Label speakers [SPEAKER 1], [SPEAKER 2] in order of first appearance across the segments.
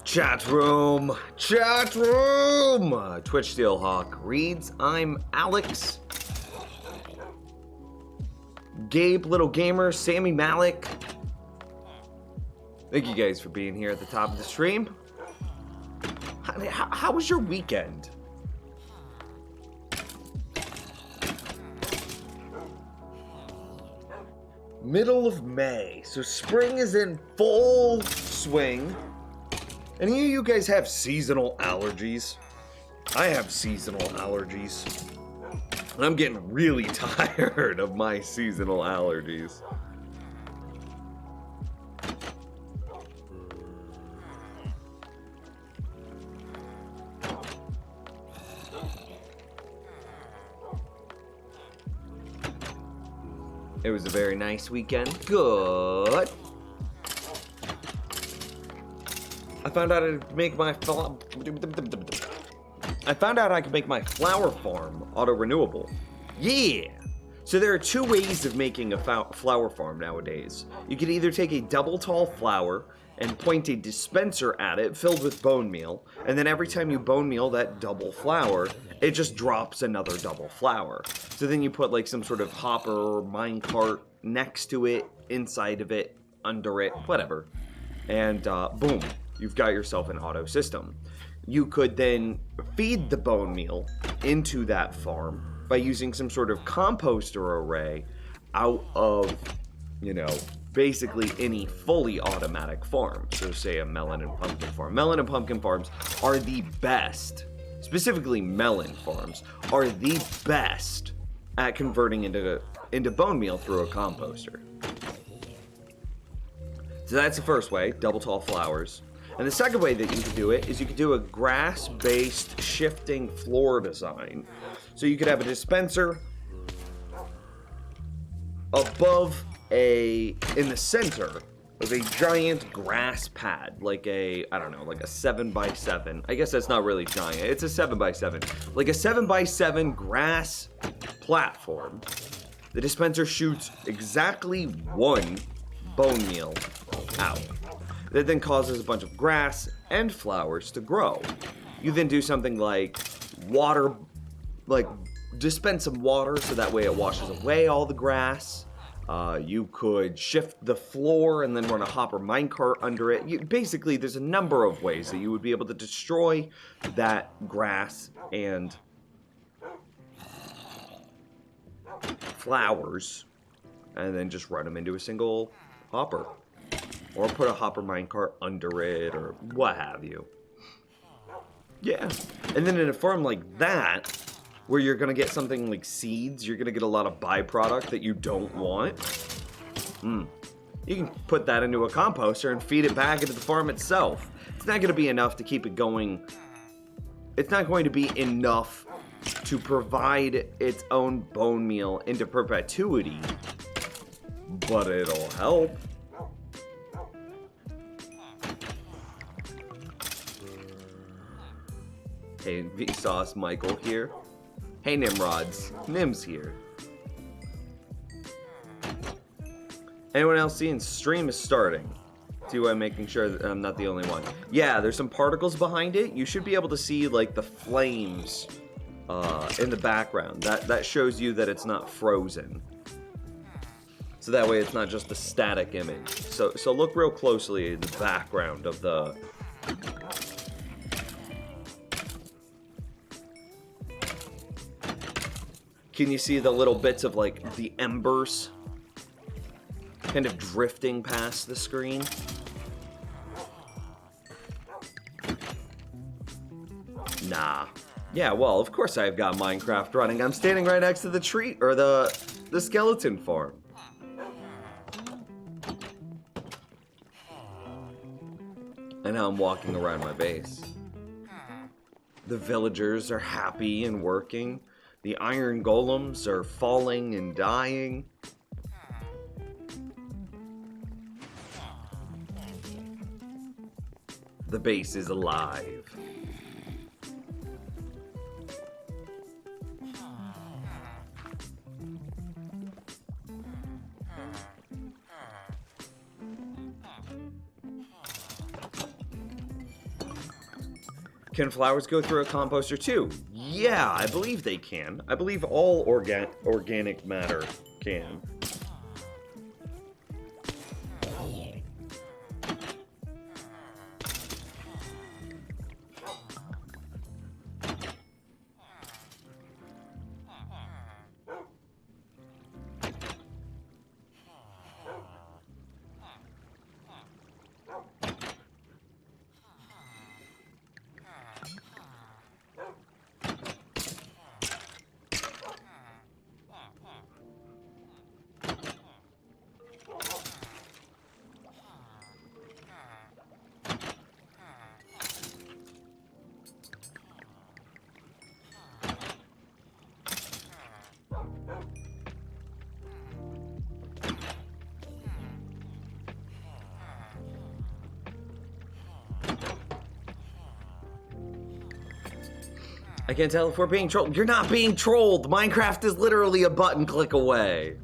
[SPEAKER 1] Chat room! Chat room! Twitch Steelhawk reads, I'm Alex. Gabe, Little Gamer, Sammy Malik. Thank you guys for being here at the top of the stream. How was your weekend? Middle of May, so spring is in full swing. Any of you guys have seasonal allergies? I have seasonal allergies. And I'm getting really tired of my seasonal allergies. It was a very nice weekend. Good. I found out I could make my flower farm auto-renewable. Yeah! So there are two ways of making a flower farm nowadays. You can either take a double tall flower and point a dispenser at it filled with bone meal, and then every time you bone meal that double flower, it just drops another double flower. So then you put like some sort of hopper or minecart next to it, inside of it, under it, whatever. And boom. You've got yourself an auto system. You could then feed the bone meal into that farm by using some sort of composter array out of, you know, basically any fully automatic farm. So say a melon and pumpkin farm. Melon and pumpkin farms are the best, specifically melon farms, are the best at converting into bone meal through a composter. So that's the first way, double tall flowers. And the second way that you could do it is you could do a grass-based shifting floor design. So you could have a dispenser above in the center of a giant grass pad, like a 7x7. I guess that's not really giant, it's a 7x7. Like a 7x7 grass platform. The dispenser shoots exactly one bone meal out. That then causes a bunch of grass and flowers to grow. You then do something like water, like dispense some water so that way it washes away all the grass. You could shift the floor and then run a hopper minecart under it. Basically, there's a number of ways that you would be able to destroy that grass and flowers and then just run them into a single hopper. Or put a hopper minecart under it, or what have you. Yeah. And then in a farm like that, where you're going to get something like seeds, you're going to get a lot of byproduct that you don't want. You can put that into a composter and feed it back into the farm itself. It's not going to be enough to keep it going. It's not going to be enough to provide its own bone meal into perpetuity. But it'll help. Hey, Vsauce Michael here. Hey, Nimrods. Nim's here. Anyone else seeing stream is starting? See why I'm making sure that I'm not the only one. Yeah, there's some particles behind it. You should be able to see like the flames in the background. That shows you that it's not frozen. So that way it's not just a static image. So look real closely at the background of the... Can you see the little bits of like the embers kind of drifting past the screen? Nah. Yeah, well, of course I've got Minecraft running. I'm standing right next to the tree, or the skeleton farm. And now I'm walking around my base. The villagers are happy and working. The iron golems are falling and dying. The base is alive. Can flowers go through a composter too? Yeah, I believe they can. I believe all organic matter can. I can't tell if we're being trolled. You're not being trolled. Minecraft is literally a button click away.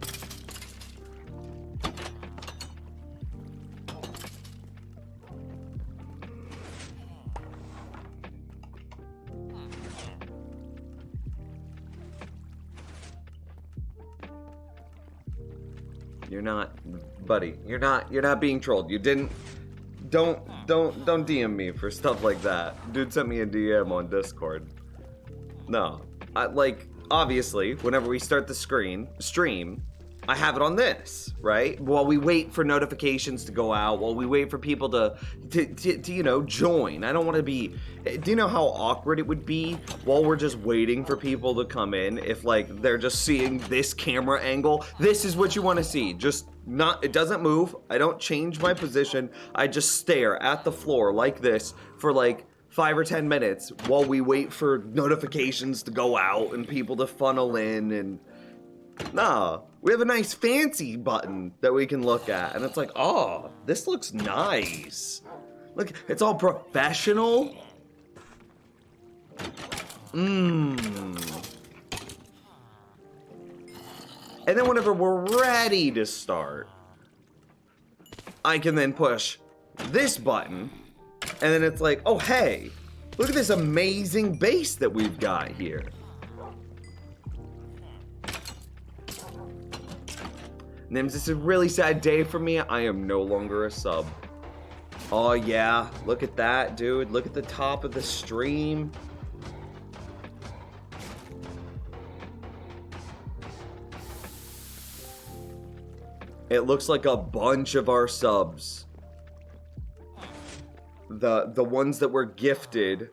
[SPEAKER 1] You're not, buddy. You're not being trolled. You didn't. Don't DM me for stuff like that. Dude sent me a DM on Discord. No, like, obviously, whenever we start the stream, I have it on this, right? While we wait for notifications to go out, while we wait for people to you know, join. I don't want to be, do you know how awkward it would be while we're just waiting for people to come in if, like, they're just seeing this camera angle? This is what you want to see. Just not, it doesn't move. I don't change my position. I just stare at the floor like this for, like, 5 or 10 minutes while we wait for notifications to go out and people to funnel in. And nah, we have a nice fancy button that we can look at, and it's like, oh, this looks nice. Look, it's all professional. And then whenever we're ready to start, I can then push this button. And then it's like, oh, hey, look at this amazing base that we've got here. Nims, this is a really sad day for me. I am no longer a sub. Oh, yeah. Look at that, dude. Look at the top of the stream. It looks like a bunch of our subs. The ones that were gifted.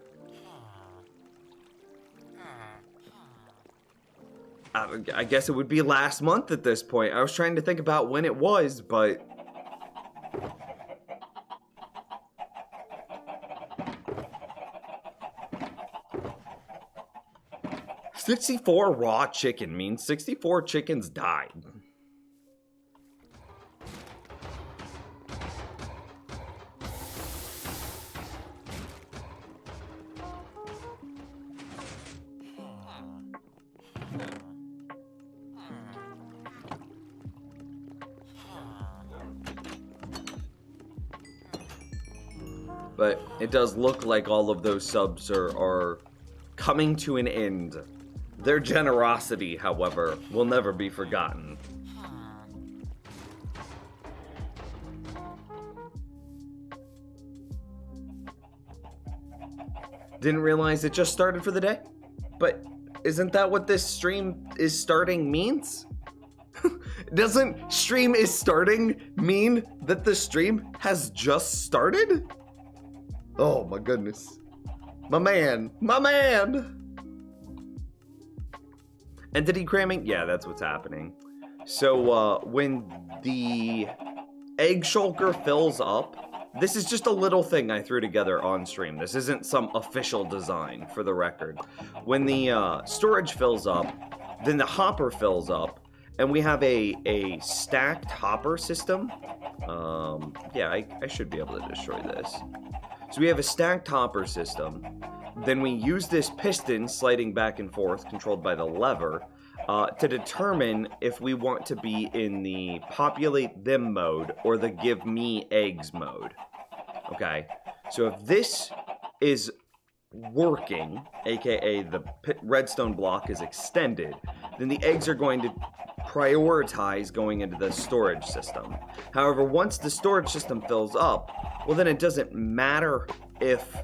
[SPEAKER 1] I guess it would be last month at this point. I was trying to think about when it was, but... $64 raw chicken means 64 chickens died. But it does look like all of those subs are coming to an end. Their generosity, however, will never be forgotten. Didn't realize it just started for the day? But isn't that what this stream is starting means? Doesn't stream is starting mean that the stream has just started? Oh my goodness. My man. Entity cramming? Yeah, that's what's happening. So when the egg shulker fills up, this is just a little thing I threw together on stream. This isn't some official design, for the record. When the storage fills up, then the hopper fills up, and we have a stacked hopper system. Yeah, I should be able to destroy this. So we have a stacked hopper system. Then we use this piston sliding back and forth, controlled by the lever, to determine if we want to be in the populate them mode or the give me eggs mode. Okay, so if this is working, aka the redstone block is extended, then the eggs are going to prioritize going into the storage system. However, once the storage system fills up, well, then it doesn't matter if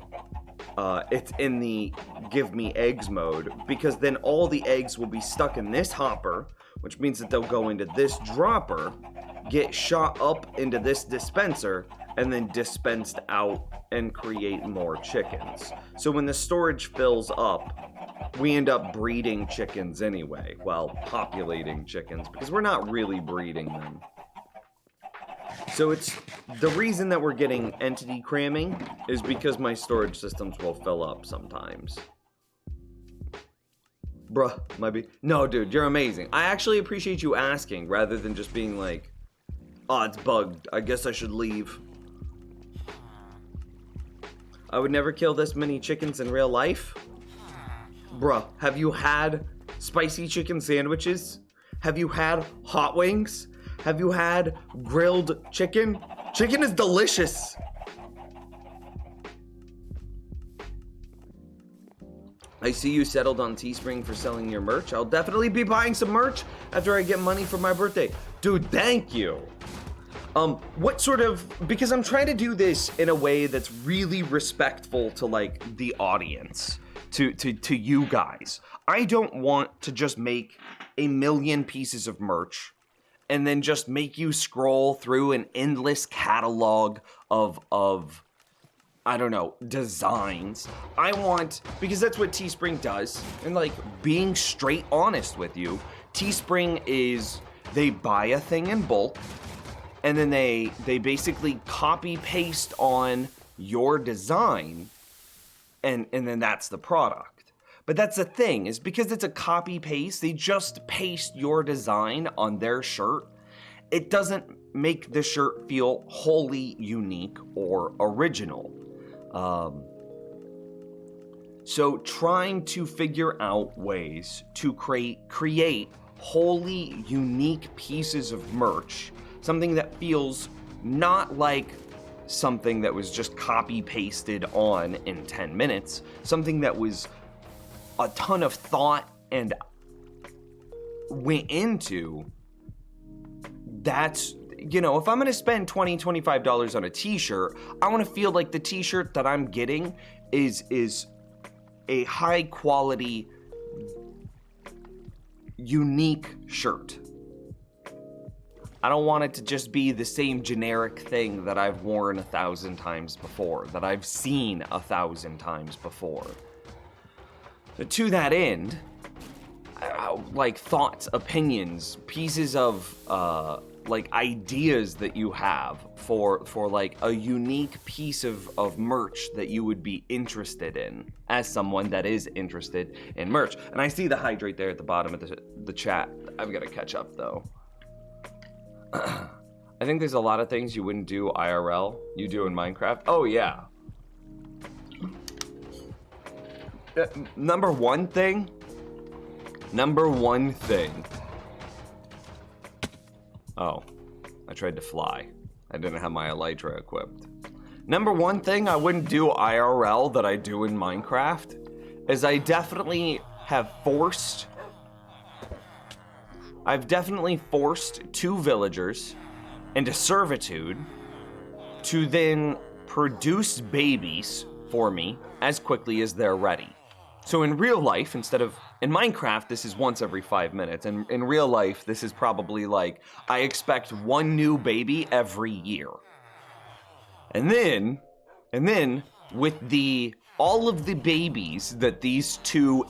[SPEAKER 1] it's in the give me eggs mode, because then all the eggs will be stuck in this hopper, which means that they'll go into this dropper, get shot up into this dispenser, and then dispensed out and create more chickens. So when the storage fills up, we end up breeding chickens anyway. Well, populating chickens, because we're not really breeding them. So it's the reason that we're getting entity cramming is because my storage systems will fill up sometimes. Bruh, no, dude, you're amazing. I actually appreciate you asking rather than just being like, oh, it's bugged, I guess I should leave. I would never kill this many chickens in real life. Bruh, have you had spicy chicken sandwiches? Have you had hot wings? Have you had grilled chicken? Chicken is delicious. I see you settled on Teespring for selling your merch. I'll definitely be buying some merch after I get money for my birthday. Dude, thank you. What sort of, because I'm trying to do this in a way that's really respectful to like the audience, to you guys. I don't want to just make a million pieces of merch and then just make you scroll through an endless catalog of I don't know, designs. I want, because that's what Teespring does, and like being straight honest with you, Teespring is, they buy a thing in bulk, and then they basically copy paste on your design, and then that's the product. But that's the thing, is because it's a copy paste, they just paste your design on their shirt. It doesn't make the shirt feel wholly unique or original. So trying to figure out ways to create wholly unique pieces of merch, something that feels not like something that was just copy pasted on in 10 minutes, something that was a ton of thought and went into. That's, you know, if I'm gonna spend $20, $25 on a t-shirt, I wanna feel like the t-shirt that I'm getting is a high quality, unique shirt. I don't want it to just be the same generic thing that I've worn 1,000 times before, that I've seen 1,000 times before. So to that end, like thoughts, opinions, pieces of like ideas that you have for like a unique piece of merch that you would be interested in as someone that is interested in merch. And I see the hydrate there at the bottom of the chat. I've got to catch up though. I think there's a lot of things you wouldn't do IRL, you do in Minecraft. Oh yeah. Number one thing. Oh, I tried to fly. I didn't have my elytra equipped. Number one thing I wouldn't do IRL that I do in Minecraft is I've definitely forced 2 villagers into servitude to then produce babies for me as quickly as they're ready. So in real life, in Minecraft, this is once every 5 minutes, and in real life, this is probably like, I expect 1 new baby every year. And then, with all of the babies that these 2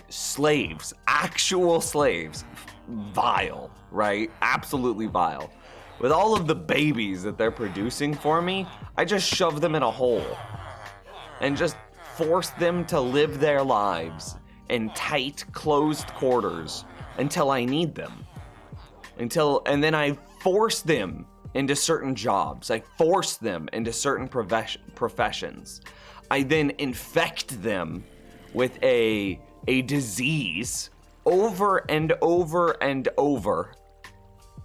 [SPEAKER 1] slaves, actual slaves, vile, right? Absolutely vile. With all of the babies that they're producing for me, I just shove them in a hole and just force them to live their lives in tight, closed quarters until I need them. And then I force them into certain jobs. I force them into certain professions. I then infect them with a disease over and over and over.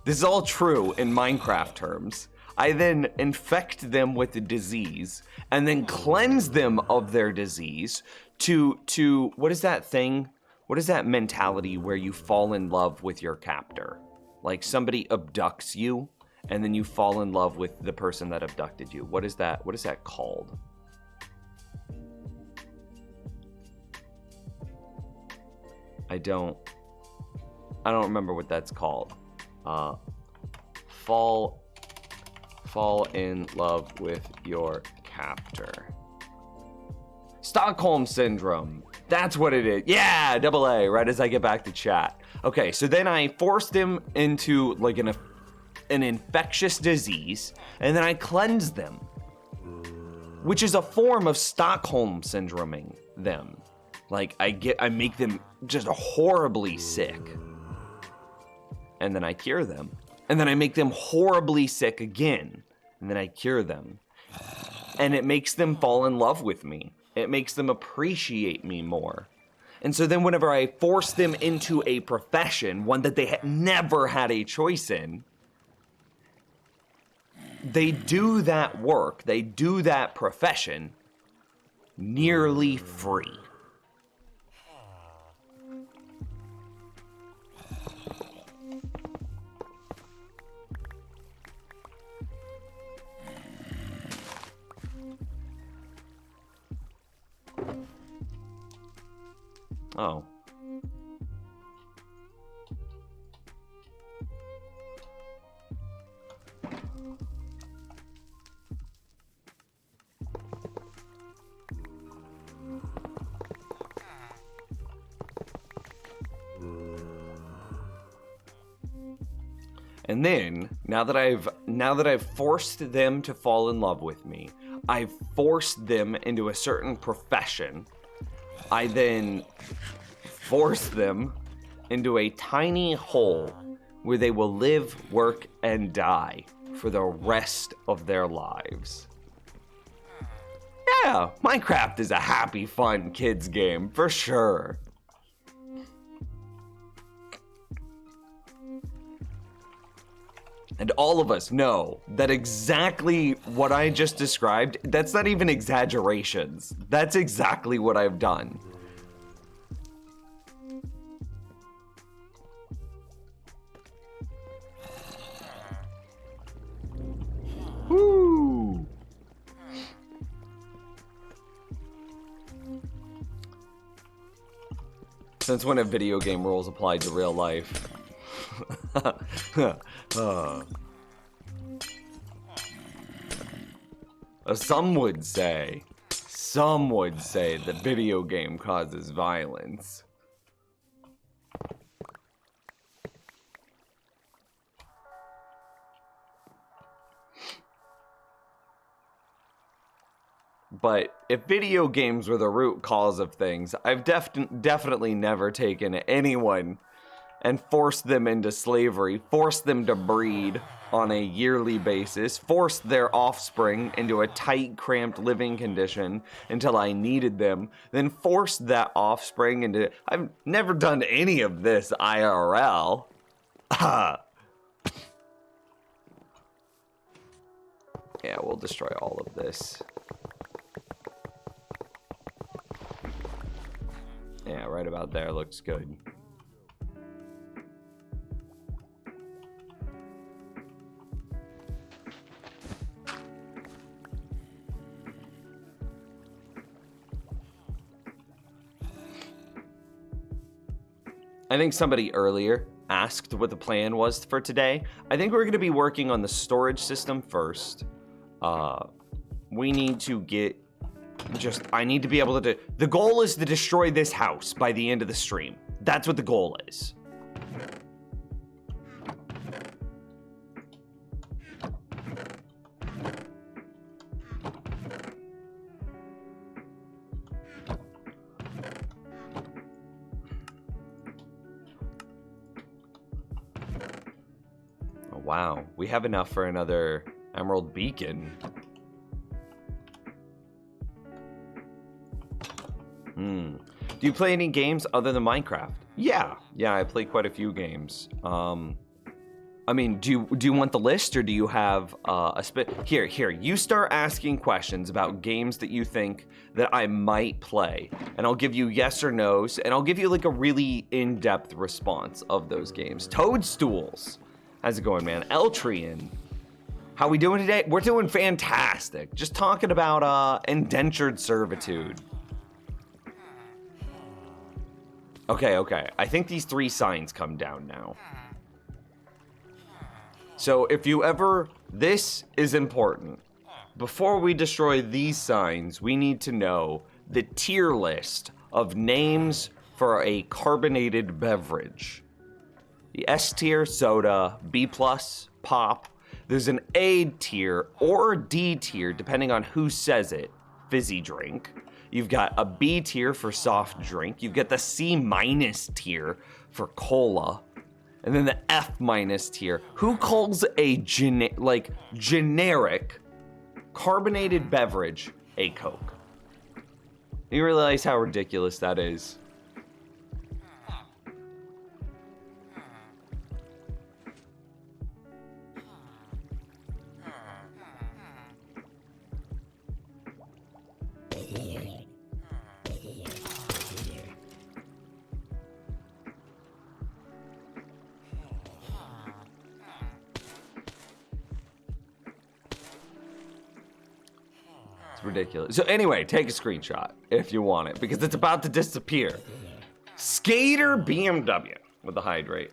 [SPEAKER 1] This is all true in Minecraft terms. I then infect them with the disease and then cleanse them of their disease to what is that thing? What is that mentality where you fall in love with your captor? Like somebody abducts you and then you fall in love with the person that abducted you. What is that? What is that called? I don't remember what that's called. Fall in love with your captor. Stockholm Syndrome. That's what it is. Yeah, double A, right as I get back to chat. Okay, so then I forced him into like an infectious disease, and then I cleanse them, which is a form of Stockholm Syndroming them. Like I make them just horribly sick, and then I cure them, and then I make them horribly sick again, and then I cure them, and it makes them fall in love with me. It makes them appreciate me more. And so then whenever I force them into a profession, one that they had never had a choice in, they do that work, they do that profession nearly free. Oh. And then, now that I've forced them to fall in love with me, I've forced them into a certain profession. I then force them into a tiny hole where they will live, work, and die for the rest of their lives. Yeah, Minecraft is a happy, fun kids game, for sure. And all of us know that exactly what I just described, that's not even exaggerations. That's exactly what I've done. Woo! Since when have video game rules applied to real life? Some would say that video game causes violence. But if video games were the root cause of things, I've definitely never taken anyone and forced them into slavery, forced them to breed on a yearly basis, forced their offspring into a tight, cramped living condition until I needed them, then forced that offspring into... I've never done any of this IRL. Yeah, we'll destroy all of this. Yeah, right about there looks good. I think somebody earlier asked what the plan was for today. I think we're going to be working on the storage system first. We need to get... I need to be able to... The goal is to destroy this house by the end of the stream. That's what the goal is. Oh, wow. We have enough for another Emerald Beacon. Do you play any games other than Minecraft? Yeah, I play quite a few games. I I mean, do you want the list, or do you have a Here, you start asking questions about games that you think that I might play, and I'll give you yes or no's, and I'll give you like a really in-depth response of those games. Toadstools. How's it going, man? Eltrian. How we doing today? We're doing fantastic. Just talking about indentured servitude. Okay. I think these 3 signs come down now. So if you ever, this is important. Before we destroy these signs, we need to know the tier list of names for a carbonated beverage. The S tier, soda, B plus, pop. There's an A tier or D tier, depending on who says it, fizzy drink. You've got a B tier for soft drink. You've got the C minus tier for cola. And then the F minus tier. Who calls a generic carbonated beverage a Coke? You realize how ridiculous that is? Ridiculous. So anyway, take a screenshot if you want it, because it's about to disappear. Skater BMW with the hydrate.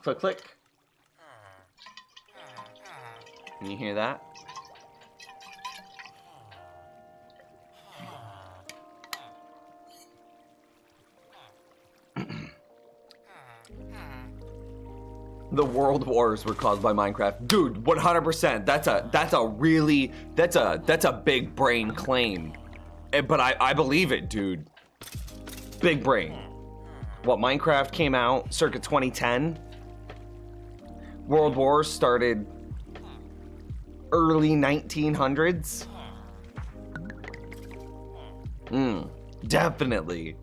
[SPEAKER 1] Click, click. Can you hear that? The world wars were caused by Minecraft. Dude, 100%. That's a big brain claim. But I believe it, dude. Big brain. What, Minecraft came out circa 2010? World wars started early 1900s? Definitely.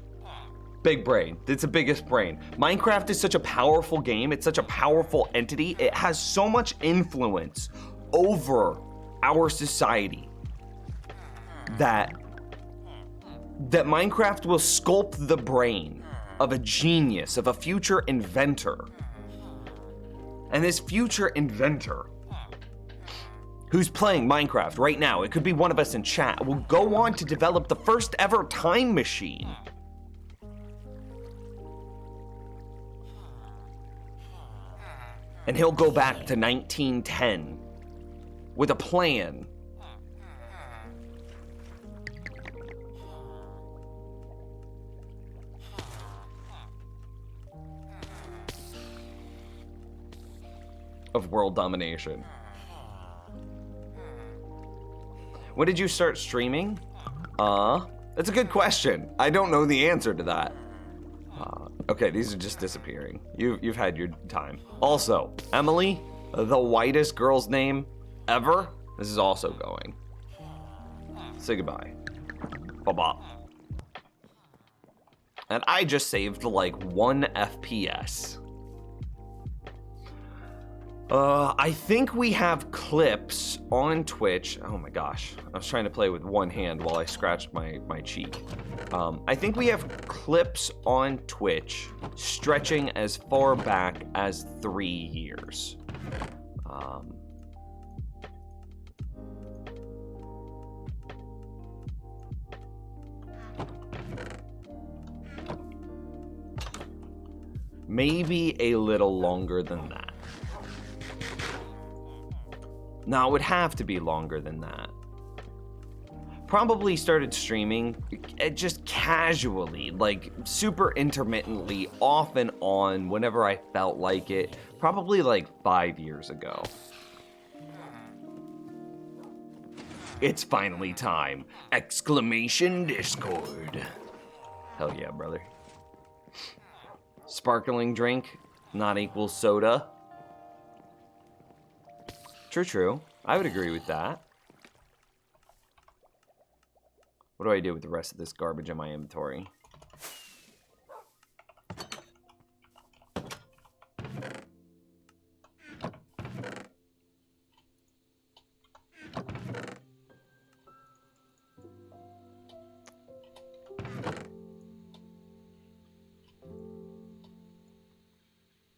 [SPEAKER 1] Big brain. It's the biggest brain. Minecraft is such a powerful game. It's such a powerful entity. It has so much influence over our society that Minecraft will sculpt the brain of a genius, of a future inventor. And this future inventor who's playing Minecraft right now, it could be one of us in chat, will go on to develop the first ever time machine. And he'll go back to 1910 with a plan. Of world domination. When did you start streaming? That's a good question. I don't know the answer to that. Okay, these are just disappearing. You've had your time. Also, Emily, the whitest girl's name ever. This is also going. Say goodbye. Bye-bye. And I just saved like 1 FPS. I think we have clips on Twitch. Oh my gosh. I was trying to play with one hand while I scratched my cheek. I think we have clips on Twitch stretching as far back as 3 years. Maybe a little longer than that. No, it would have to be longer than that. Probably started streaming just casually, like super intermittently, off and on, whenever I felt like it. Probably like 5 years ago. It's finally time! Exclamation Discord. Hell yeah, brother. Sparkling drink, not equals soda. True. I would agree with that. What do I do with the rest of this garbage in my inventory?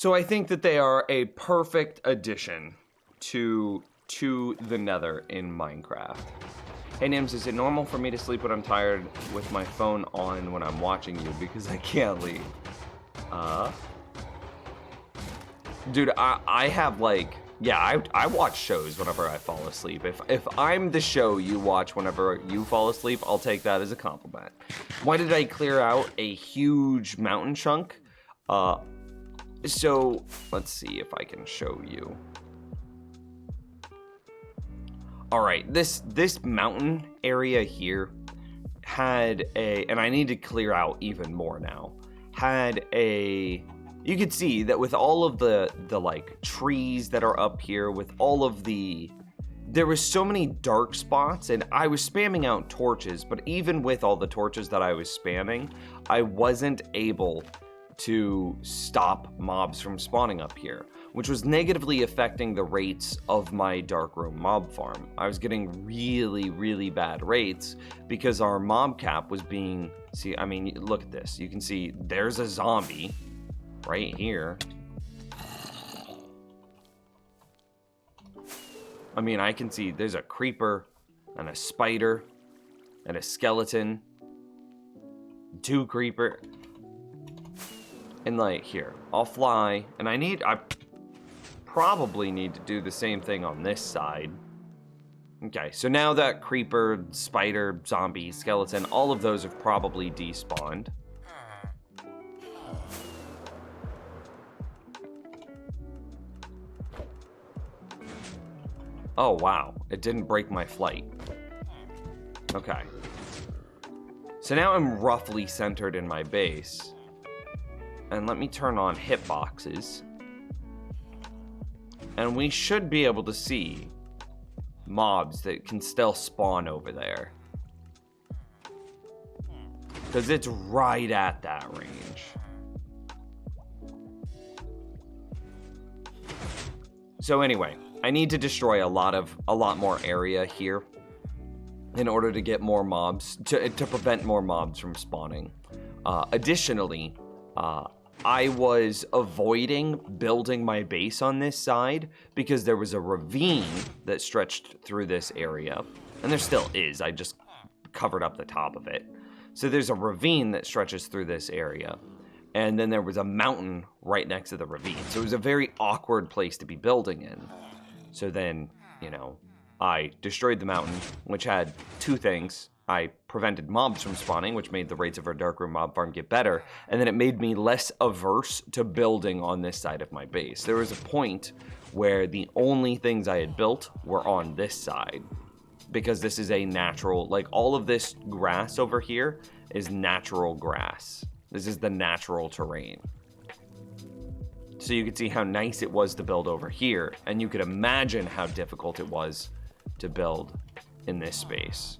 [SPEAKER 1] So I think that they are a perfect addition to the Nether in Minecraft. Hey Nims, is it normal for me to sleep when I'm tired with my phone on when I'm watching you because I can't leave? Dude, I have like, yeah, I watch shows whenever I fall asleep. If I'm the show you watch whenever you fall asleep, I'll take that as a compliment. Why did I clear out a huge mountain chunk? So let's see if I can show you. All right, this mountain area here had a, and I need to clear out even more now, had a, you could see that with all of the like trees that are up here, with all of the, there was so many dark spots, and I was spamming out torches, but even with all the torches that I was spamming, I wasn't able to stop mobs from spawning up here, which was negatively affecting the rates of my darkroom mob farm. I was getting really, really bad rates because our mob cap was being, see, I mean, look at this. You can see there's a zombie right here. I mean, I can see there's a creeper and a spider and a skeleton, 2 creeper. And like here, I'll fly, and I probably need to do the same thing on this side. Okay, so now that creeper, spider, zombie, skeleton, all of those have probably despawned. Oh wow, it didn't break my flight. Okay. So now I'm roughly centered in my base. And let me turn on hitboxes. And we should be able to see mobs that can still spawn over there. Because it's right at that range. So anyway, I need to destroy a lot more area here in order to get more mobs, to prevent more mobs from spawning. Additionally, I was avoiding building my base on this side because there was a ravine that stretched through this area. And there still is, I just covered up the top of it. So there's a ravine that stretches through this area. And then there was a mountain right next to the ravine. So it was a very awkward place to be building in. So then, you know, I destroyed the mountain, which had 2 things. I prevented mobs from spawning, which made the rates of our darkroom mob farm get better, and then it made me less averse to building on this side of my base. There was a point where the only things I had built were on this side, because this is a natural, like all of this grass over here is natural grass. This is the natural terrain. So you could see how nice it was to build over here, and you could imagine how difficult it was to build in this space.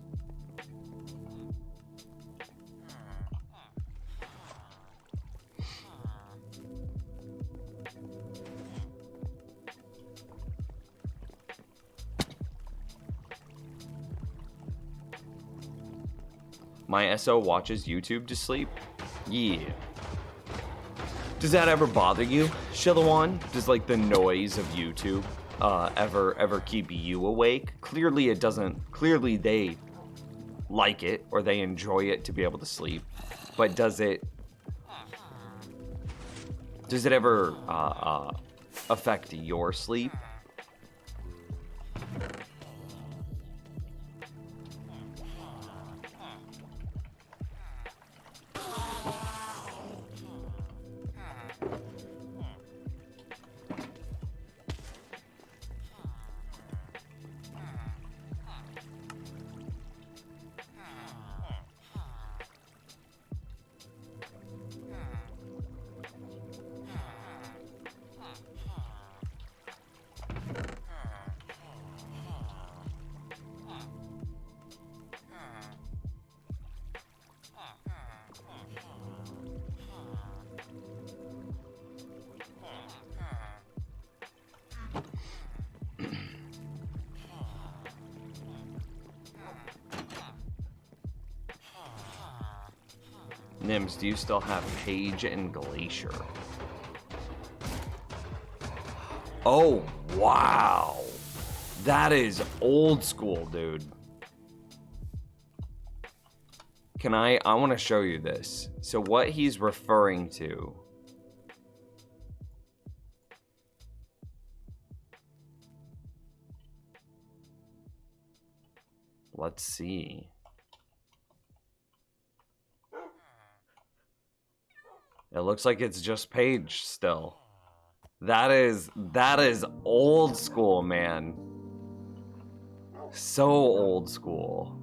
[SPEAKER 1] My SO watches YouTube to sleep? Yeah. Does that ever bother you, Shillawan? Does like the noise of YouTube ever keep you awake? Clearly it doesn't. Clearly they like it or they enjoy it to be able to sleep. But does it ever affect your sleep? Nims, do you still have Page and Glacier? Oh, wow. That is old school, dude. I want to show you this. So what he's referring to. Let's see. It looks like it's just Paige still. That is old school, man. So old school.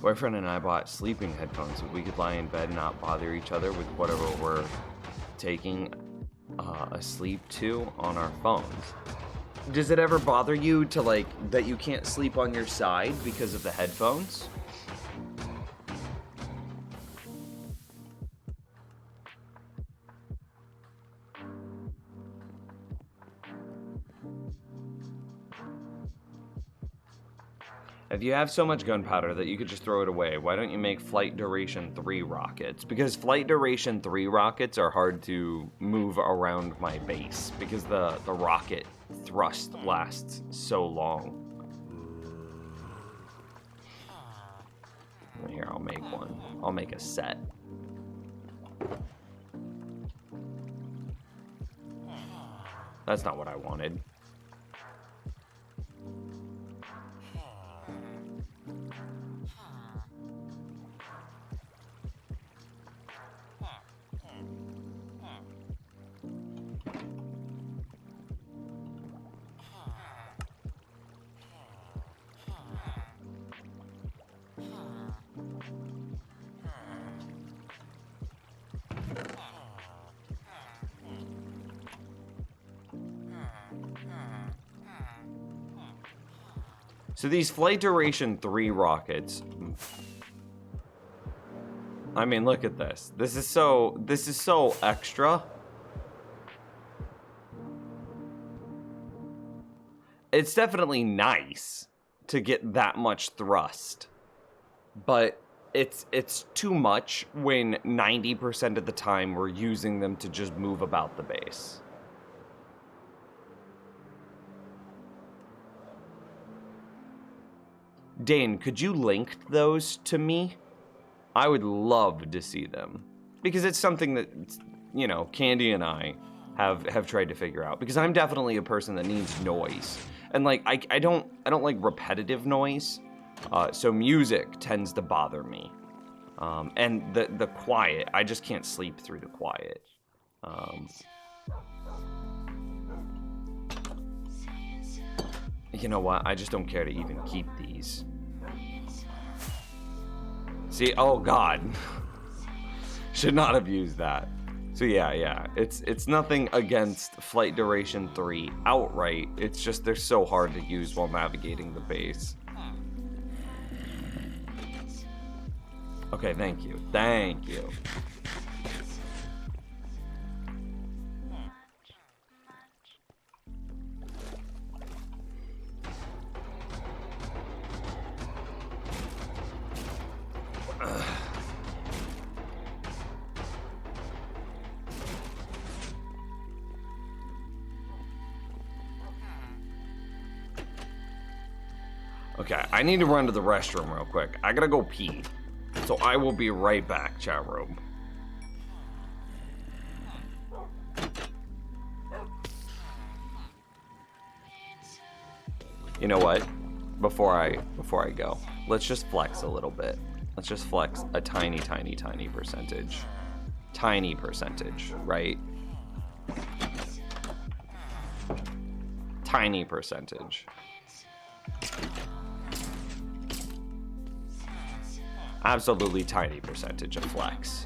[SPEAKER 1] Boyfriend and I bought sleeping headphones so we could lie in bed and not bother each other with whatever we're taking asleep to on our phones. Does it ever bother you to like that you can't sleep on your side because of the headphones? If you have so much gunpowder that you could just throw it away, why don't you make Flight Duration 3 rockets? Because Flight Duration 3 rockets are hard to move around my base because the rocket thrust lasts so long. Here, I'll make one. I'll make a set. That's not what I wanted. So these Flight Duration 3 rockets, I mean, look at this. This is so extra. It's definitely nice to get that much thrust, but it's too much when 90% of the time we're using them to just move about the base. Dane, could you link those to me? I would love to see them. Because it's something that, you know, Candy and I have tried to figure out. Because I'm definitely a person that needs noise. And like, I don't like repetitive noise. So music tends to bother me. And the quiet, I just can't sleep through the quiet. You know what? I just don't care to even keep these. See, oh god. Should not have used that. So yeah. It's nothing against Flight Duration 3 outright. It's just they're so hard to use while navigating the base. Okay, thank you. Thank you. Okay, I need to run to the restroom real quick. I gotta go pee. So I will be right back, chat room. You know what? Before I go, let's just flex a little bit. Let's just flex a tiny percentage. Tiny percentage, right? Tiny percentage. Absolutely tiny percentage of flex.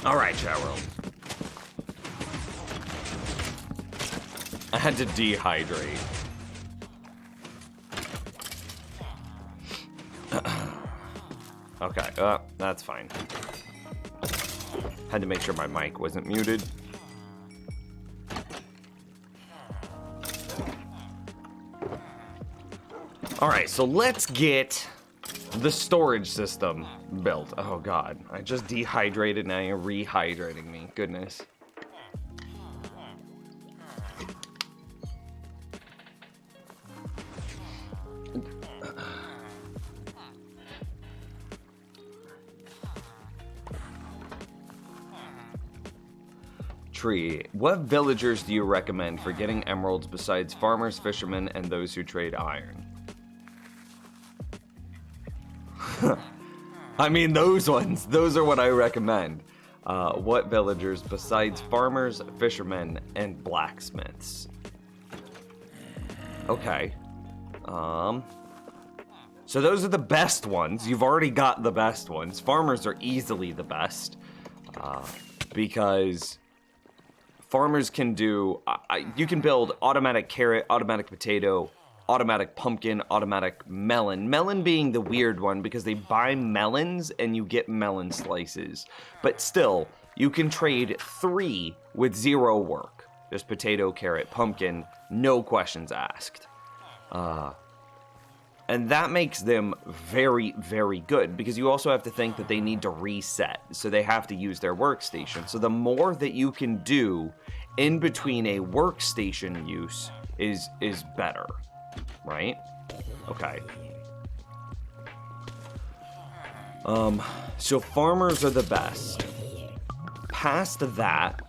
[SPEAKER 1] All right, chat world. I had to dehydrate. Okay, that's fine. Had to make sure my mic wasn't muted. All right, so let's get the storage system built. Oh God, I just dehydrated, now you're rehydrating me, goodness. Tree, what villagers do you recommend for getting emeralds besides farmers, fishermen, and those who trade iron? I mean, those ones. Those are what I recommend. What villagers besides farmers, fishermen, and blacksmiths? Okay. So those are the best ones. You've already got the best ones. Farmers are easily the best. Because farmers can do... you can build automatic carrot, automatic potato, automatic pumpkin, automatic melon. Melon being the weird one because they buy melons and you get melon slices. But still, you can trade 3 with 0 work. Just potato, carrot, pumpkin, no questions asked. And that makes them very, very good because you also have to think that they need to reset. So they have to use their workstation. So the more that you can do in between a workstation use is better. Right? Okay. So farmers are the best. Past that,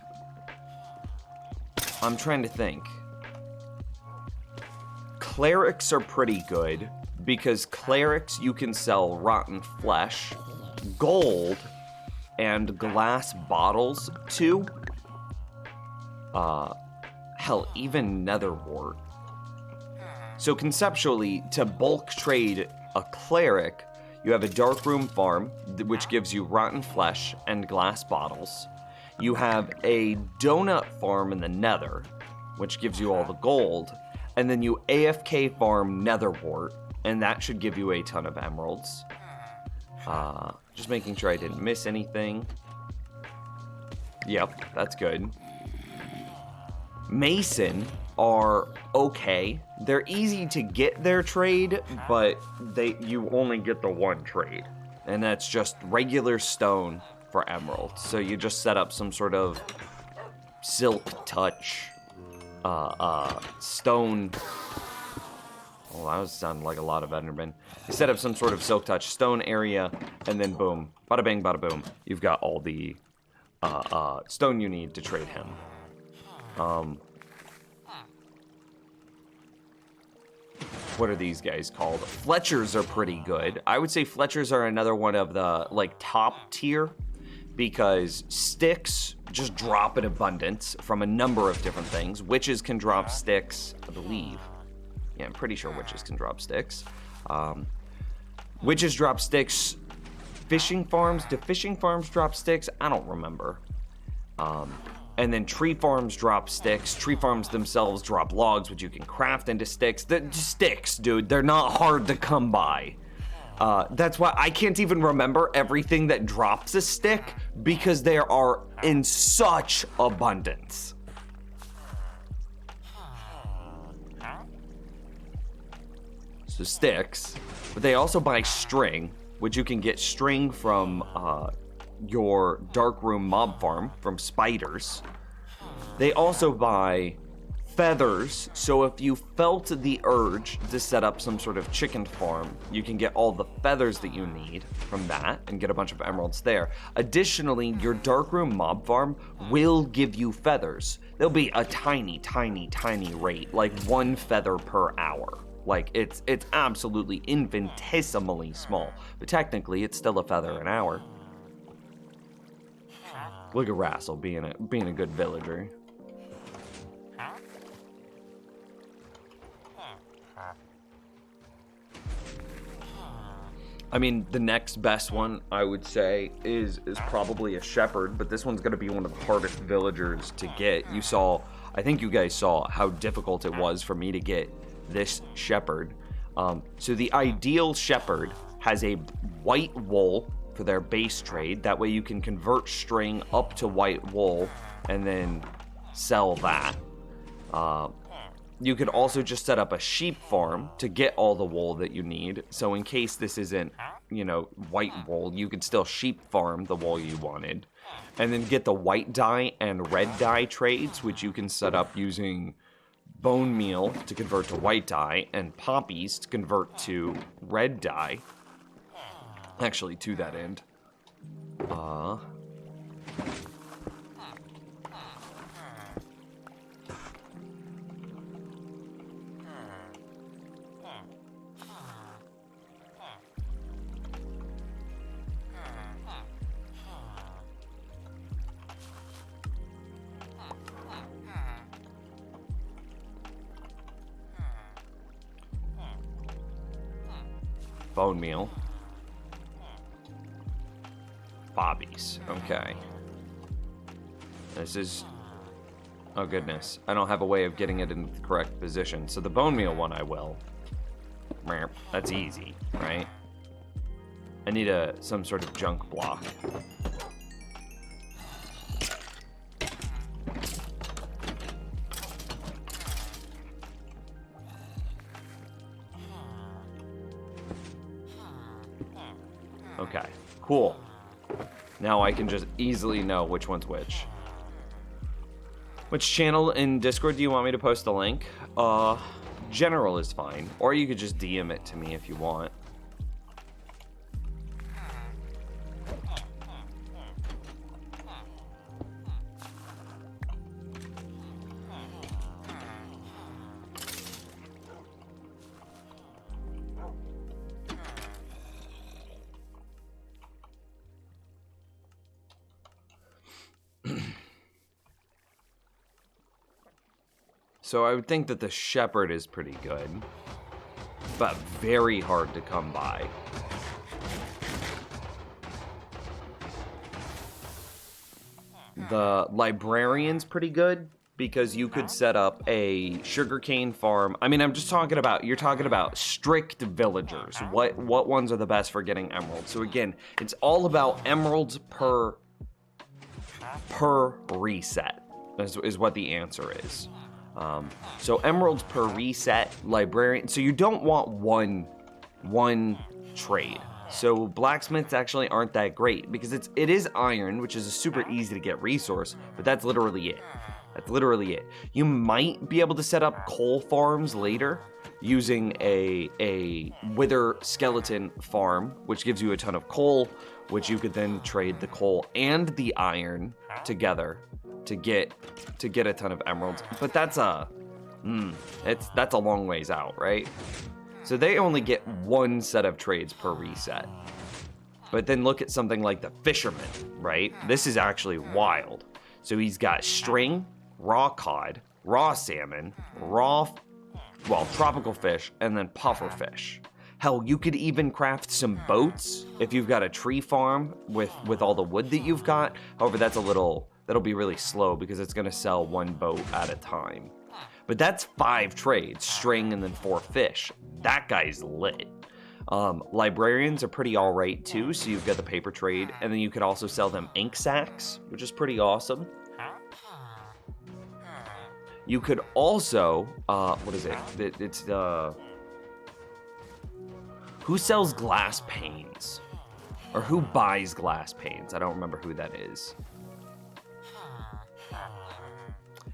[SPEAKER 1] I'm trying to think. Clerics are pretty good because clerics you can sell rotten flesh, gold, and glass bottles to. Hell, even nether wart. So conceptually, to bulk trade a cleric, you have a dark room farm, which gives you rotten flesh and glass bottles. You have a donut farm in the nether, which gives you all the gold. And then you AFK farm nether wart, and that should give you a ton of emeralds. Just making sure I didn't miss anything. Yep, that's good. Mason are okay. They're easy to get their trade, but you only get the one trade. And that's just regular stone for emeralds. So you just set up some sort of silk touch stone. Oh, that was sounding like a lot of Enderman. You set up some sort of silk touch stone area, and then boom, bada bang, bada boom. You've got all the stone you need to trade him. What are these guys called? Fletchers are pretty good. I would say Fletchers are another one of the like top tier because sticks just drop in abundance from a number of different things. Witches can drop sticks, I believe. Yeah, I'm pretty sure witches can drop sticks. Witches drop sticks. Fishing farms, do fishing farms drop sticks? I don't remember. And then tree farms drop sticks. Tree farms themselves drop logs, which you can craft into sticks. The sticks, dude, they're not hard to come by. That's why I can't even remember everything that drops a stick because they are in such abundance. So sticks, but they also buy string, which you can get string from your dark room mob farm from spiders. They also buy feathers, so if you felt the urge to set up some sort of chicken farm, you can get all the feathers that you need from that and get a bunch of emeralds there. Additionally, your dark room mob farm will give you feathers. There'll be a tiny, tiny, tiny rate, like 1 feather per hour. Like, it's absolutely infinitesimally small, but technically it's still a feather an hour. Look at Rassel being a good villager. I mean, the next best one, I would say, is probably a shepherd, but this one's going to be one of the hardest villagers to get. I think you guys saw how difficult it was for me to get this shepherd. So the ideal shepherd has a white wool for their base trade. That way you can convert string up to white wool and then sell that. You could also just set up a sheep farm to get all the wool that you need. So in case this isn't, white wool, you could still sheep farm the wool you wanted. And then get the white dye and red dye trades, which you can set up using bone meal to convert to white dye and poppies to convert to red dye. Actually, to that end. Bone meal. Bobbies. Okay. This is... Oh, goodness. I don't have a way of getting it in the correct position. So the bone meal one I will. That's easy, right? I need some sort of junk block. Okay, cool. Now I can just easily know which one's which. Which channel in Discord do you want me to post the link? General is fine. Or you could just DM it to me if you want. So I would think that the shepherd is pretty good, but very hard to come by. The librarian's pretty good because you could set up a sugarcane farm. I mean, I'm just talking about, you're talking about strict villagers. What ones are the best for getting emeralds? So again, it's all about emeralds per reset is what the answer is. So emeralds per reset, librarian. So you don't want one trade. So blacksmiths actually aren't that great because it is iron, which is a super easy to get resource, but that's literally it. That's literally it. You might be able to set up coal farms later using a wither skeleton farm, which gives you a ton of coal, which you could then trade the coal and the iron together to get a ton of emeralds. But that's a long ways out, right? So they only get one set of trades per reset. But then look at something like the fisherman, right? This is actually wild. So he's got string, raw cod, raw salmon, tropical fish, and then puffer fish. Hell, you could even craft some boats if you've got a tree farm with all the wood that you've got. However, that'll be really slow because it's gonna sell one boat at a time. But that's 5 trades, string and then 4 fish. That guy's lit. Librarians are pretty all right too, so you've got the paper trade, and then you could also sell them ink sacks, which is pretty awesome. You could also, what is it? It's who sells glass panes? Or who buys glass panes? I don't remember who that is.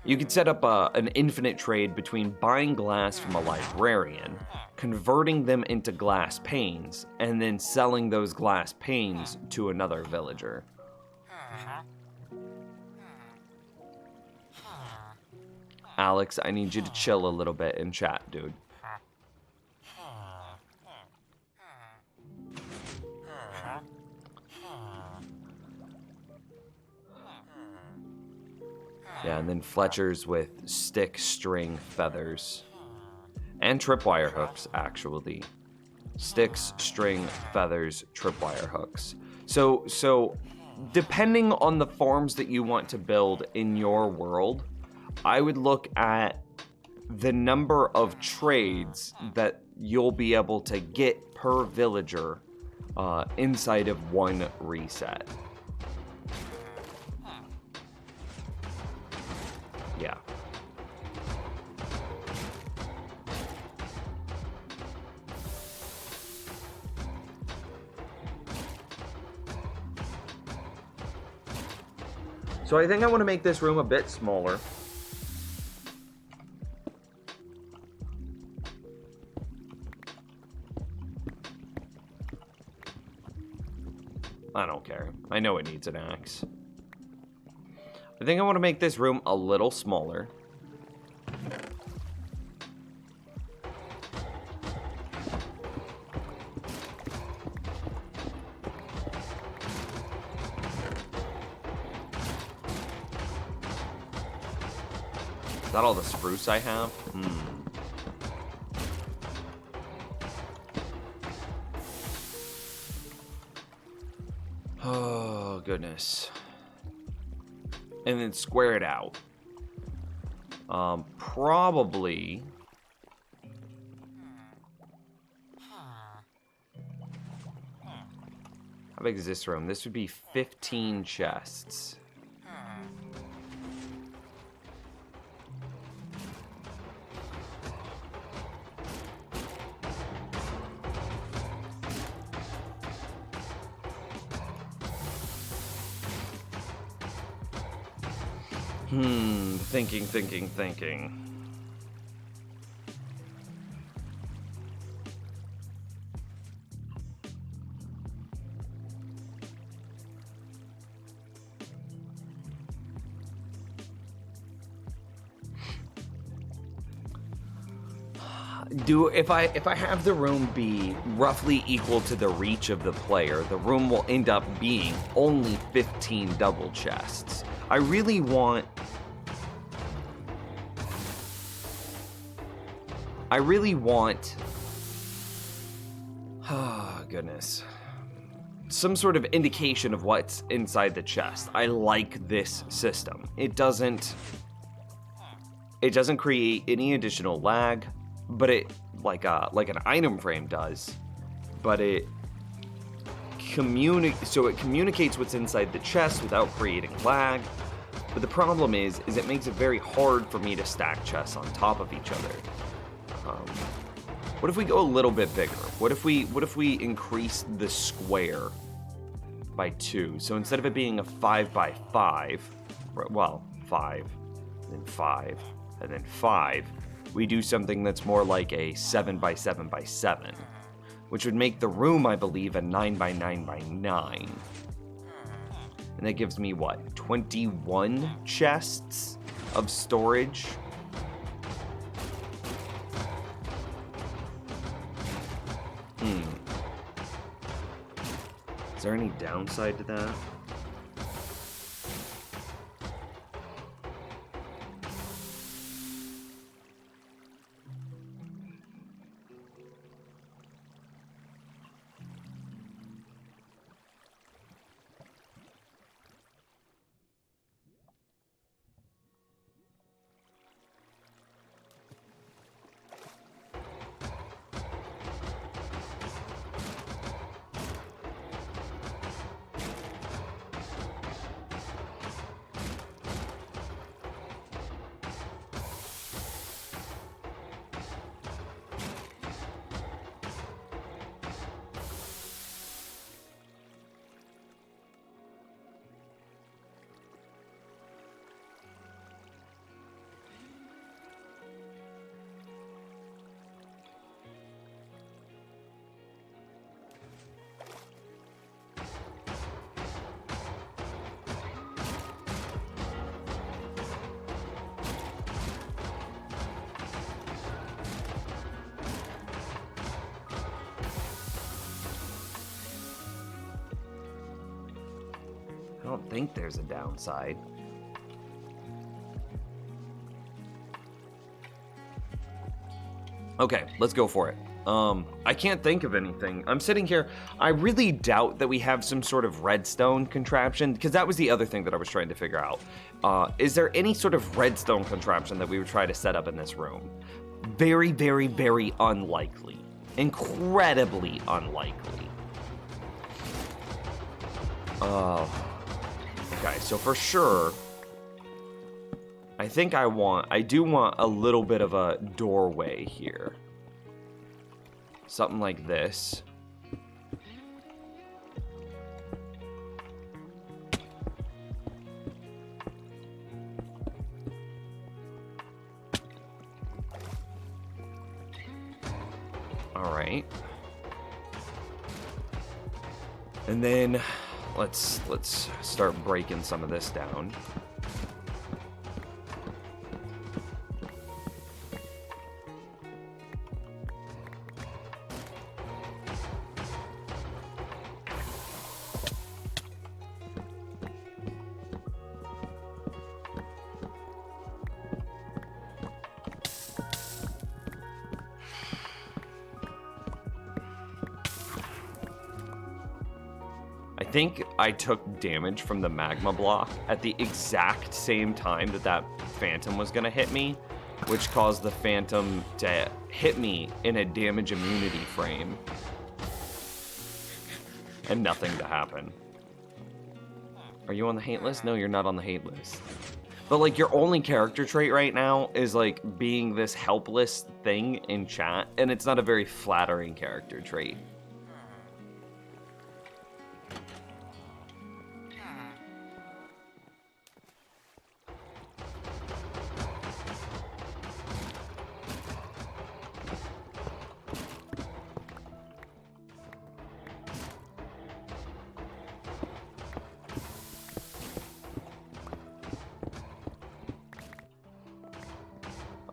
[SPEAKER 1] You could set up an infinite trade between buying glass from a librarian, converting them into glass panes, and then selling those glass panes to another villager. Alex, I need you to chill a little bit in chat, dude. Yeah, and then Fletcher's with stick, string, feathers. And tripwire hooks, actually. Sticks, string, feathers, tripwire hooks. So depending on the farms that you want to build in your world, I would look at the number of trades that you'll be able to get per villager inside of one reset. Yeah. So I think I want to make this room a bit smaller. I don't care. I know it needs an axe. I think I want to make this room a little smaller. Is that all the spruce I have? Oh, goodness. And then square it out. Probably... How big is this room? This would be 15 chests. Thinking. If I have the room be roughly equal to the reach of the player, the room will end up being only 15 double chests. I really want oh goodness, some sort of indication of what's inside the chest. I like this system. It doesn't create any additional lag, but it like an item frame does, but it communicates what's inside the chest without creating lag. But the problem is it makes it very hard for me to stack chests on top of each other. What if we go a little bit bigger? What if we increase the square by 2? So instead of it being a 5 by 5, well, 5, then 5, and then 5, we do something that's more like a 7 by 7 by 7, which would make the room, I believe, a 9 by 9 by 9. And that gives me, what, 21 chests of storage? Is there any downside to that? I don't think there's a downside. Okay, let's go for it. I can't think of anything. I'm sitting here. I really doubt that we have some sort of redstone contraption, because that was the other thing that I was trying to figure out. Is there any sort of redstone contraption that we would try to set up in this room? Very, very, very unlikely. Incredibly unlikely. Okay, so for sure, I think I do want a little bit of a doorway here. Something like this. All right. And then let's start breaking some of this down. I think I took damage from the magma block at the exact same time that phantom was gonna hit me, which caused the phantom to hit me in a damage immunity frame. And nothing to happen. Are you on the hate list? No, you're not on the hate list. But like your only character trait right now is like being this helpless thing in chat, and it's not a very flattering character trait.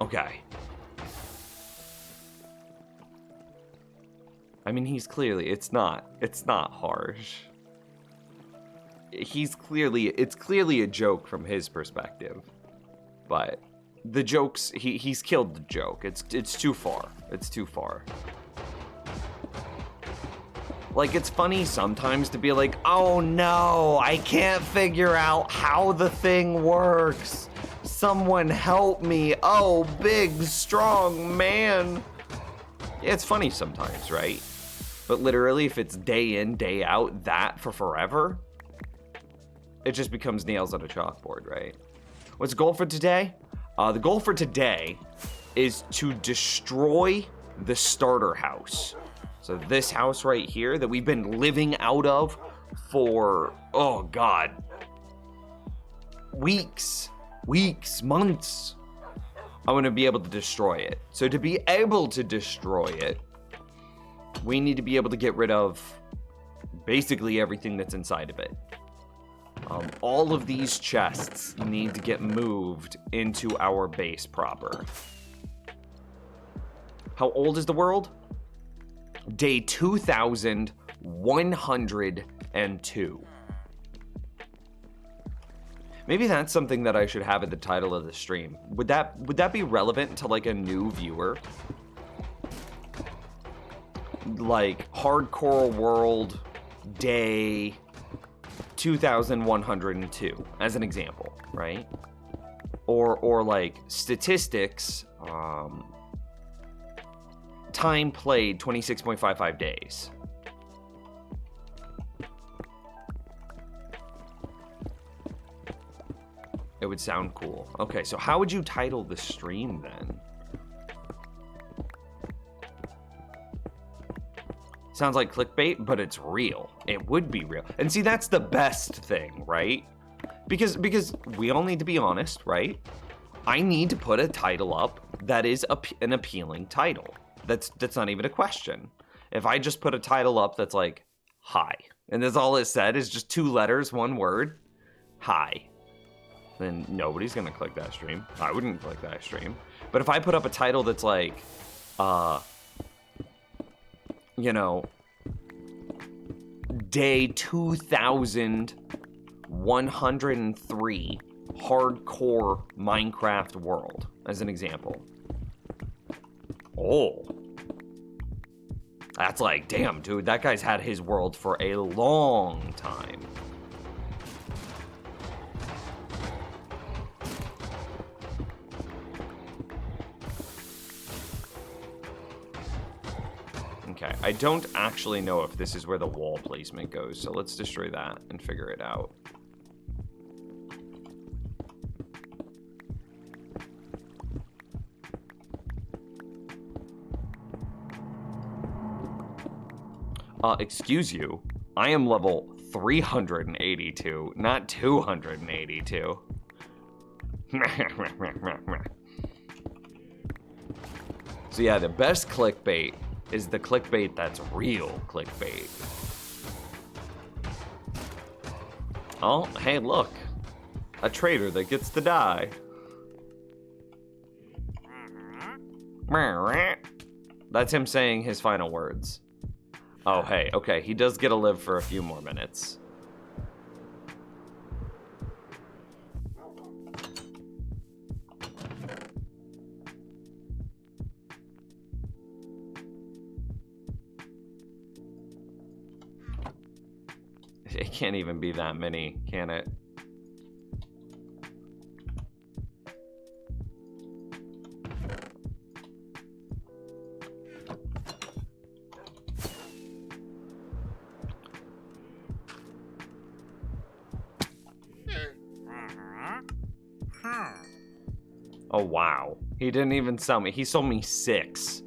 [SPEAKER 1] Okay. I mean, it's not harsh. It's clearly a joke from his perspective. But the joke's, he's killed the joke. It's too far. It's too far. Like, it's funny sometimes to be like, oh no, I can't figure out how the thing works. Someone help me. Oh, big, strong man. It's funny sometimes, right? But literally, if it's day in, day out, that for forever, it just becomes nails on a chalkboard, right? What's the goal for today? The goal for today is to destroy the starter house. So this house right here that we've been living out of for, oh God, weeks, months. I want to be able to destroy it. So to be able to destroy it, we need to be able to get rid of basically everything that's inside of it. All of these chests need to get moved into our base proper. How old is the world? Day 2102. Maybe that's something that I should have at the title of the stream. Would that be relevant to like a new viewer? Like Hardcore World Day 2102 as an example, right? Or like statistics, time played 26.55 days. It would sound cool. Okay, so how would you title the stream then? Sounds like clickbait, but it's real. It would be real. And see, that's the best thing, right? Because we all need to be honest, right? I need to put a title up that is an appealing title. That's not even a question. If I just put a title up that's like, hi, and that's all it said is just 2 letters, 1 word, hi, then nobody's gonna click that stream. I wouldn't click that stream. But if I put up a title that's like, you know, day 2103 hardcore Minecraft world, as an example. Oh. That's like, damn, dude, that guy's had his world for a long time. Okay, I don't actually know if this is where the wall placement goes, so let's destroy that and figure it out. Excuse you, I am level 382, not 282. So yeah, the best clickbait is the clickbait that's real clickbait. Oh, hey, look. A traitor that gets to die. That's him saying his final words. Oh, hey, okay, he does get to live for a few more minutes. It can't even be that many, can it? Oh, wow. He didn't even sell me. He sold me 6.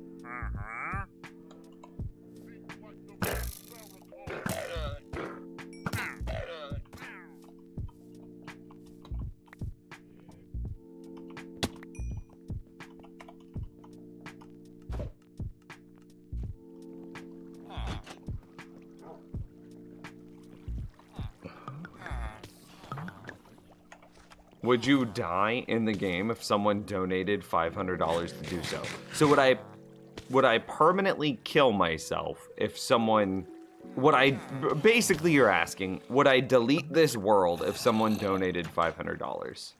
[SPEAKER 1] Would you die in the game if someone donated $500 to do so? So would I permanently kill myself if someone, basically you're asking, would I delete this world if someone donated $500?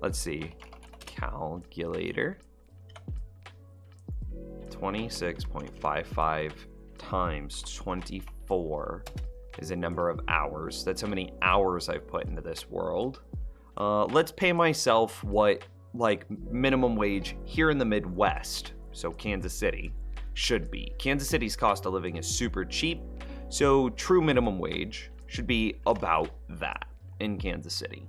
[SPEAKER 1] Let's see, calculator, 26.55 times 24 is a number of hours. That's how many hours I've put into this world. Let's pay myself what, like, minimum wage here in the Midwest, so Kansas City, should be. Kansas City's cost of living is super cheap, so true minimum wage should be about that in Kansas City.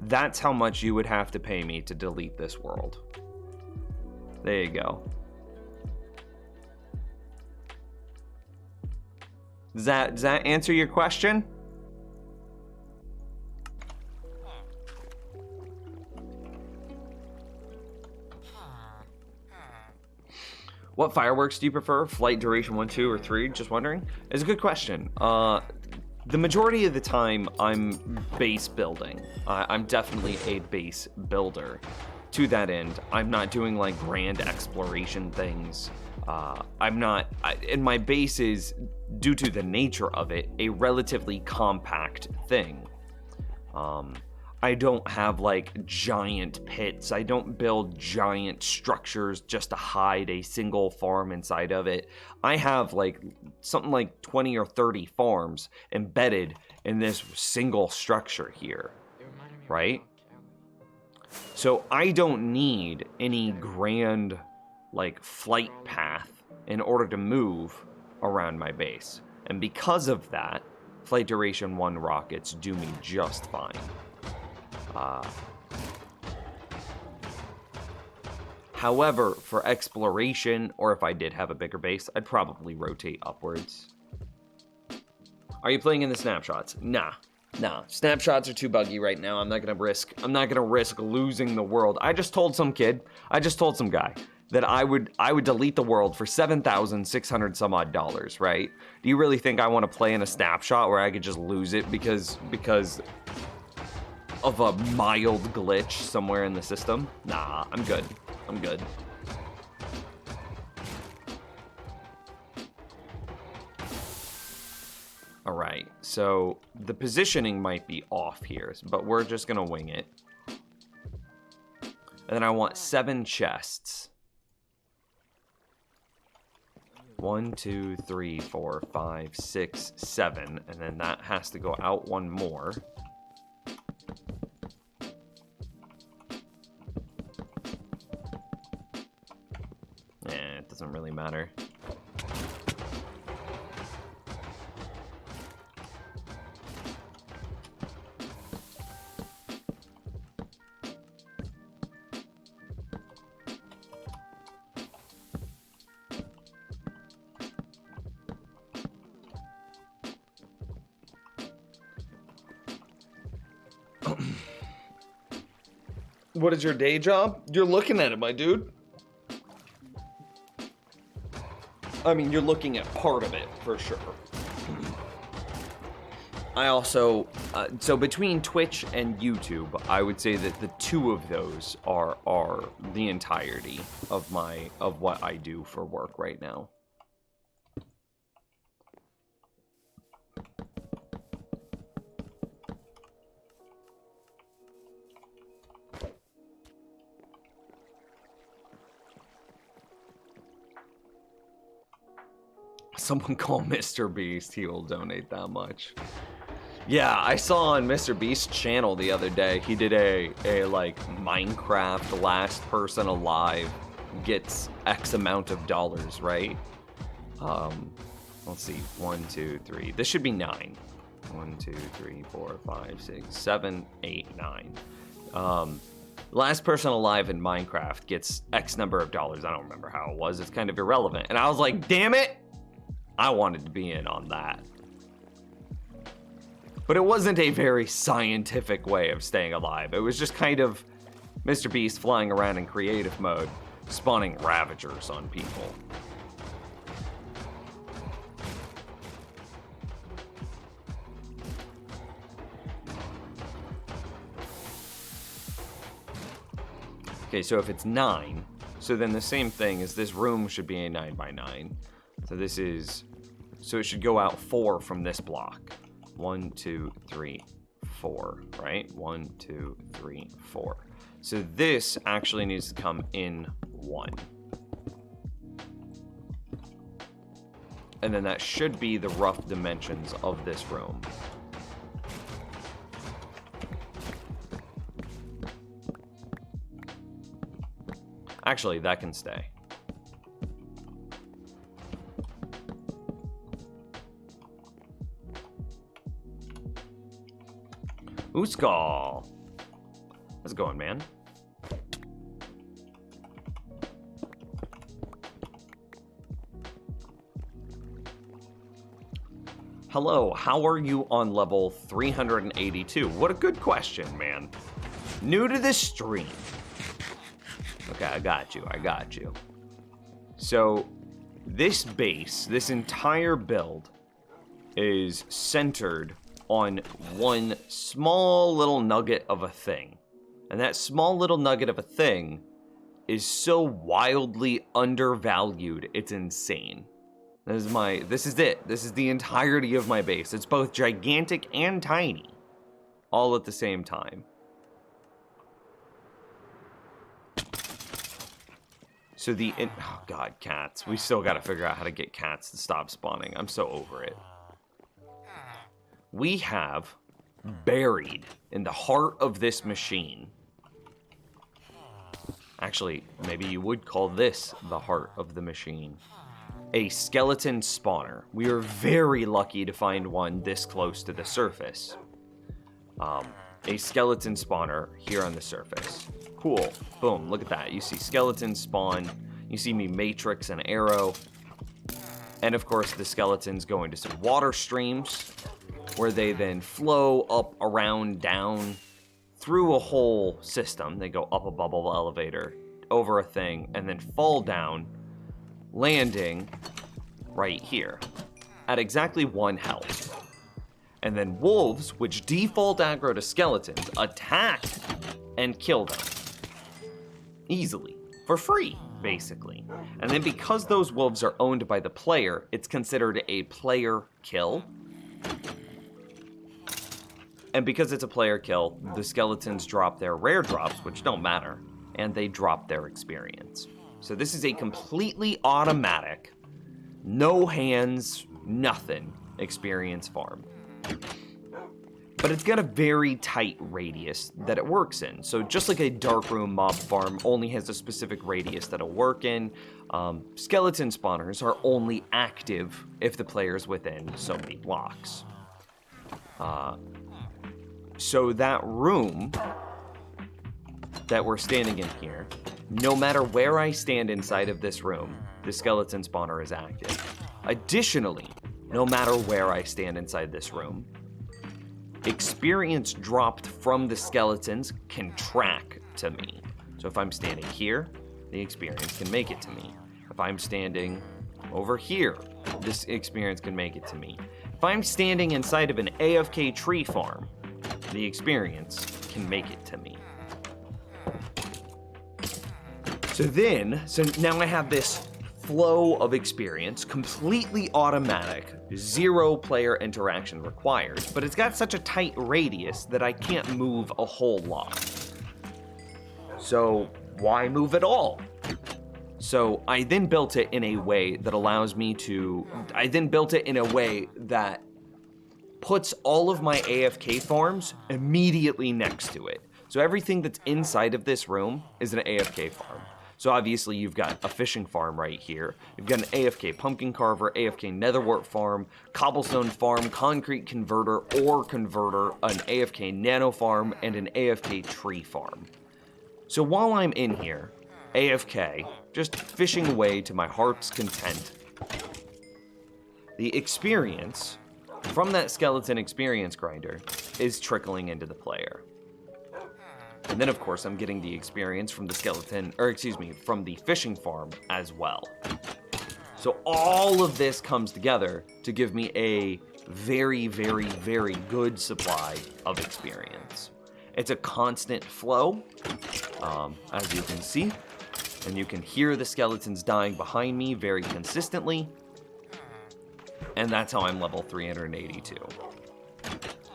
[SPEAKER 1] That's how much you would have to pay me to delete this world. There you go. Does that answer your question? What fireworks do you prefer? Flight duration 1, 2, or 3? Just wondering. It's a good question. The majority of the time, I'm base building. I'm definitely a base builder. To that end, I'm not doing like grand exploration things. And my base is, due to the nature of it, a relatively compact thing. I don't have like giant pits. I don't build giant structures just to hide a single farm inside of it. I have like something like 20 or 30 farms embedded in this single structure here, right? So I don't need any grand like flight path in order to move around my base. And because of that, flight duration 1 rockets do me just fine. However, for exploration, or if I did have a bigger base, I'd probably rotate upwards. Are you playing in the snapshots? Nah. Snapshots are too buggy right now. I'm not gonna risk losing the world. I just told some guy that I would delete the world for $7,600 some odd dollars, right? Do you really think I want to play in a snapshot where I could just lose it because of a mild glitch somewhere in the system. Nah, I'm good. I'm good. All right, so the positioning might be off here, but we're just gonna wing it. And then I want 7 chests. 1, 2, 3, 4, 5, 6, 7, and then that has to go out one more. It doesn't really matter. What is your day job? You're looking at it, my dude. I mean, you're looking at part of it, for sure. I also, so between Twitch and YouTube, I would say that the 2 of those are the entirety of what I do for work right now. Someone call Mr. Beast, he will donate that much. Yeah, I saw on Mr. Beast's channel the other day, he did a like Minecraft last person alive gets X amount of dollars, right? Let's see, 1, 2, 3, this should be 9. 1, 2, 3, 4, 5, 6, 7, 8, 9. Last person alive in Minecraft gets X number of dollars. I don't remember how it was, it's kind of irrelevant. And I was like, damn it! I wanted to be in on that. But it wasn't a very scientific way of staying alive. It was just kind of Mr. Beast flying around in creative mode, spawning Ravagers on people. Okay, so if it's 9, so then the same thing is this room should be a 9 by 9. So this is, so it should go out 4 from this block. 1, 2, 3, 4, right? 1, 2, 3, 4. So this actually needs to come in 1. And then that should be the rough dimensions of this room. Actually, that can stay. Uskal. How's it going, man? Hello, how are you on level 382? What a good question, man. New to this stream. Okay, I got you. So, this base, this entire build, is centered on one small little nugget of a thing. And that small little nugget of a thing is so wildly undervalued, it's insane. This is it. This is the entirety of my base. It's both gigantic and tiny, all at the same time. So oh god, cats. We still gotta figure out how to get cats to stop spawning. I'm so over it. We have buried in the heart of this machine. Actually, maybe you would call this the heart of the machine. A skeleton spawner. We are very lucky to find one this close to the surface. A skeleton spawner here on the surface. Cool. Boom, look at that. You see skeletons spawn. You see me matrix an arrow. And of course, the skeletons go into some water streams, where they then flow up, around, down, through a whole system. They go up a bubble elevator, over a thing, and then fall down, landing right here, at exactly 1 health. And then wolves, which default aggro to skeletons, attack and kill them. Easily. For free, basically. And then because those wolves are owned by the player, it's considered a player kill. And because it's a player kill, the skeletons drop their rare drops, which don't matter, and they drop their experience. So this is a completely automatic, no hands, nothing experience farm. But it's got a very tight radius that it works in. So just like a Darkroom mob farm only has a specific radius that it'll work in, skeleton spawners are only active if the player's within so many blocks. So that room that we're standing in here, no matter where I stand inside of this room, the skeleton spawner is active. Additionally, no matter where I stand inside this room, experience dropped from the skeletons can track to me. So if I'm standing here, the experience can make it to me. If I'm standing over here, this experience can make it to me. If I'm standing inside of an AFK tree farm, the experience can make it to me. So now I have this flow of experience, completely automatic, 0 player interaction required, but it's got such a tight radius that I can't move a whole lot. So why move at all? So I then built it in a way that puts all of my AFK farms immediately next to it. So everything that's inside of this room is an AFK farm. So obviously you've got a fishing farm right here. You've got an AFK pumpkin carver, AFK netherwort farm, cobblestone farm, concrete converter, ore converter, an AFK nano farm, and an AFK tree farm. So while I'm in here, AFK, just fishing away to my heart's content, the experience from that skeleton experience grinder is trickling into the player. And then, of course, I'm getting the experience from the from the fishing farm as well. So all of this comes together to give me a very, very, very good supply of experience. It's a constant flow, as you can see, and you can hear the skeletons dying behind me very consistently. And that's how I'm level 382.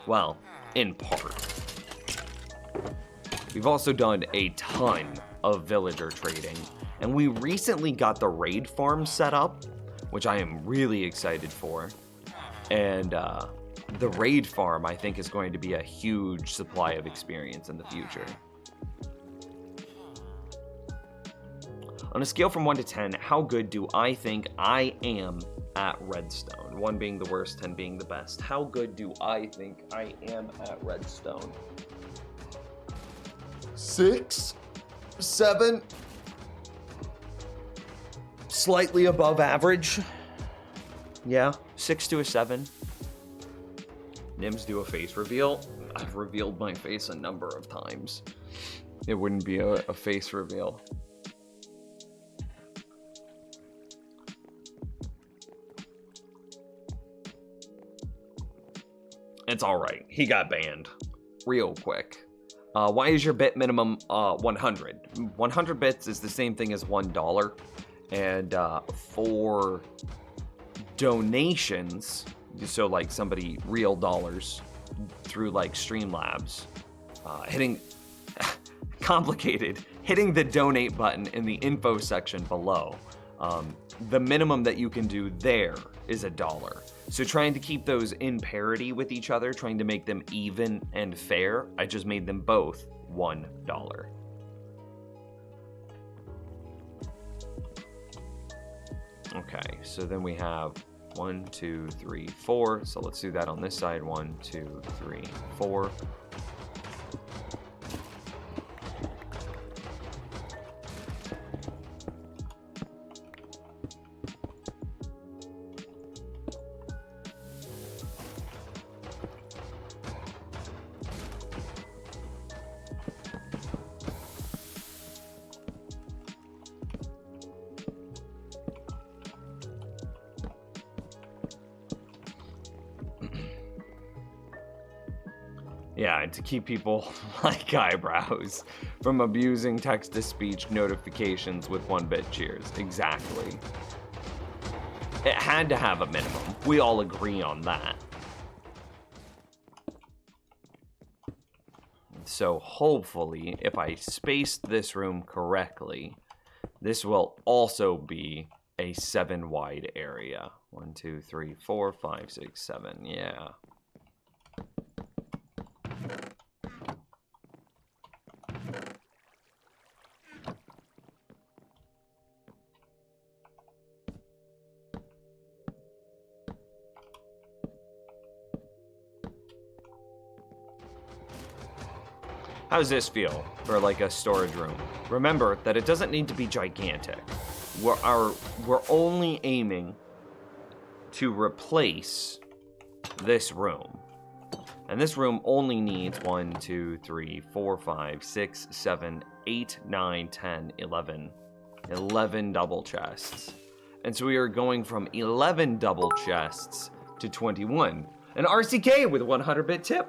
[SPEAKER 1] Well, in part. We've also done a ton of villager trading, and we recently got the raid farm set up, which I am really excited for. And the raid farm, I think, is going to be a huge supply of experience in the future. On a scale from 1 to 10, how good do I think I am at redstone? 1 being the worst, 10 being the best. How good do I think I am at redstone? 6, 7, slightly above average. Yeah, 6 to a 7. Nims do a face reveal. I've revealed my face a number of times. It wouldn't be a face reveal. It's alright. He got banned real quick. Why is your bit minimum 100? 100 bits is the same thing as $1. And for donations, so like somebody real dollars through like Streamlabs, hitting hitting the donate button in the info section below. The minimum that you can do there is $1. So trying to keep those in parity with each other, trying to make them even and fair, I just made them both $1. Okay, so then we have 1, 2, 3, 4. So let's do that on this side. 1, 2, 3, 4. Yeah, to keep people like eyebrows from abusing text-to-speech notifications with 1-bit cheers. Exactly. It had to have a minimum. We all agree on that. So hopefully, if I spaced this room correctly, this will also be a 7 wide area. 1, 2, 3, 4, 5, 6, 7. Yeah. How does this feel for like a storage room? Remember that it doesn't need to be gigantic. We're only aiming to replace this room. And this room only needs 1, 2, 3, 4, 5, 6, 7, 8, 9, 10, 11. 11 double chests. And so we are going from 11 double chests to 21. An RCK with a 100-bit tip.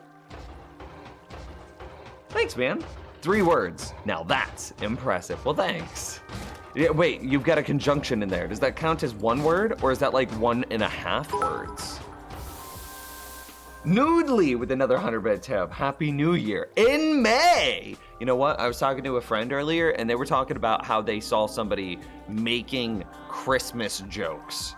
[SPEAKER 1] Thanks, man. 3 words. Now that's impressive. Well, thanks. Yeah, wait, you've got a conjunction in there. Does that count as 1 word, or is that like 1.5 words? Noodly with another 100-bit tip. Happy New Year. In May! You know what? I was talking to a friend earlier, and they were talking about how they saw somebody making Christmas jokes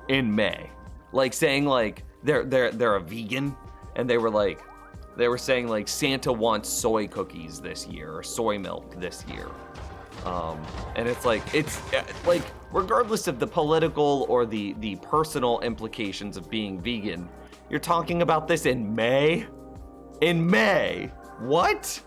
[SPEAKER 1] in May. Like saying like they're a vegan, and they were saying like Santa wants soy cookies this year or soy milk this year. And it's like regardless of the political or the personal implications of being vegan, you're talking about this in May? In May? What?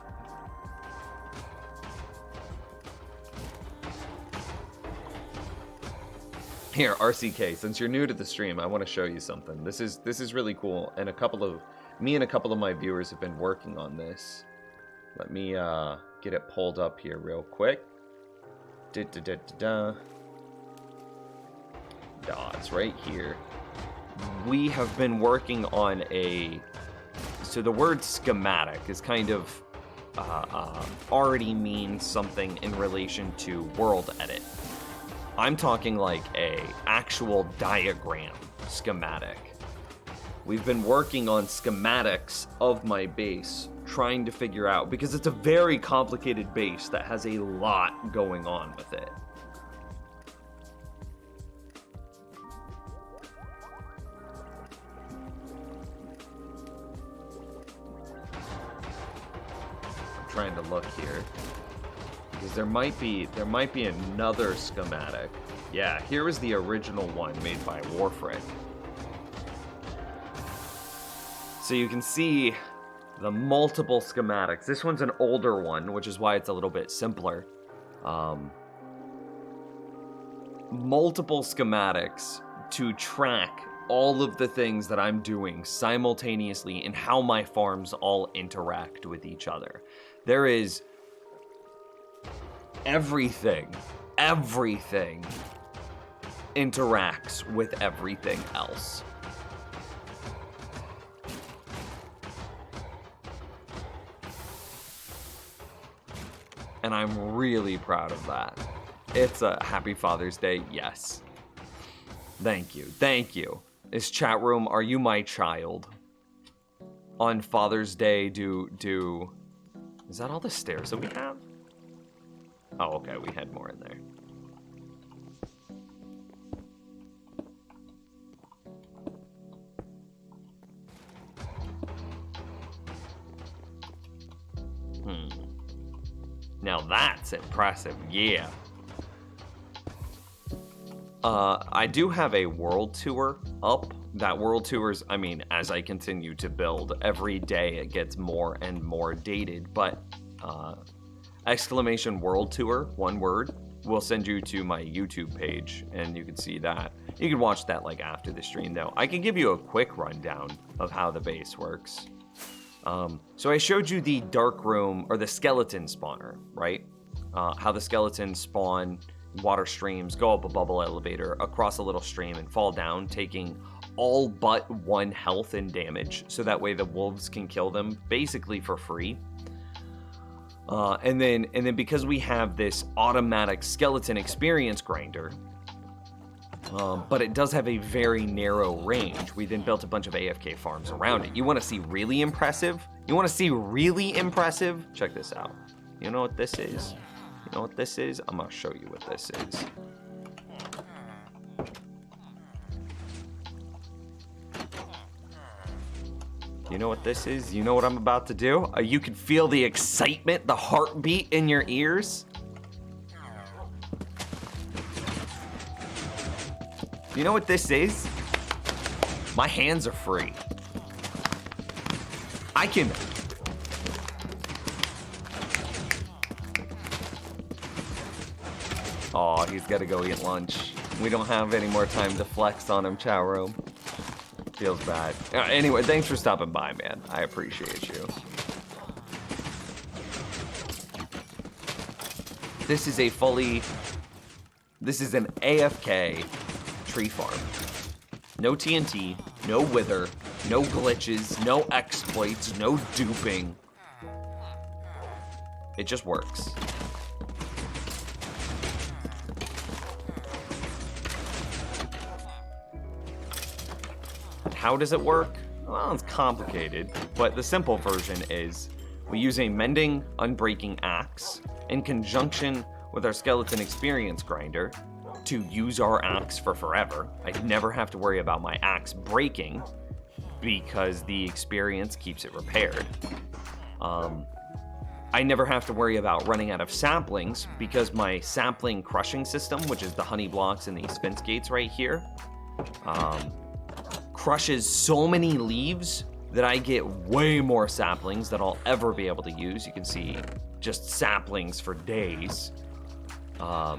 [SPEAKER 1] Here, RCK, since you're new to the stream, I want to show you something. This is really cool, and me and a couple of my viewers have been working on this. Let me get it pulled up here real quick. It's right here. We have been working on so the word schematic is kind of already means something in relation to world edit. I'm talking like a actual diagram schematic. We've been working on schematics of my base, trying to figure out, because it's a very complicated base that has a lot going on with it. I'm trying to look here, because there might be another schematic. Yeah, here is the original one made by Warfric. So you can see the multiple schematics. This one's an older one, which is why it's a little bit simpler. Multiple schematics to track all of the things that I'm doing simultaneously and how my farms all interact with each other. There is everything interacts with everything else. And I'm really proud of that. It's a happy Father's Day, yes. Thank you, thank you. This chat room, are you my child? On Father's Day, is that all the stairs that we have? Oh, okay, we had more in there. Now that's impressive, yeah. I do have a world tour up. That world tour's, I mean, as I continue to build, every day it gets more and more dated, but exclamation world tour, one word, will send you to my YouTube page, and you can see that. You can watch that like after the stream though. I can give you a quick rundown of how the base works. So I showed you the dark room, or the skeleton spawner, right? How the skeletons spawn water streams, go up a bubble elevator, across a little stream, and fall down, taking all but 1 health and damage, so that way the wolves can kill them basically for free. And then because we have this automatic skeleton experience grinder, but it does have a very narrow range, we then built a bunch of AFK farms around it. You want to see really impressive? You want to see really impressive? Check this out. You know what this is? You know what this is? I'm going to show you what this is. You know what this is? You know what I'm about to do? You can feel the excitement, the heartbeat in your ears. You know what this is? My hands are free. I can... Aw, he's gotta go eat lunch. We don't have any more time to flex on him, Chowro. Feels bad. Anyway, thanks for stopping by, man. I appreciate you. This is an AFK tree farm. No TNT, no wither, no glitches, no exploits, no duping. It just works. How does it work? Well, it's complicated, but the simple version is we use a mending, unbreaking axe in conjunction with our skeleton experience grinder to use our axe for forever. I never have to worry about my axe breaking because the experience keeps it repaired. I never have to worry about running out of saplings because my sapling crushing system, which is the honey blocks and these fence gates right here, crushes so many leaves that I get way more saplings than I'll ever be able to use. You can see just saplings for days. Oh,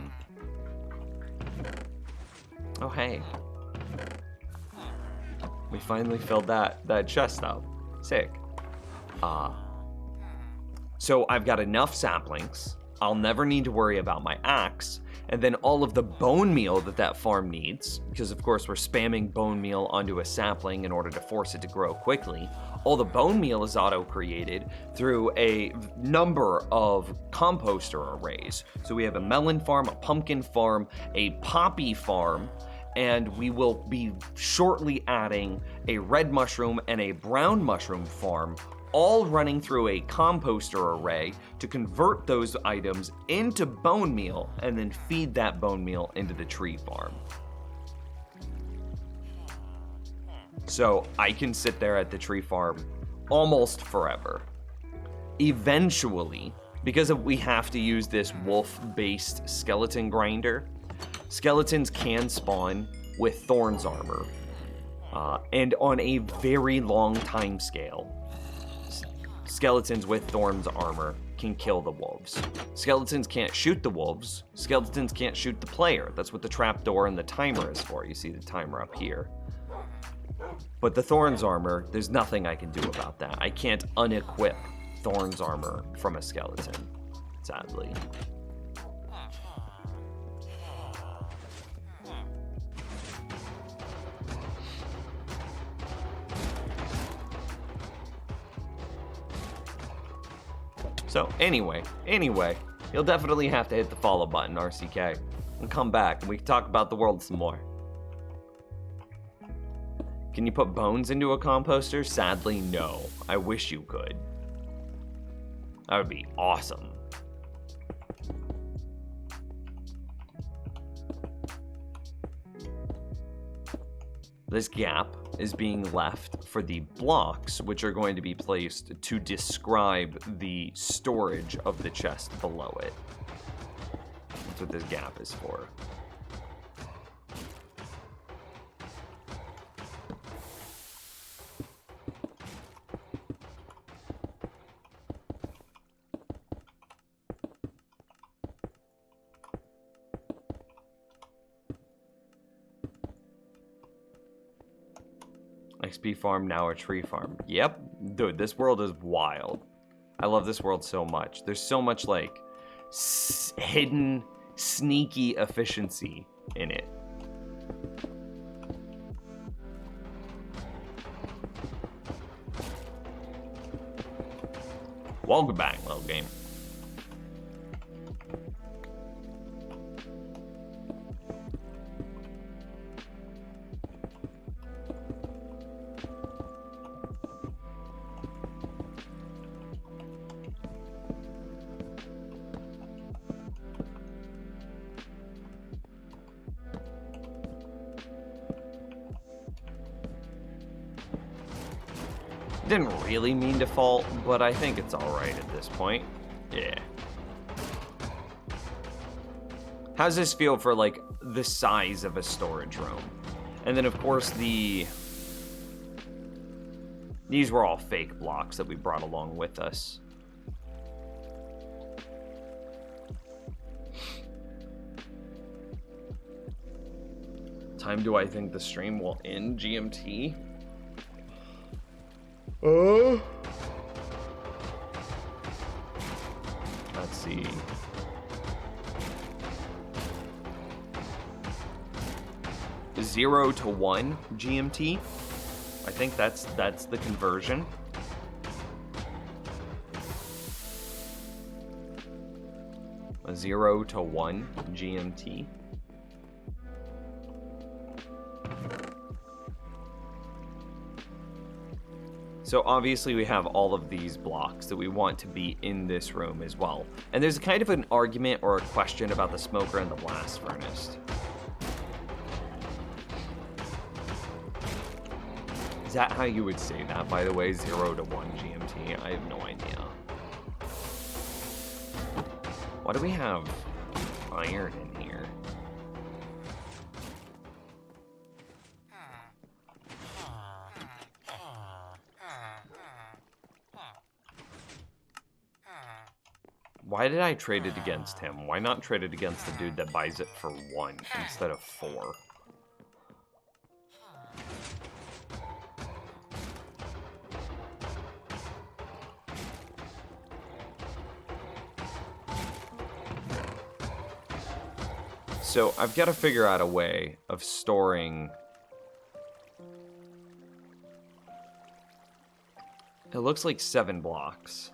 [SPEAKER 1] hey. We finally filled that chest up. Sick. So I've got enough saplings. I'll never need to worry about my axe. And then all of the bone meal that farm needs, because of course we're spamming bone meal onto a sapling in order to force it to grow quickly. All the bone meal is auto-created through a number of composter arrays. So we have a melon farm, a pumpkin farm, a poppy farm, and we will be shortly adding a red mushroom and a brown mushroom farm, all running through a composter array to convert those items into bone meal and then feed that bone meal into the tree farm. So I can sit there at the tree farm almost forever. Eventually, because we have to use this wolf-based skeleton grinder, skeletons can spawn with thorns armor. And on a very long time scale, skeletons with thorns armor can kill the wolves. Skeletons can't shoot the wolves. Skeletons can't shoot the player. That's what the trapdoor and the timer is for. You see the timer up here. But the thorns armor, there's nothing I can do about that. I can't unequip thorns armor from a skeleton, sadly. So anyway, you'll definitely have to hit the follow button, RCK, and come back and we can talk about the world some more. Can you put bones into a composter? Sadly, no. I wish you could. That would be awesome. This gap is being left for the blocks, which are going to be placed to describe the storage of the chest below it. That's what this gap is for. XP farm, now a tree farm. Yep, dude, this world is wild. I love this world so much. There's so much like hidden, sneaky efficiency in it. Welcome back, little game. Didn't really mean to fault, but I think it's alright at this point. Yeah. How's this feel for, like, the size of a storage room? And then, of course, these were all fake blocks that we brought along with us. Time do I think the stream will end, GMT? Let's see. Zero to 1 GMT. I think that's the conversion. A 0 to 1 GMT. So obviously we have all of these blocks that we want to be in this room as well. And there's kind of an argument or a question about the smoker and the blast furnace. Is that how you would say that, by the way? 0 to 1 GMT? I have no idea. Why do we have iron in here? Why did I trade it against him? Why not trade it against the dude that buys it for 1 instead of 4? So I've got to figure out a way of storing... It looks like 7 blocks.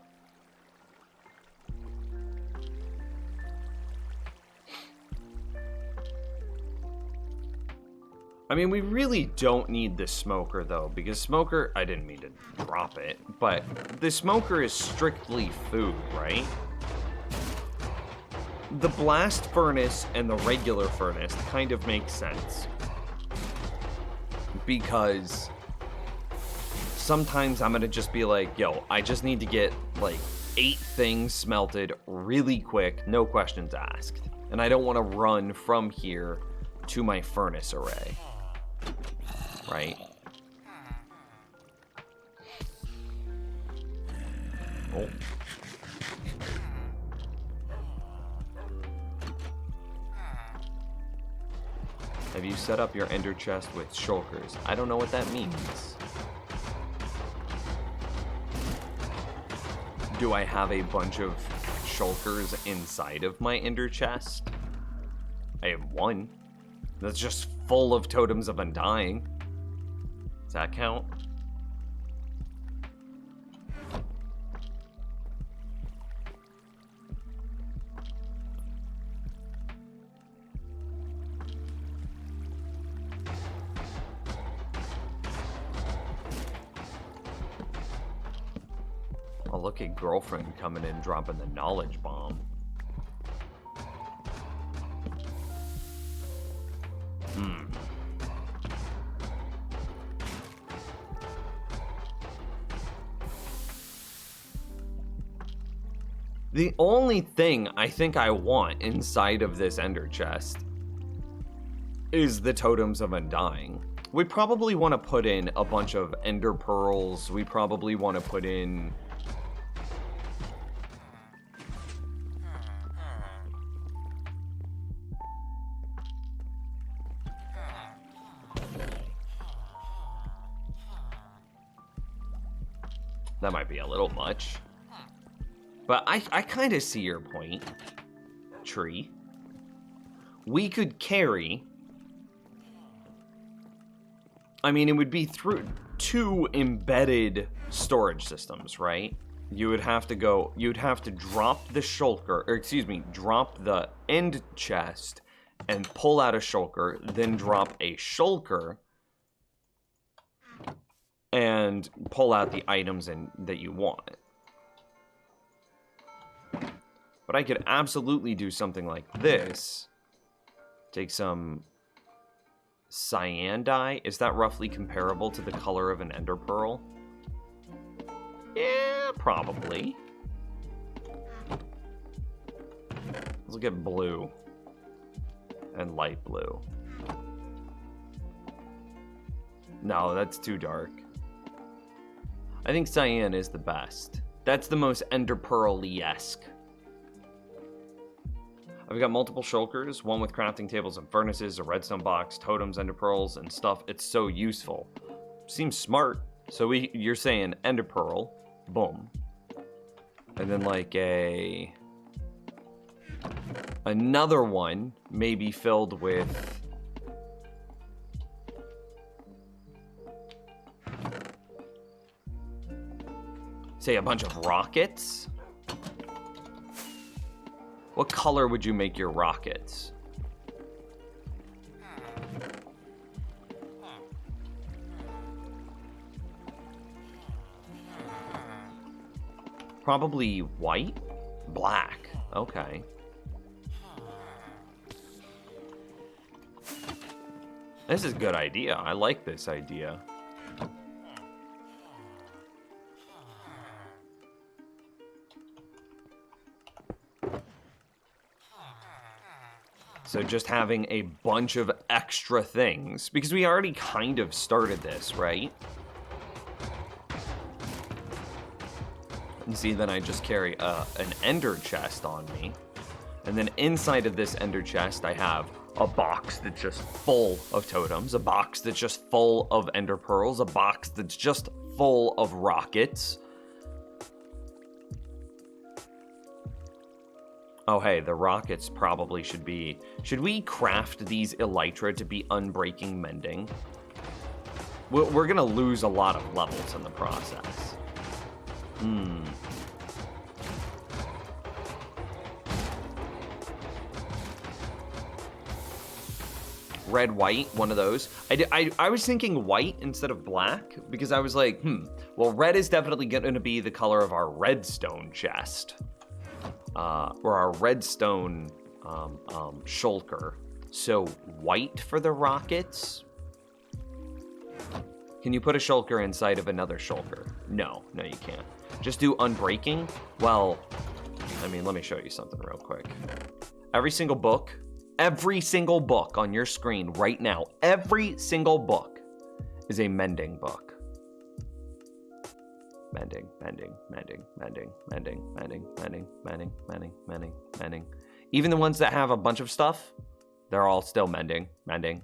[SPEAKER 1] I mean, we really don't need the smoker, though, because smoker... I didn't mean to drop it, but the smoker is strictly food, right? The blast furnace and the regular furnace kind of make sense. Because sometimes I'm going to just be like, yo, I just need to get, like, 8 things smelted really quick, no questions asked. And I don't want to run from here to my furnace array. Right? Oh. Have you set up your ender chest with shulkers? I don't know what that means. Do I have a bunch of shulkers inside of my ender chest? I have 1. That's just full of totems of undying. Does that count? Oh, look at girlfriend coming in, dropping the knowledge bomb. The only thing I think I want inside of this ender chest is the totems of undying. We probably want to put in a bunch of ender pearls. We probably want to put in... That might be a little much. But I kind of see your point, Tree. We could carry... I mean, it would be through 2 embedded storage systems, right? you'd have to drop the shulker, or excuse me, drop the end chest and pull out a shulker, then drop a shulker and pull out the items that you want. But I could absolutely do something like this. Take some cyan dye. Is that roughly comparable to the color of an ender pearl? Yeah, probably. Let's look at blue and light blue. No, that's too dark. I think cyan is the best. That's the most ender pearl-esque. I've got multiple shulkers, one with crafting tables and furnaces, a redstone box, totems, ender pearls, and stuff. It's so useful. Seems smart. So you're saying ender pearl, boom. And then like another one maybe filled with say a bunch of rockets. What color would you make your rockets? Probably white? Black. Okay. This is a good idea. I like this idea. So just having a bunch of extra things, because we already kind of started this, right? And see, then I just carry an ender chest on me. And then inside of this ender chest, I have a box that's just full of totems, a box that's just full of ender pearls, a box that's just full of rockets. Oh, hey, the rockets probably should be... Should we craft these elytra to be unbreaking mending? We're gonna lose a lot of levels in the process. Red, white, one of those. I was thinking white instead of black, because I was like, well, red is definitely going to be the color of our redstone chest. Or our redstone shulker. So white for the rockets. Can you put a shulker inside of another shulker? No, you can't. Just do unbreaking? Well, I mean, let me show you something real quick. Every single book on your screen right now, every single book is a mending book. Mending. Even the ones that have a bunch of stuff, they're all still mending. Every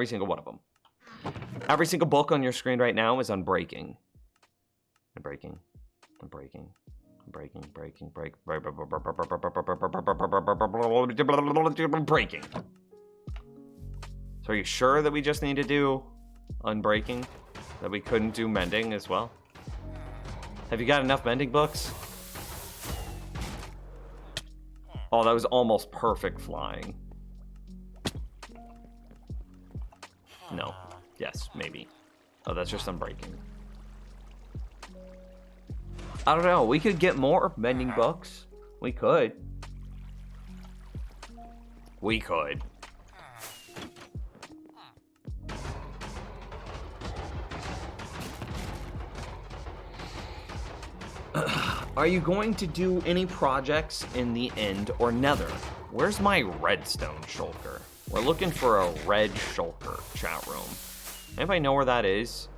[SPEAKER 1] single one of them. Every single book on your screen right now is unbreaking. Breaking. So are you sure that we just need to do unbreaking? That we couldn't do mending as well? Have you got enough mending books? Oh, that was almost perfect flying. No. Yes, maybe. Oh, that's just unbreaking. I don't know. We could get more mending books. We could. Are you going to do any projects in the end or nether? Where's my redstone shulker? We're looking for a red shulker, chat room. Anybody know where that is?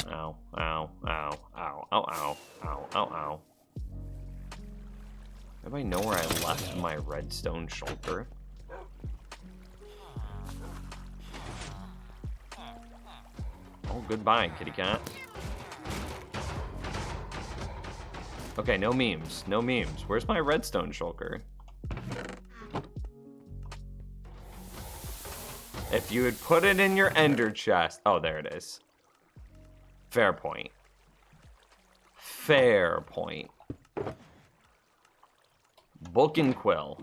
[SPEAKER 1] Ow, ow, ow, ow, ow, ow, ow, ow, ow. Anybody know where I left my redstone shulker? Oh, goodbye, kitty cat. Okay, no memes. Where's my redstone shulker? If you had put it in your ender chest. Oh, there it is. Fair point. Fair point. Book and Quill.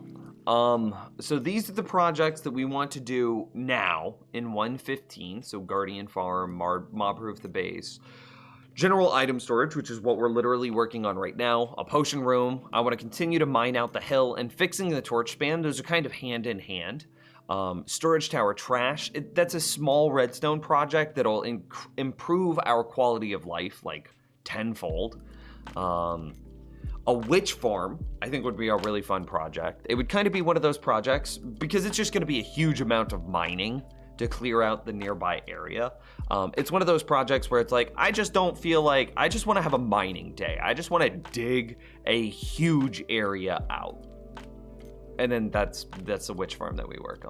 [SPEAKER 1] So these are the projects that we want to do now in 1.15. So Guardian Farm, Mob-Proof the base. General item storage, which is what we're literally working on right now. A potion room. I want to continue to mine out the hill, and fixing the torch span. Those are kind of hand in hand. Storage tower trash. That's a small redstone project that'll improve our quality of life like tenfold. A witch farm, I think, would be a really fun project. It would kind of be one of those projects because it's just going to be a huge amount of mining to clear out the nearby area. It's one of those projects where it's like, I just don't feel like, I just want to have a mining day. I just want to dig a huge area out. And then that's the witch farm that we work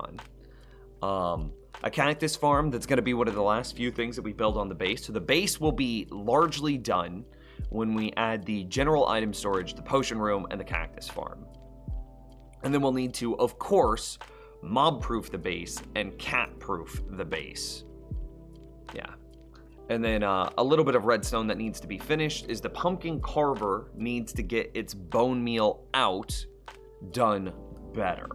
[SPEAKER 1] on. A cactus farm, that's going to be one of the last few things that we build on the base. So the base will be largely done when we add the general item storage, the potion room, and the cactus farm. And then we'll need to, of course, mob-proof the base and cat-proof the base. Yeah. And then a little bit of redstone that needs to be finished is the pumpkin carver needs to get its bone meal out done better.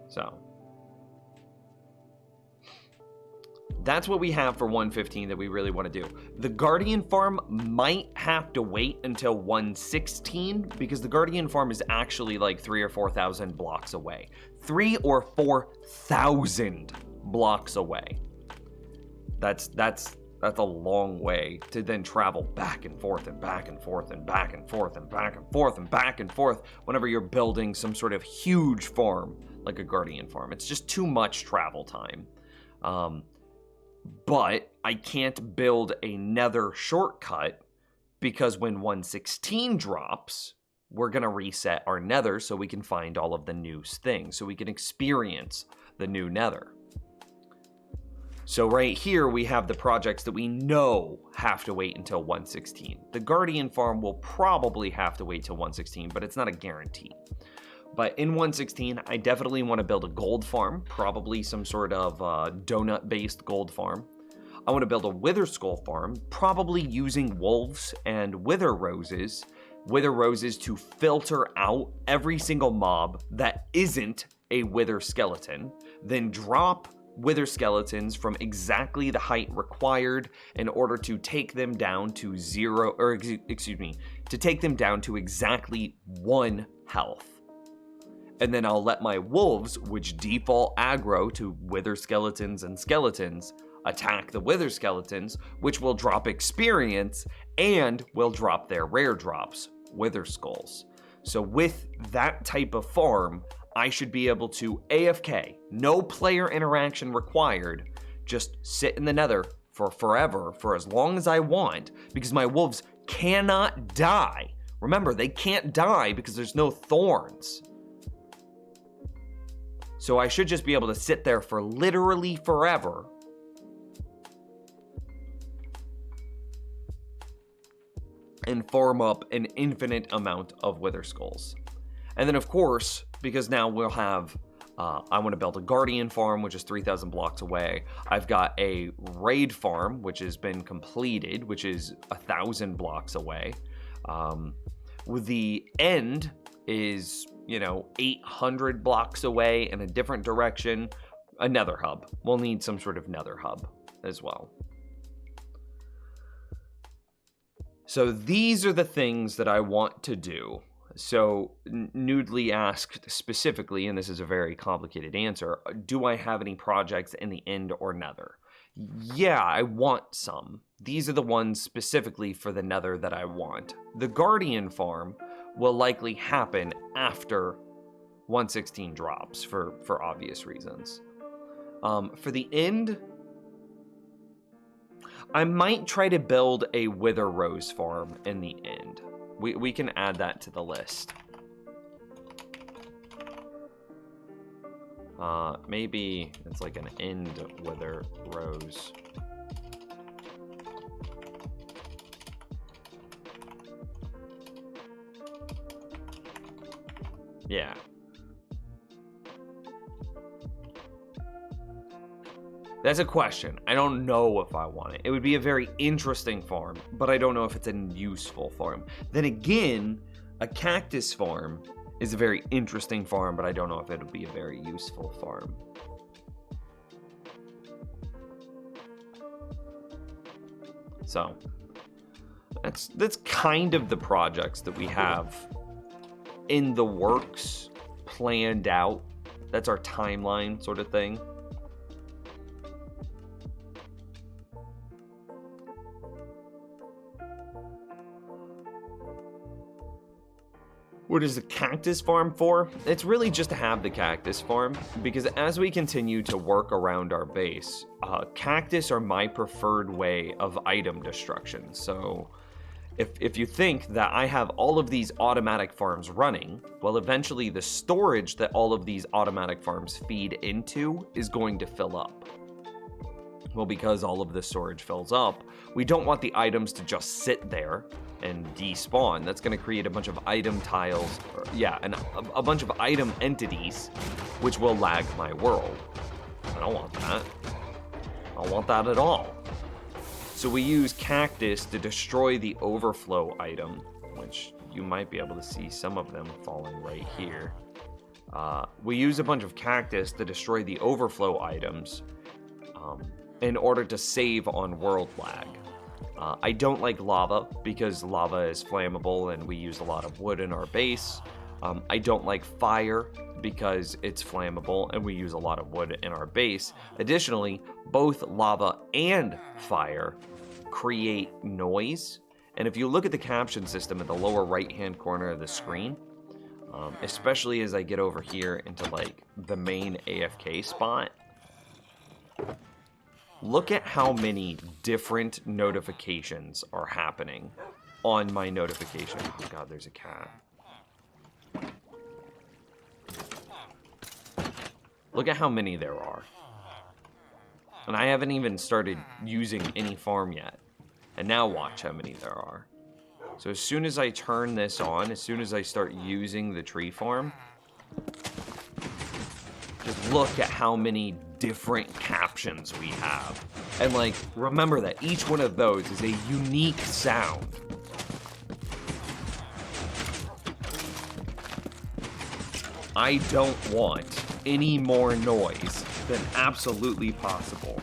[SPEAKER 1] So that's what we have for 1.15 that we really want to do. The Guardian Farm might have to wait until 1.16 because the Guardian Farm is actually like 3,000 or 4,000 blocks away. 3,000 or 4,000 blocks away. That's a long way to then travel back and forth and back and forth and back and forth and back and forth and back and forth whenever you're building some sort of huge farm like a Guardian Farm. It's just too much travel time. But I can't build a nether shortcut because when 1.16 drops, we're going to reset our nether so we can find all of the new things, so we can experience the new nether. So right here, we have the projects that we know have to wait until 1.16. The Guardian Farm will probably have to wait till 1.16, but it's not a guarantee. But in 1.16, I definitely want to build a gold farm, probably some sort of donut-based gold farm. I want to build a wither skull farm, probably using wolves and wither roses to filter out every single mob that isn't a wither skeleton, then drop wither skeletons from exactly the height required in order to take them down to to take them down to exactly 1 health. And then I'll let my wolves, which default aggro to wither skeletons and skeletons, attack the wither skeletons, which will drop experience and will drop their rare drops, wither skulls. So with that type of farm, I should be able to AFK, no player interaction required, just sit in the nether for forever, for as long as I want, because my wolves cannot die. Remember, they can't die because there's no thorns. So I should just be able to sit there for literally forever. And farm up an infinite amount of wither skulls. And then of course, because now we'll have, I want to build a Guardian Farm, which is 3,000 blocks away. I've got a Raid Farm, which has been completed, which is 1,000 blocks away. The end is, 800 blocks away in a different direction. A nether hub. We'll need some sort of nether hub as well. So these are the things that I want to do. So Noodly asked specifically, and this is a very complicated answer, do I have any projects in the end or nether? Yeah, I want some. These are the ones specifically for the nether that I want. The Guardian Farm will likely happen after 1.16 drops for obvious reasons. For the end, I might try to build a Wither Rose farm in the end. We can add that to the list. Maybe it's like an end Wither Rose. Yeah. That's a question. I don't know if I want it. It would be a very interesting farm, but I don't know if it's a useful farm. Then again, a cactus farm is a very interesting farm, but I don't know if it'll be a very useful farm. So, that's kind of the projects that we have in the works, planned out. That's our timeline sort of thing. What is the cactus farm for? It's really just to have the cactus farm, because as we continue to work around our base, cactus are my preferred way of item destruction. So if you think that I have all of these automatic farms running, well, eventually the storage that all of these automatic farms feed into is going to fill up. Well, because all of the storage fills up, we don't want the items to just sit there and despawn. That's going to create a bunch of item tiles, and a bunch of item entities, which will lag my world. I don't want that. I don't want that at all. So we use cactus to destroy the overflow item, which you might be able to see some of them falling right here. We use a bunch of cactus to destroy the overflow items in order to save on world lag. I don't like lava because lava is flammable and we use a lot of wood in our base. I don't like fire because it's flammable and we use a lot of wood in our base. Additionally, both lava and fire create noise. And if you look at the caption system at the lower right-hand corner of the screen, especially as I get over here into like the main AFK spot, look at how many different notifications are happening on my notification. Oh god, there's a cat. Look at how many there are. And I haven't even started using any farm yet. And now watch how many there are. So as soon as I turn this on, as soon as I start using the tree farm, just look at how many different captions we have. And like, remember that each one of those is a unique sound. I don't want any more noise than absolutely possible.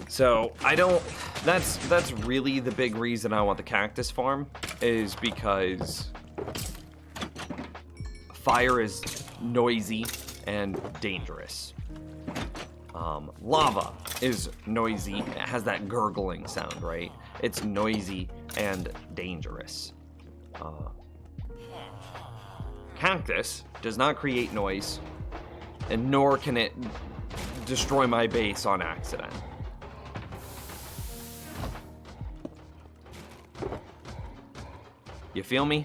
[SPEAKER 1] So that's really the big reason I want the cactus farm, is because fire is noisy and dangerous. Lava is noisy, it has that gurgling sound, right? It's noisy and dangerous. Cactus does not create noise, and nor can it destroy my base on accident. You feel me?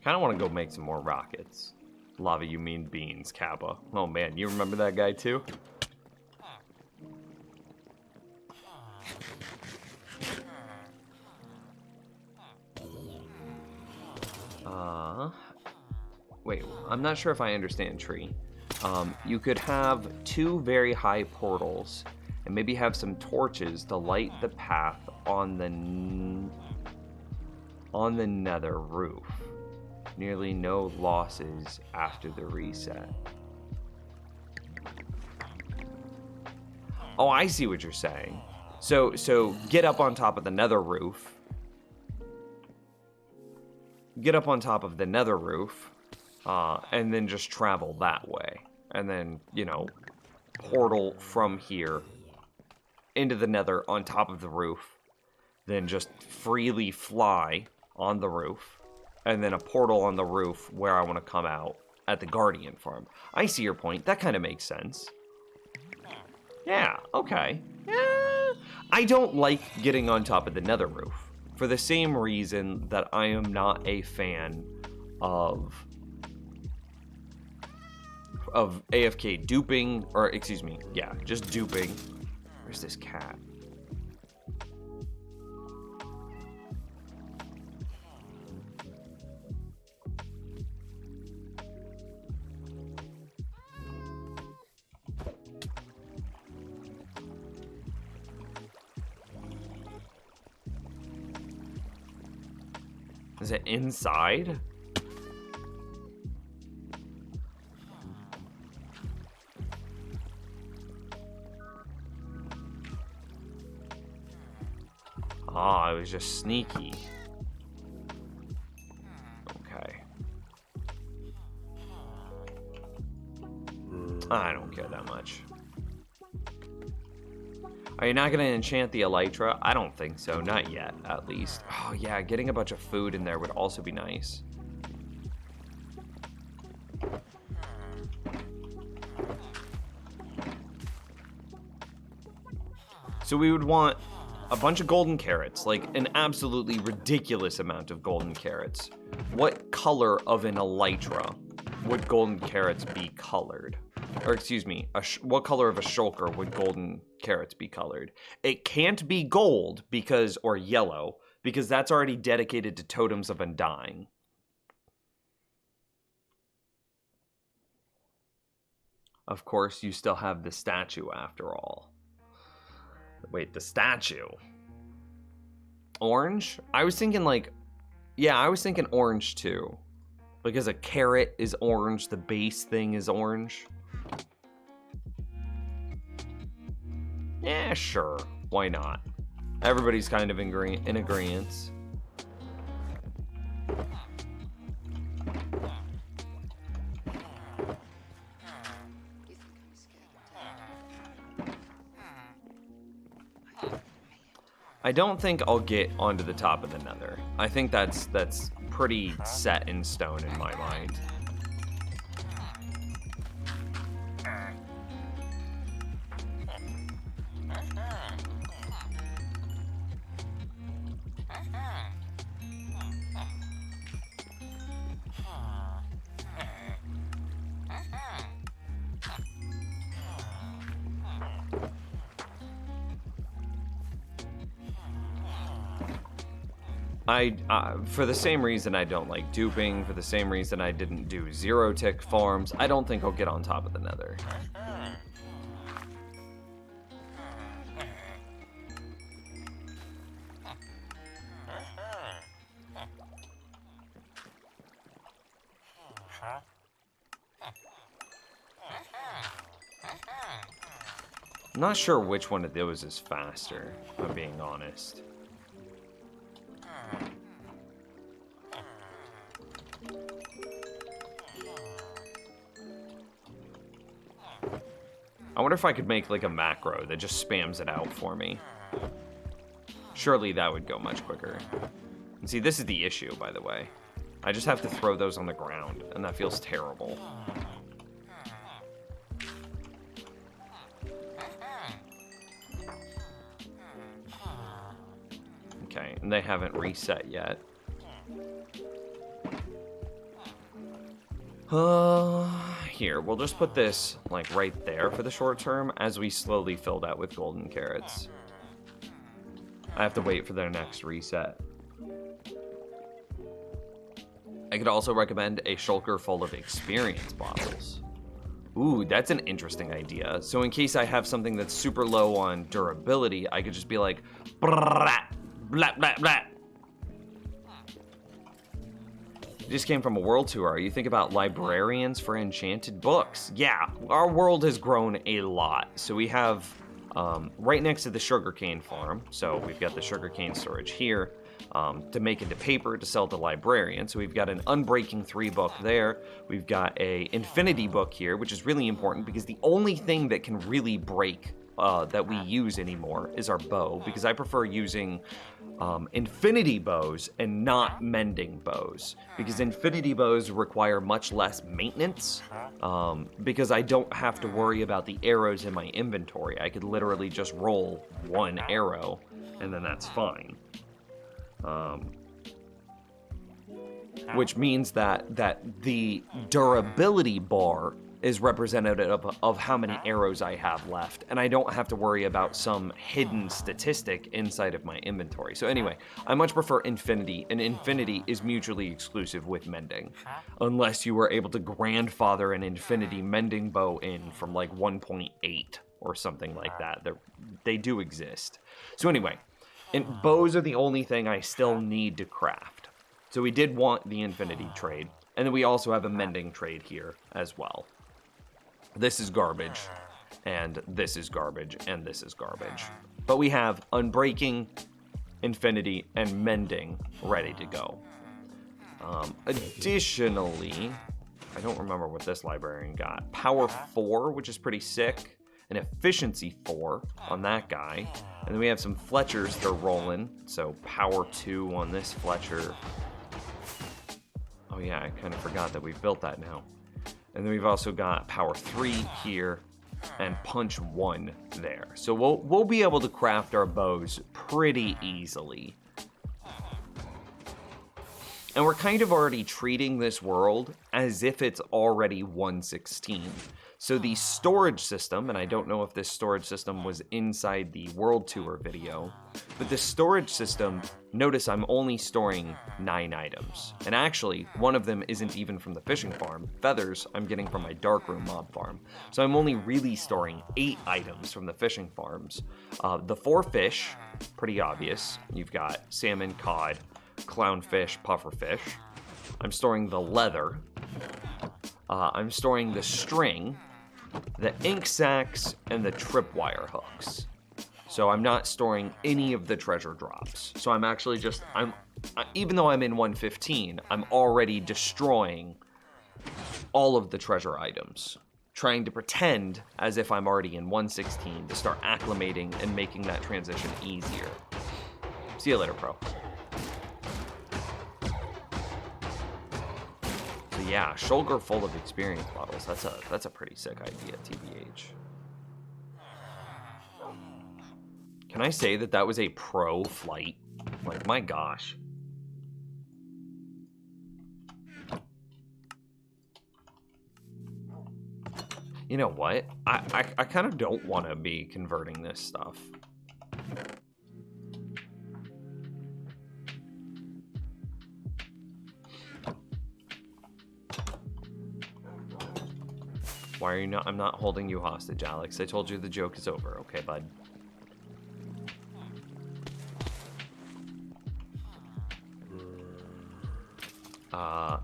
[SPEAKER 1] Kind of want to go make some more rockets. Lava, you mean beans, Kappa. Oh man, you remember that guy too? Wait, I'm not sure if I understand tree. You could have 2 very high portals and maybe have some torches to light the path on the nether roof. Nearly no losses after the reset. Oh, I see what you're saying. So get up on top of the nether roof. Get up on top of the nether roof, and then just travel that way. And then, you know, portal from here into the nether on top of the roof, then just freely fly on the roof, and then a portal on the roof where I want to come out at the Guardian farm. I see your point. That kind of makes sense. Yeah, okay. I don't like getting on top of the nether roof for the same reason that I am not a fan of AFK duping, or excuse me, yeah, just duping. Where's this cat? Is it inside? Ah, it was just sneaky. Okay. I don't care that much. Are you not going to enchant the Elytra? I don't think so. Not yet, at least. Oh, yeah, getting a bunch of food in there would also be nice. So we would want a bunch of golden carrots, like an absolutely ridiculous amount of golden carrots. What color of an Elytra would golden carrots be colored? Or excuse me, what color of a shulker would golden carrots be colored? It can't be gold because, or yellow, because that's already dedicated to Totems of Undying. Of course, you still have the statue after all. Wait, the statue? Orange? I was thinking like, yeah, I was thinking orange too. Because a carrot is orange, the base thing is orange. Yeah, sure. Why not? Everybody's kind of in agreement. I don't think I'll get onto the top of the nether. I think that's pretty set in stone in my mind. For the same reason I don't like duping, for the same reason I didn't do zero tick farms, I don't think I'll get on top of the nether. I'm not sure which one of those is faster, if I'm being honest. I wonder if I could make like a macro that just spams it out for me. Surely that would go much quicker. And see, this is the issue, by the way. I just have to throw those on the ground, and that feels terrible. Okay, and they haven't reset yet. Here, we'll just put this, like, right there for the short term as we slowly fill that with golden carrots. I have to wait for their next reset. I could also recommend a shulker full of experience bottles. Ooh, that's an interesting idea. So in case I have something that's super low on durability, I could just be like, blah, blah, blah, blah. Just came from a world tour. You think about librarians for enchanted books. Yeah, our world has grown a lot. So we have right next to the sugarcane farm. So we've got the sugarcane storage here to make into paper to sell to librarians. So we've got an Unbreaking 3 book there. We've got a Infinity book here, which is really important because the only thing that can really break that we use anymore is our bow, because I prefer using infinity bows and not mending bows, because infinity bows require much less maintenance, because I don't have to worry about the arrows in my inventory. I could literally just roll one arrow and then that's fine. Which means that the durability bar is representative of how many arrows I have left, and I don't have to worry about some hidden statistic inside of my inventory. So anyway, I much prefer infinity, and infinity is mutually exclusive with mending, unless you were able to grandfather an infinity mending bow in from like 1.8 or something like that. They do exist. So anyway, bows are the only thing I still need to craft. So we did want the infinity trade, and then we also have a mending trade here as well. This is garbage, and this is garbage, and this is garbage. But we have unbreaking, infinity, and mending ready to go. Additionally, I don't remember what this librarian got. Power 4, which is pretty sick, and efficiency 4 on that guy. And then we have some Fletchers they're rolling, so power 2 on this Fletcher. Oh yeah, I kind of forgot that we've built that now. And then we've also got power 3 here and punch 1 there. So we'll be able to craft our bows pretty easily. And we're kind of already treating this world as if it's already 1.16. So the storage system, and I don't know if this storage system was inside the world tour video, but the storage system, notice I'm only storing 9 items. And actually, one of them isn't even from the fishing farm. Feathers I'm getting from my darkroom mob farm. So I'm only really storing 8 items from the fishing farms. The 4 fish, pretty obvious. You've got salmon, cod, clownfish, pufferfish. I'm storing the leather. I'm storing the string, the ink sacs, and the tripwire hooks. So I'm not storing any of the treasure drops. So I'm actually just, even though I'm in 1.15, I'm already destroying all of the treasure items, trying to pretend as if I'm already in 1.16 to start acclimating and making that transition easier. See you later, pro. Yeah, Shulker full of experience bottles. That's a pretty sick idea, TBH. Can I say that was a pro flight? Like, my gosh. You know what? I kind of don't want to be converting this stuff. Why are you not? I'm not holding you hostage, Alex. I told you the joke is over. Okay, bud.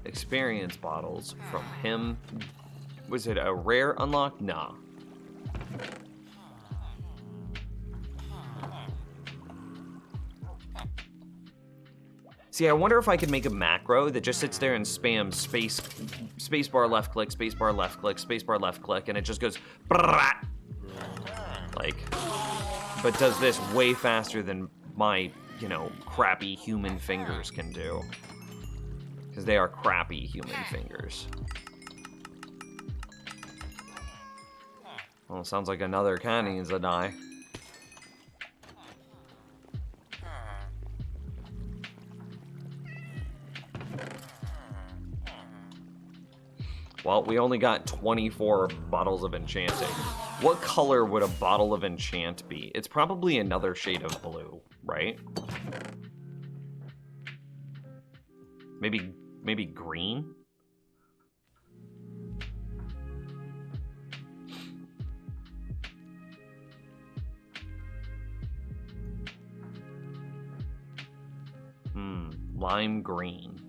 [SPEAKER 1] Experience bottles from him. Was it a rare unlock? Nah. See, I wonder if I could make a macro that just sits there and spams spacebar left click, spacebar left click, spacebar left click, and it just goes like, but does this way faster than my, you know, crappy human fingers can do. Because they are crappy human fingers. Well, sounds like another cat needs to die. Well, we only got 24 bottles of enchanting. What color would a bottle of enchant be? It's probably another shade of blue, right? Maybe green? Lime green.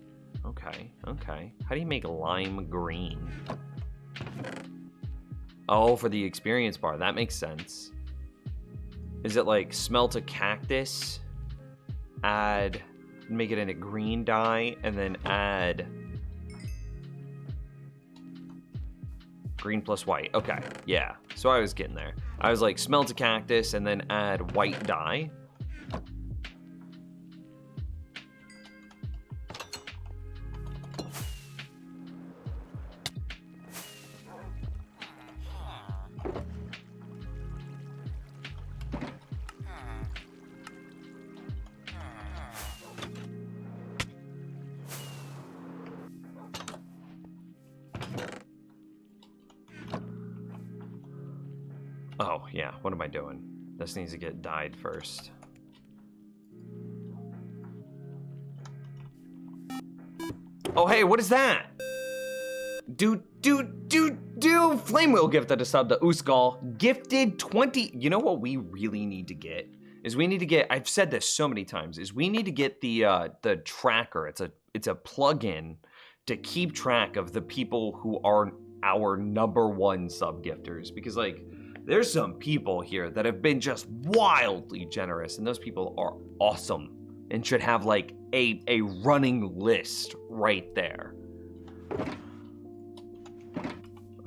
[SPEAKER 1] Okay. How do you make lime green? Oh, for the experience bar. That makes sense. Is it like smelt a cactus, make it in a green dye, and then add green plus white? Okay, yeah. So I was getting there. I was like, smelt a cactus and then add white dye. Oh, yeah, what am I doing? This needs to get dyed first. Oh, hey, what is that? Do, Flame Wheel gifted a sub to Uskal. Gifted 20. You know what we really need to get? Is we need to get, I've said this so many times, is we need to get the tracker. It's a plugin to keep track of the people who are our #1 sub gifters. Because, like, there's some people here that have been just wildly generous, and those people are awesome and should have, like, a running list right there.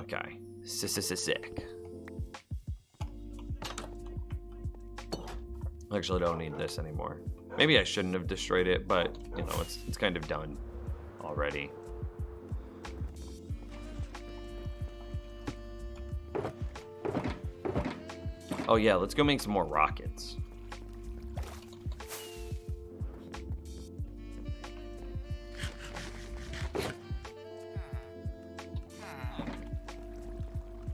[SPEAKER 1] Okay, sick. Actually, I don't need this anymore. Maybe I shouldn't have destroyed it, but, you know, it's kind of done already. Oh yeah, let's go make some more rockets.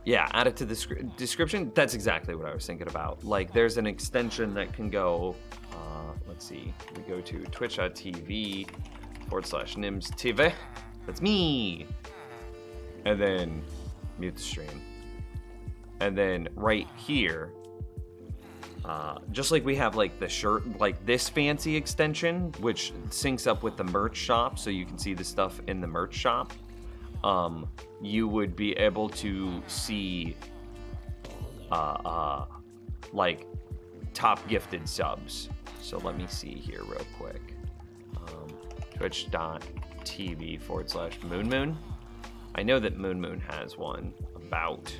[SPEAKER 1] Yeah, add it to the description. That's exactly what I was thinking about. Like, there's an extension that can go, let's see, we go to twitch.tv/NimsTV. That's me. And then mute the stream. And then right here, just like we have like the shirt, like this fancy extension, which syncs up with the merch shop so you can see the stuff in the merch shop, you would be able to see like top gifted subs. So let me see here real quick. Twitch.tv/MoonMoon. I know that MoonMoon has one about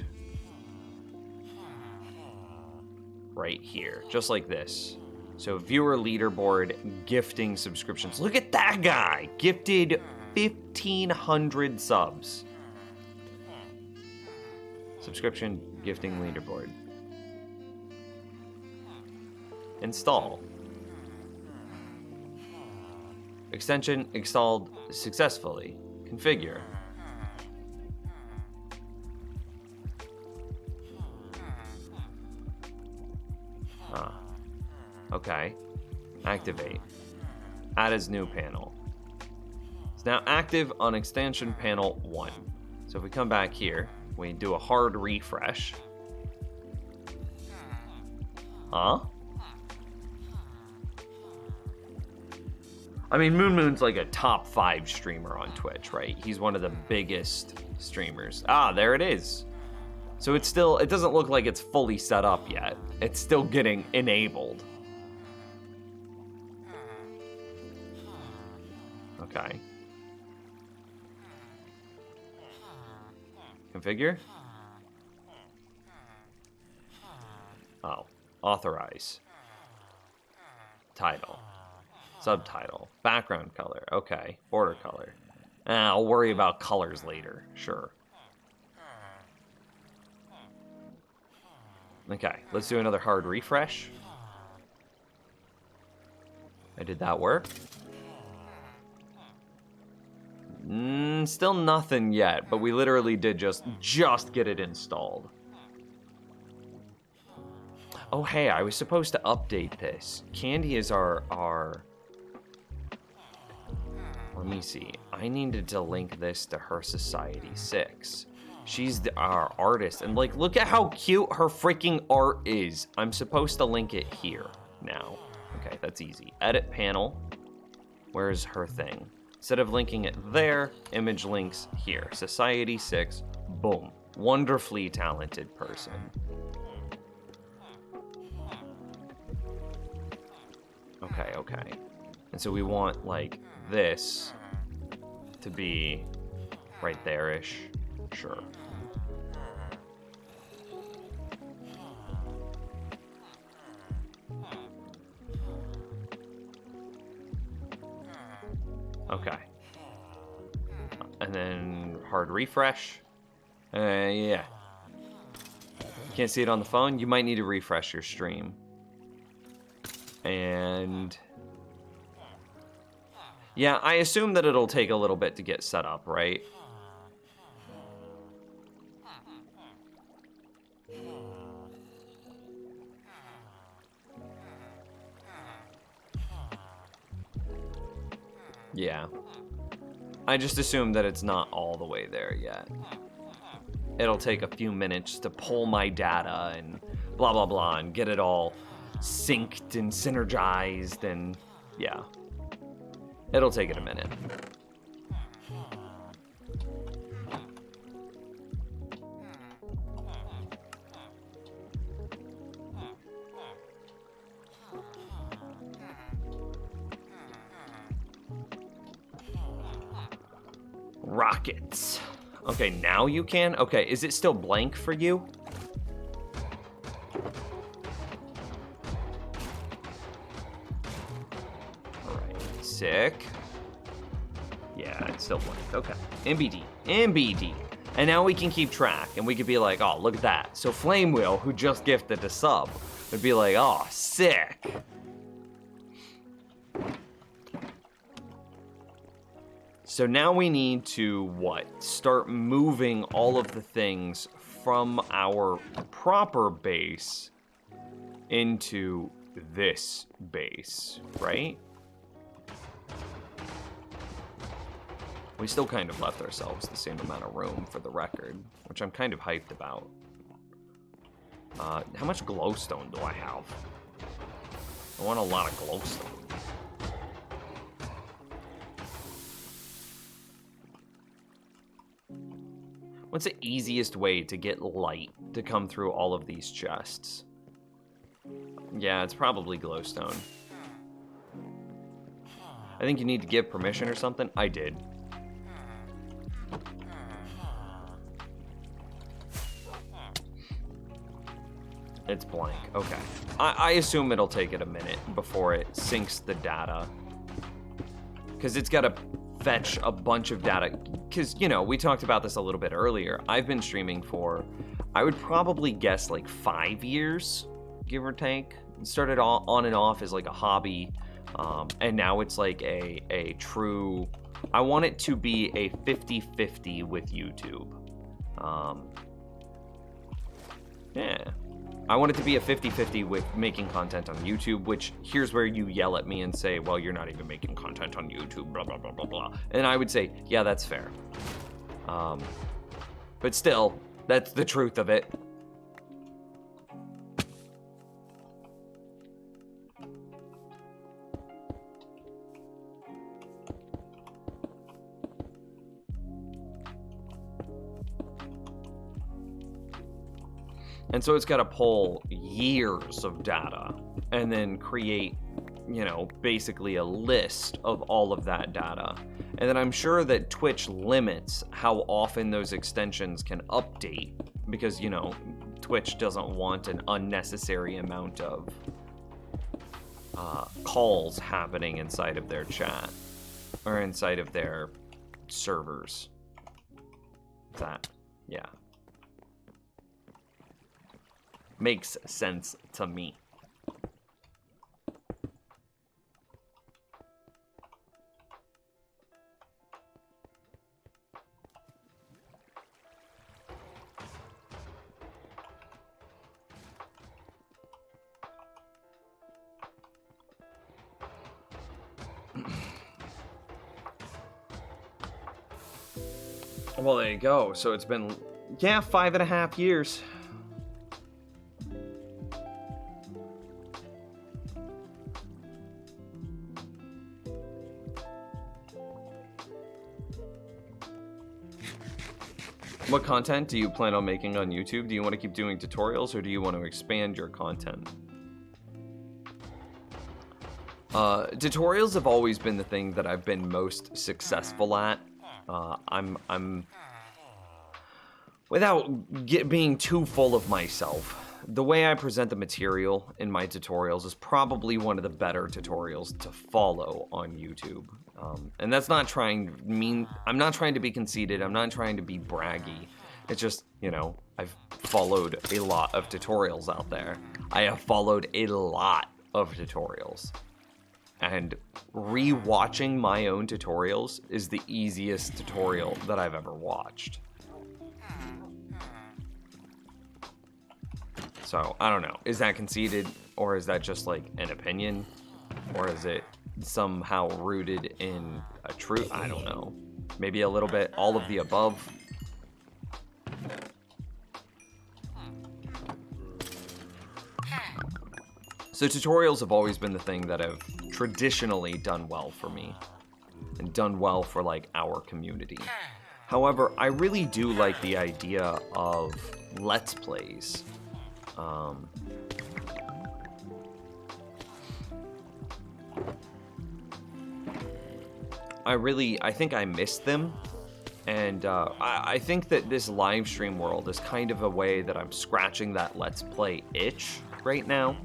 [SPEAKER 1] right here, just like this. So viewer leaderboard, gifting subscriptions. Look at that guy, gifted 1,500 subs. Subscription gifting leaderboard. Install. Extension installed successfully. Configure. Okay. Activate. Add as new panel. It's now active on extension panel 1. So if we come back here, we do a hard refresh. Huh? I mean, MoonMoon's like a top 5 streamer on Twitch, right? He's one of the biggest streamers. Ah, there it is. So it's still, it doesn't look like it's fully set up yet. It's still getting enabled. Okay. Configure? Oh, authorize. Title. Subtitle. Background color. Okay. Border color. I'll worry about colors later. Sure. Okay, let's do another hard refresh. Did that work? Still nothing yet, but we literally did just get it installed. Oh, hey, I was supposed to update this. Candy is our... Let me see. I needed to link this to her Society 6. She's our artist, and like, look at how cute her freaking art is. I'm supposed to link it here now. Okay, that's easy. Edit panel. Where's her thing? Instead of linking it there, image links here. Society 6, boom. Wonderfully talented person. Okay. And so we want like this to be right there-ish. Sure. Okay. And then hard refresh. Yeah. Can't see it on the phone? You might need to refresh your stream. And... yeah, I assume that it'll take a little bit to get set up, right? Yeah. I just assume that it's not all the way there yet. It'll take a few minutes to pull my data and blah, blah, blah, and get it all synced and synergized, and yeah. It'll take it a minute. Rockets. Okay, now you can? Okay, is it still blank for you? Alright, sick. Yeah, it's still blank. Okay. MBD. MBD. And now we can keep track, and we could be like, oh, look at that. So Flame Wheel, who just gifted a sub, would be like, oh, sick. So now we need to, what? Start moving all of the things from our proper base into this base, right? We still kind of left ourselves the same amount of room for the record, which I'm kind of hyped about. How much glowstone do I have? I want a lot of glowstone. What's the easiest way to get light to come through all of these chests? Yeah, it's probably glowstone. I think you need to give permission or something. I did. It's blank. Okay. I assume it'll take it a minute before it syncs the data. Because it's got to fetch a bunch of data. Because, you know, we talked about this a little bit earlier. I've been streaming for, I would probably guess, like 5 years, give or take. It started on and off as like a hobby. And now it's like a true, I want it to be a 50-50 with YouTube. Yeah. I want it to be a 50-50 with making content on YouTube, which here's where you yell at me and say, well, you're not even making content on YouTube, blah, blah, blah, blah, blah. And I would say, yeah, that's fair. But still, that's the truth of it. And so it's got to pull years of data and then create, you know, basically a list of all of that data. And then I'm sure that Twitch limits how often those extensions can update because, you know, Twitch doesn't want an unnecessary amount of calls happening inside of their chat or inside of their servers. That, yeah. Makes sense to me. Well, there you go. So it's been, yeah, 5.5 years. What content do you plan on making on YouTube? Do you want to keep doing tutorials or do you want to expand your content? Tutorials have always been the thing that I've been most successful at. I'm without being too full of myself, the way I present the material in my tutorials is probably one of the better tutorials to follow on YouTube. And that's not I'm not trying to be conceited, I'm not trying to be braggy. It's just, you know, I've followed a lot of tutorials out there. I have followed a lot of tutorials. And re-watching my own tutorials is the easiest tutorial that I've ever watched. So, I don't know. Is that conceited, or is that just like an opinion? Or is it somehow rooted in a truth? I don't know. Maybe a little bit, all of the above. So tutorials have always been the thing that have traditionally done well for me. And done well for like our community. However, I really do like the idea of Let's Plays. I think I miss them, and I think that this live stream world is kind of a way that I'm scratching that Let's Play itch right now,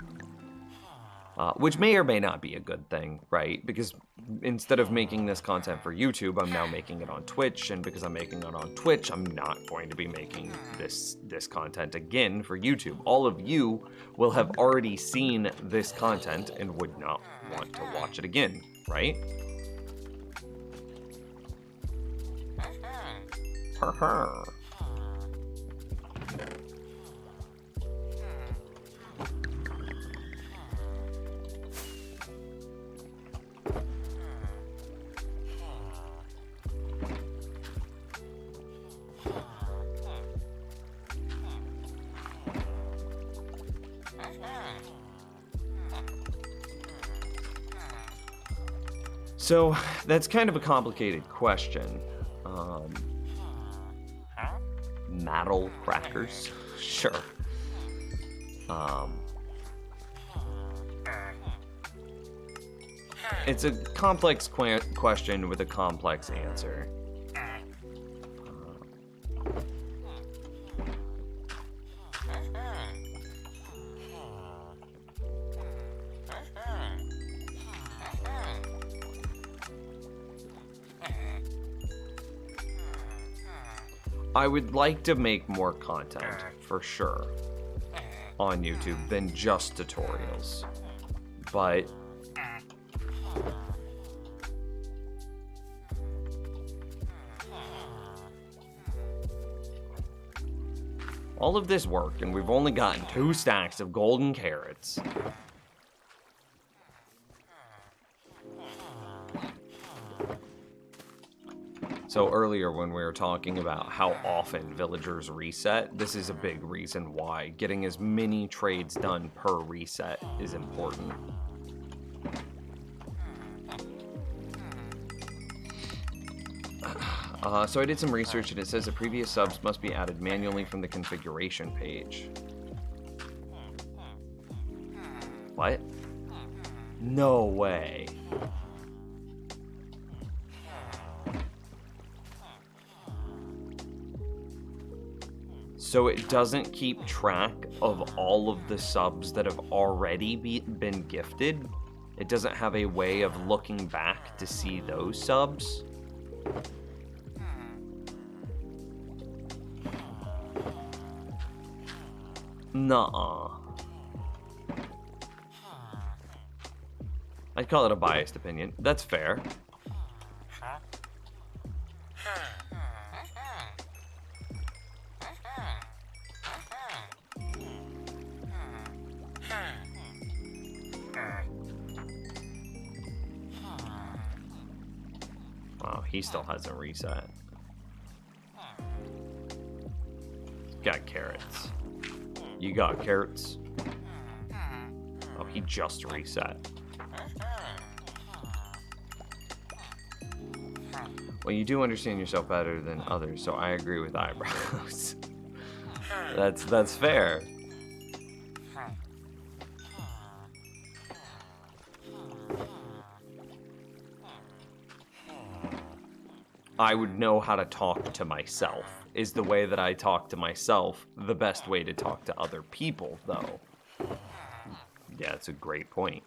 [SPEAKER 1] which may or may not be a good thing, right? Because instead of making this content for YouTube, I'm now making it on Twitch, and because I'm making it on Twitch, I'm not going to be making this content again for YouTube. All of you will have already seen this content and would not want to watch it again, right? Haha. So, that's kind of a complicated question. Metal crackers? Sure. It's a complex question with a complex answer. I would like to make more content, for sure, on YouTube than just tutorials. But all of this work, and we've only gotten 2 stacks of golden carrots. So earlier when we were talking about how often villagers reset, this is a big reason why getting as many trades done per reset is important. So I did some research and it says the previous subs must be added manually from the configuration page. What? No way. So it doesn't keep track of all of the subs that have already been gifted? It doesn't have a way of looking back to see those subs? Nuh-uh. I'd call it a biased opinion. That's fair. Wow, he still hasn't reset. Got carrots. You got carrots? Oh, he just reset. Well, you do understand yourself better than others, so I agree with eyebrows. That's fair. I would know how to talk to myself is the way that I talk to myself the best way to talk to other people, though? Yeah, that's a great point.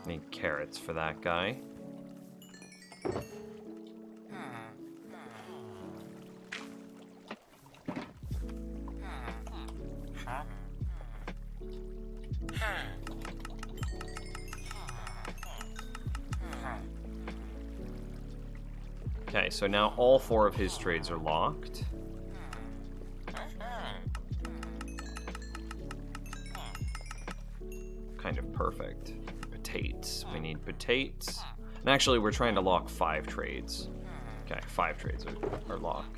[SPEAKER 1] Need carrots for that guy. Okay, so now all 4 of his trades are locked. Kind of perfect. Potatoes. We need potatoes. And actually, we're trying to lock 5 trades. Okay, 5 trades are locked.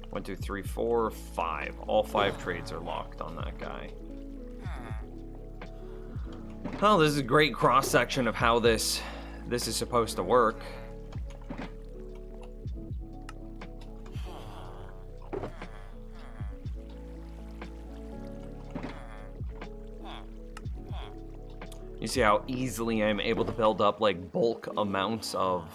[SPEAKER 1] One, two, three, four, 5. All 5 trades are locked on that guy. Oh, this is a great cross-section of how this is supposed to work. You see how easily I'm able to build up like bulk amounts of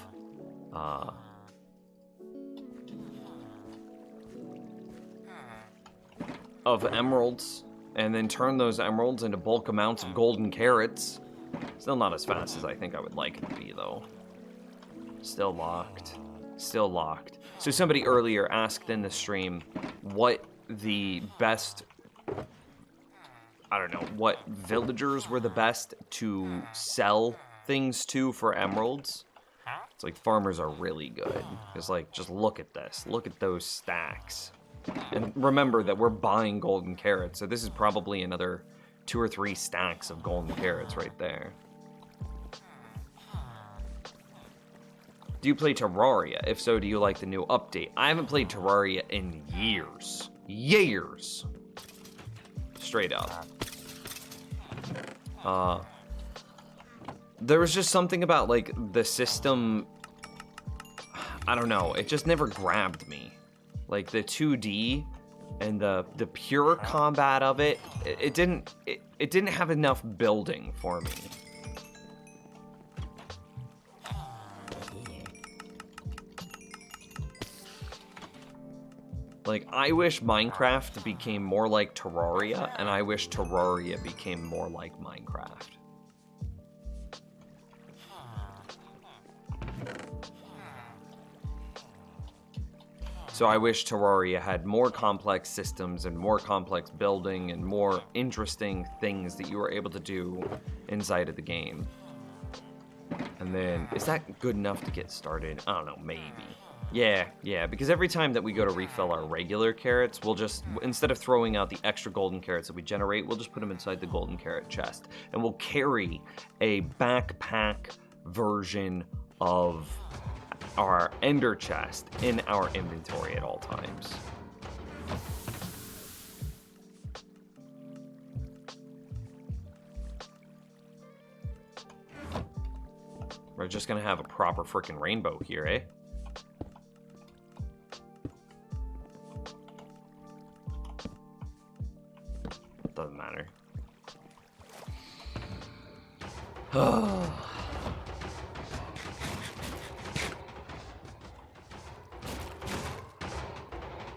[SPEAKER 1] emeralds, and then turn those emeralds into bulk amounts of golden carrots. Still not as fast as I think I would like it to be, though. Still locked. Still locked. So somebody earlier asked in the stream what the best, I don't know, what villagers were the best to sell things to for emeralds. It's like farmers are really good. It's like, just look at this. Look at those stacks. And remember that we're buying golden carrots, so this is probably another 2 or 3 stacks of golden carrots right there. Do you play Terraria? If so, do you like the new update? I haven't played Terraria in years. Years! Straight up. There was just something about, like, the system, I don't know, it just never grabbed me. Like, the 2D and the pure combat of it, it didn't have enough building for me. Like, I wish Minecraft became more like Terraria, and I wish Terraria became more like Minecraft. So I wish Terraria had more complex systems and more complex building and more interesting things that you were able to do inside of the game. And then, is that good enough to get started? I don't know, maybe. Yeah, because every time that we go to refill our regular carrots, we'll just, instead of throwing out the extra golden carrots that we generate, we'll just put them inside the golden carrot chest. And we'll carry a backpack version of our ender chest in our inventory at all times. We're just gonna have a proper freaking rainbow here, eh? Doesn't matter.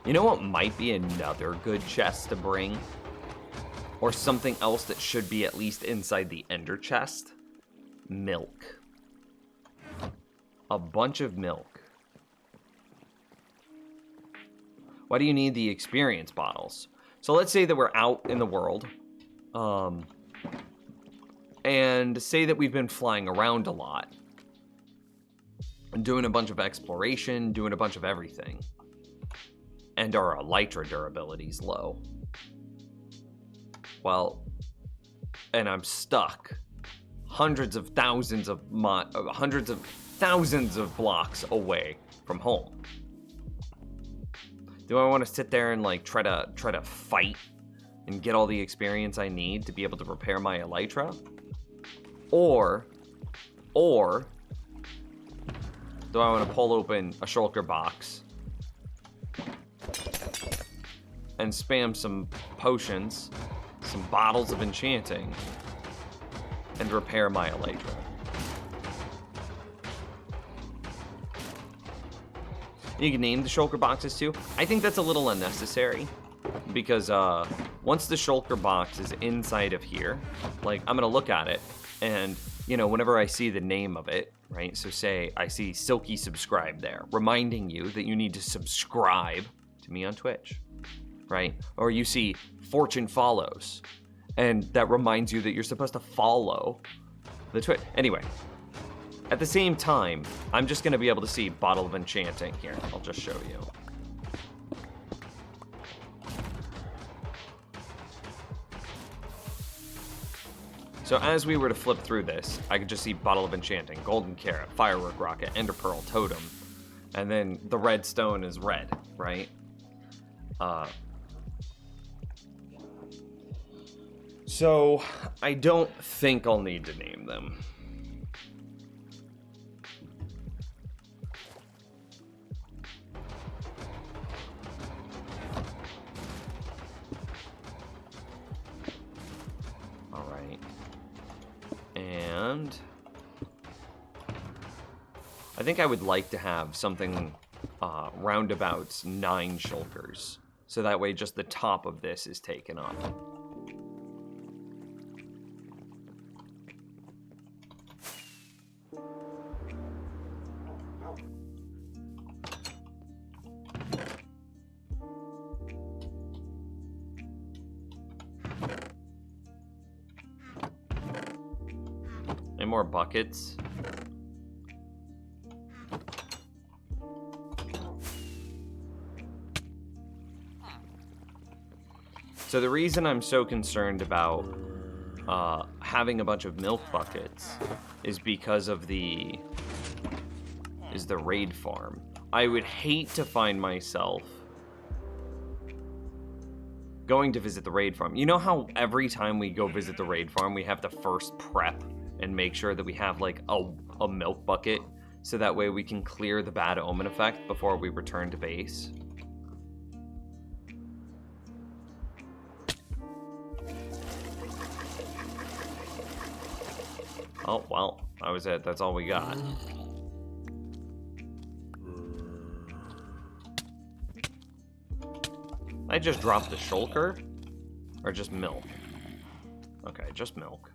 [SPEAKER 1] You know what might be another good chest to bring? Or something else that should be at least inside the ender chest? Milk. A bunch of milk. Why do you need the experience bottles? So let's say that we're out in the world, and say that we've been flying around a lot, and doing a bunch of exploration, doing a bunch of everything, and our elytra durability's low. Well, and I'm stuck hundreds of thousands of thousands of blocks away from home. Do I want to sit there and like try to fight and get all the experience I need to be able to repair my elytra? Or do I want to pull open a shulker box and spam some potions, some bottles of enchanting, and repair my elytra? You can name the shulker boxes too. I think that's a little unnecessary because once the shulker box is inside of here, like I'm gonna look at it and you know, whenever I see the name of it, right? So say I see Silky Subscribe there, reminding you that you need to subscribe to me on Twitch, right? Or you see Fortune Follows, and that reminds you that you're supposed to follow the Twitch. Anyway, at the same time, I'm just gonna be able to see Bottle of Enchanting here. I'll just show you. So as we were to flip through this, I could just see Bottle of Enchanting, Golden Carrot, Firework Rocket, Ender Pearl, Totem, and then the red stone is red, right? So I don't think I'll need to name them. And I think I would like to have something roundabouts 9 shulkers. So that way just the top of this is taken off. Any more buckets? So the reason I'm so concerned about having a bunch of milk buckets is because of the raid farm. I would hate to find myself going to visit the raid farm. You know how every time we go visit the raid farm, we have to first prep and make sure that we have like a milk bucket so that way we can clear the bad omen effect before we return to base? Oh, well, that was it. That's all we got. I just dropped the shulker? Or just milk? Okay, just milk.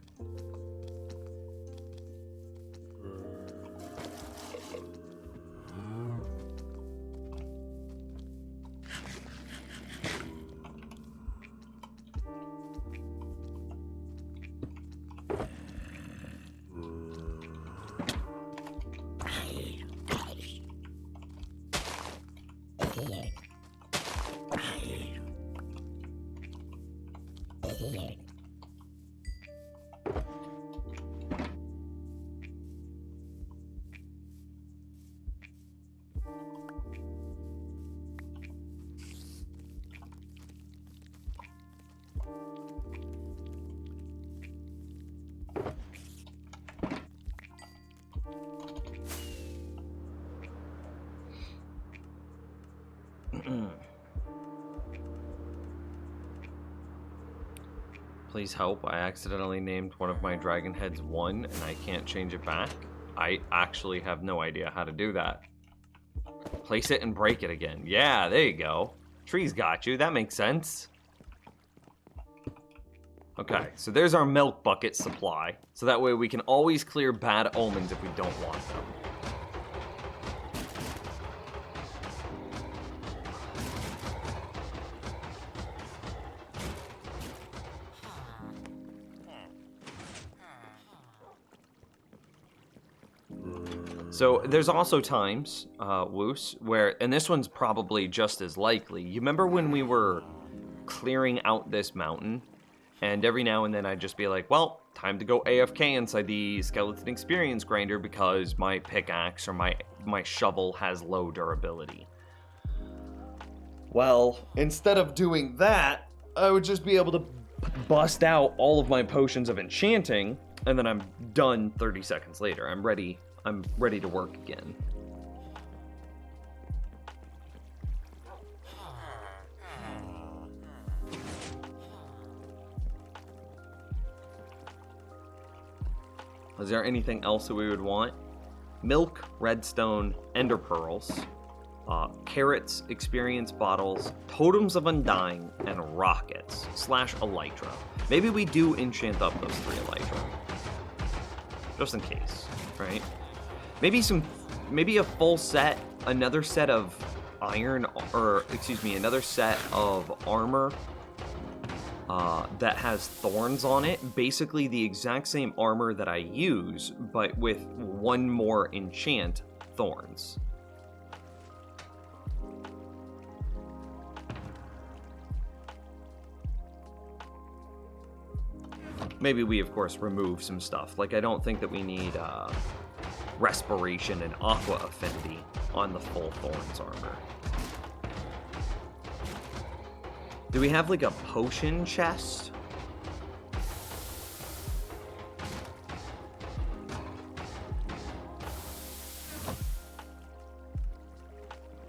[SPEAKER 1] Please help. I accidentally named one of my dragon heads 1 and I can't change it back. I actually have no idea how to do that. Place it and break it again. Yeah, there you go. Tree's got you. That makes sense. Okay, so there's our milk bucket supply. So that way we can always clear bad omens if we don't want them. So there's also times, Woos, where, and this one's probably just as likely. You remember when we were clearing out this mountain And every now and then I'd just be like, well, time to go AFK inside the skeleton experience grinder because my pickaxe or my shovel has low durability. Well, instead of doing that, I would just be able to bust out all of my potions of enchanting, and then I'm done 30 seconds later. I'm ready to work again. Is there anything else that we would want? Milk, redstone, ender pearls, carrots, experience bottles, totems of undying, and rockets / elytra. Maybe we do enchant up those 3 elytra. Just in case, right? Maybe a full set, another set of iron, or excuse me, another set of armor that has thorns on it. Basically the exact same armor that I use, but with 1 more enchant thorns. Maybe we, of course, remove some stuff. Like, I don't think that we need respiration and aqua affinity on the full thorns armor. Do we have, like, a potion chest?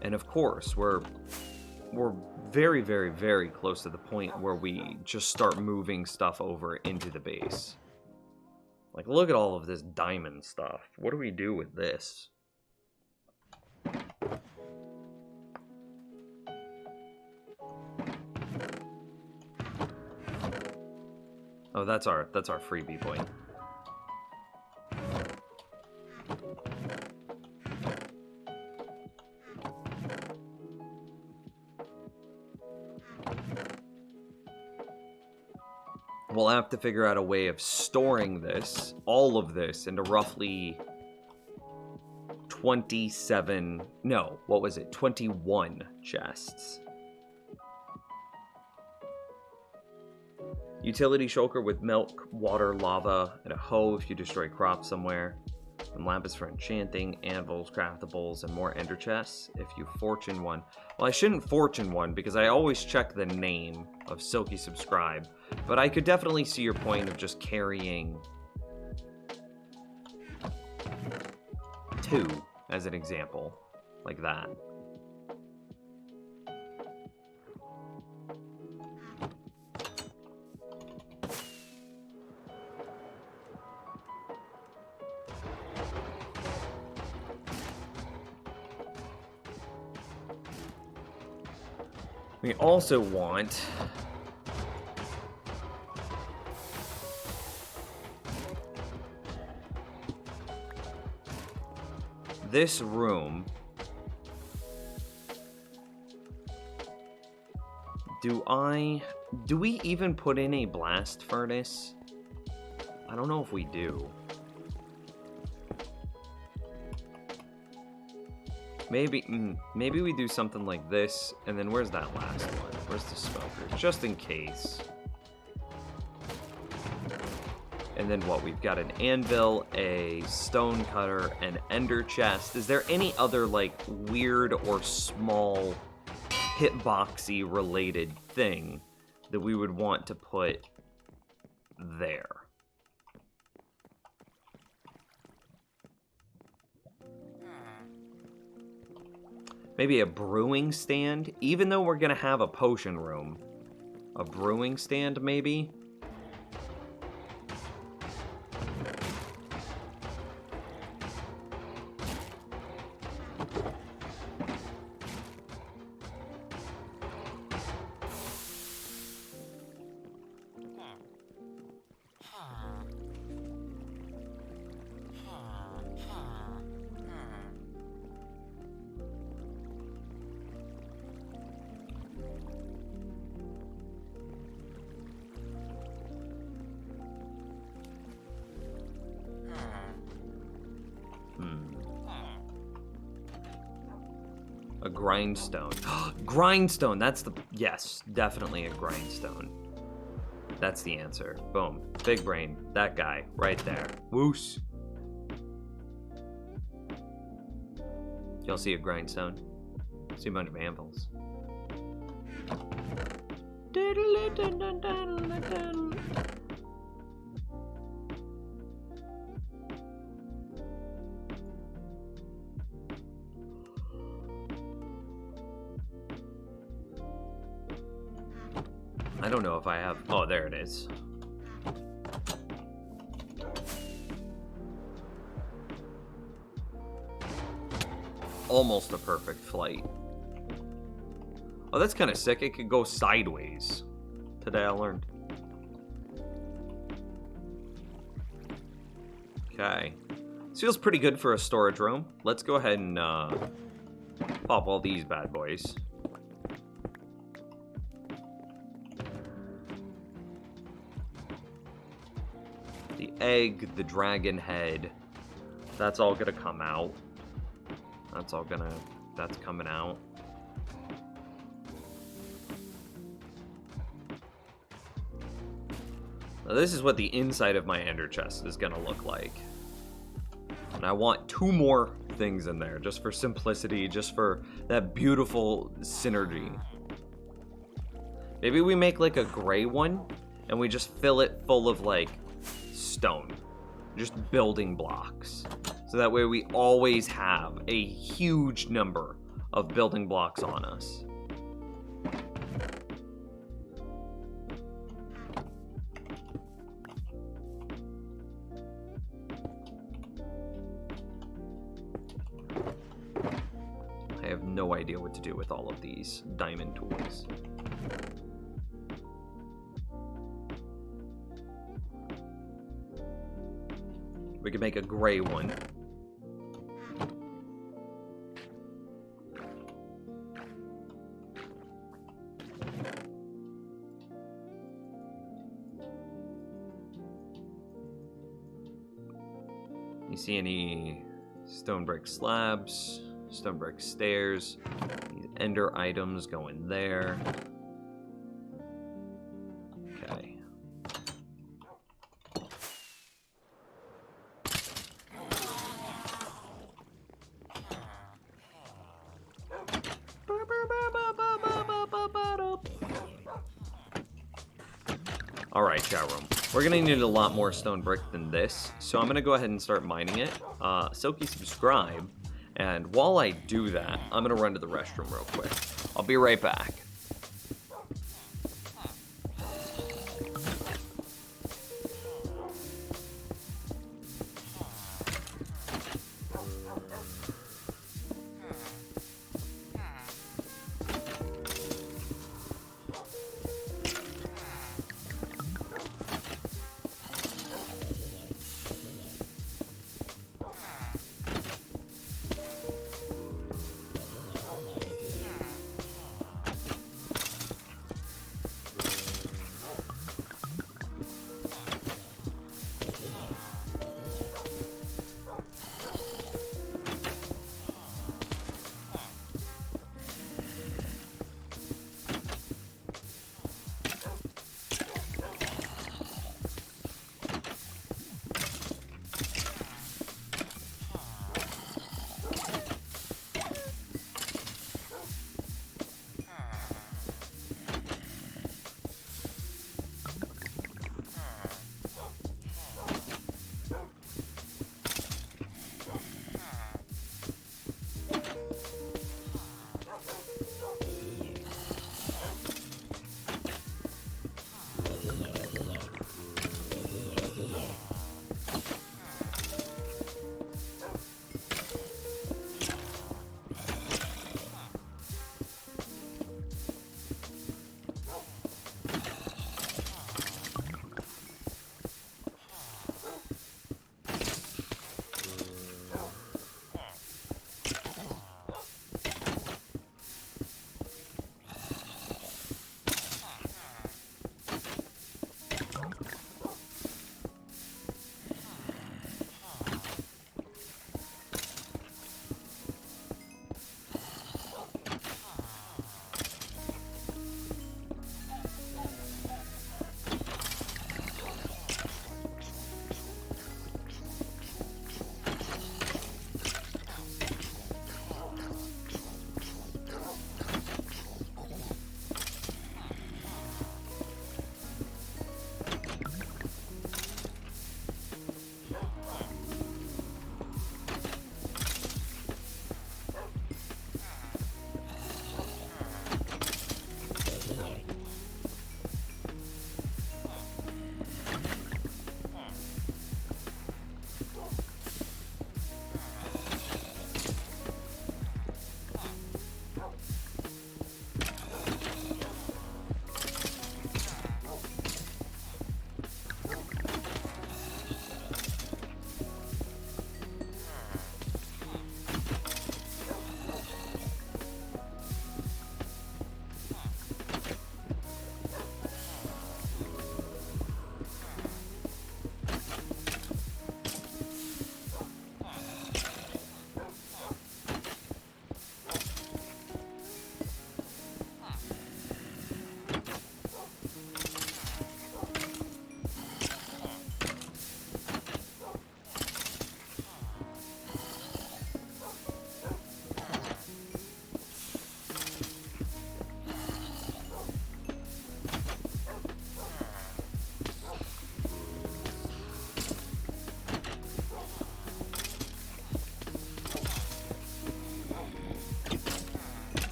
[SPEAKER 1] And of course, we're very, very, very close to the point where we just start moving stuff over into the base. Like, look at all of this diamond stuff. What do we do with this? Oh, that's our freebie point. We'll have to figure out a way of storing this, all of this, into roughly 21 chests. Utility shulker with milk, water, lava, and a hoe if you destroy crops somewhere. And lapis for enchanting, anvils, craftables, and more ender chests if you fortune one. Well, I shouldn't fortune one because I always check the name of Silky Subscribe, but I could definitely see your point of just carrying 2 as an example, like that. We also want this room. Do we even put in a blast furnace? I don't know if we do. Maybe we do something like this, and then where's that last one? Where's the smoker? Just in case. And then what? We've got an anvil, a stone cutter, an ender chest. Is there any other, like, weird or small hitboxy related thing that we would want to put there? Maybe a brewing stand, even though we're gonna have a potion room. A brewing stand, maybe? A grindstone. Grindstone, that's the... Yes, definitely a grindstone. That's the answer. Boom. Big brain. That guy. Right there. Woos. Y'all see a grindstone? See a bunch of anvils. I don't know if I have... Oh, there it is. Almost a perfect flight. Oh, that's kind of sick. It could go sideways. Today I learned. Okay. This feels pretty good for a storage room. Let's go ahead and pop all these bad boys. The egg, the dragon head. That's all gonna come out. That's coming out. Now this is what the inside of my ender chest is gonna look like. And I want 2 more things in there, just for simplicity, just for that beautiful synergy. Maybe we make like a gray one, and we just fill it full of like stone. Just building blocks. So that way we always have a huge number of building blocks on us. I have no idea what to do with all of these diamond tools. We can make a gray one. You see any stone brick slabs, stone brick stairs, these ender items go in there. Okay. Alright, chat room. We're gonna need a lot more stone brick than this, so I'm gonna go ahead and start mining it. Silky, subscribe, and while I do that, I'm gonna run to the restroom real quick. I'll be right back.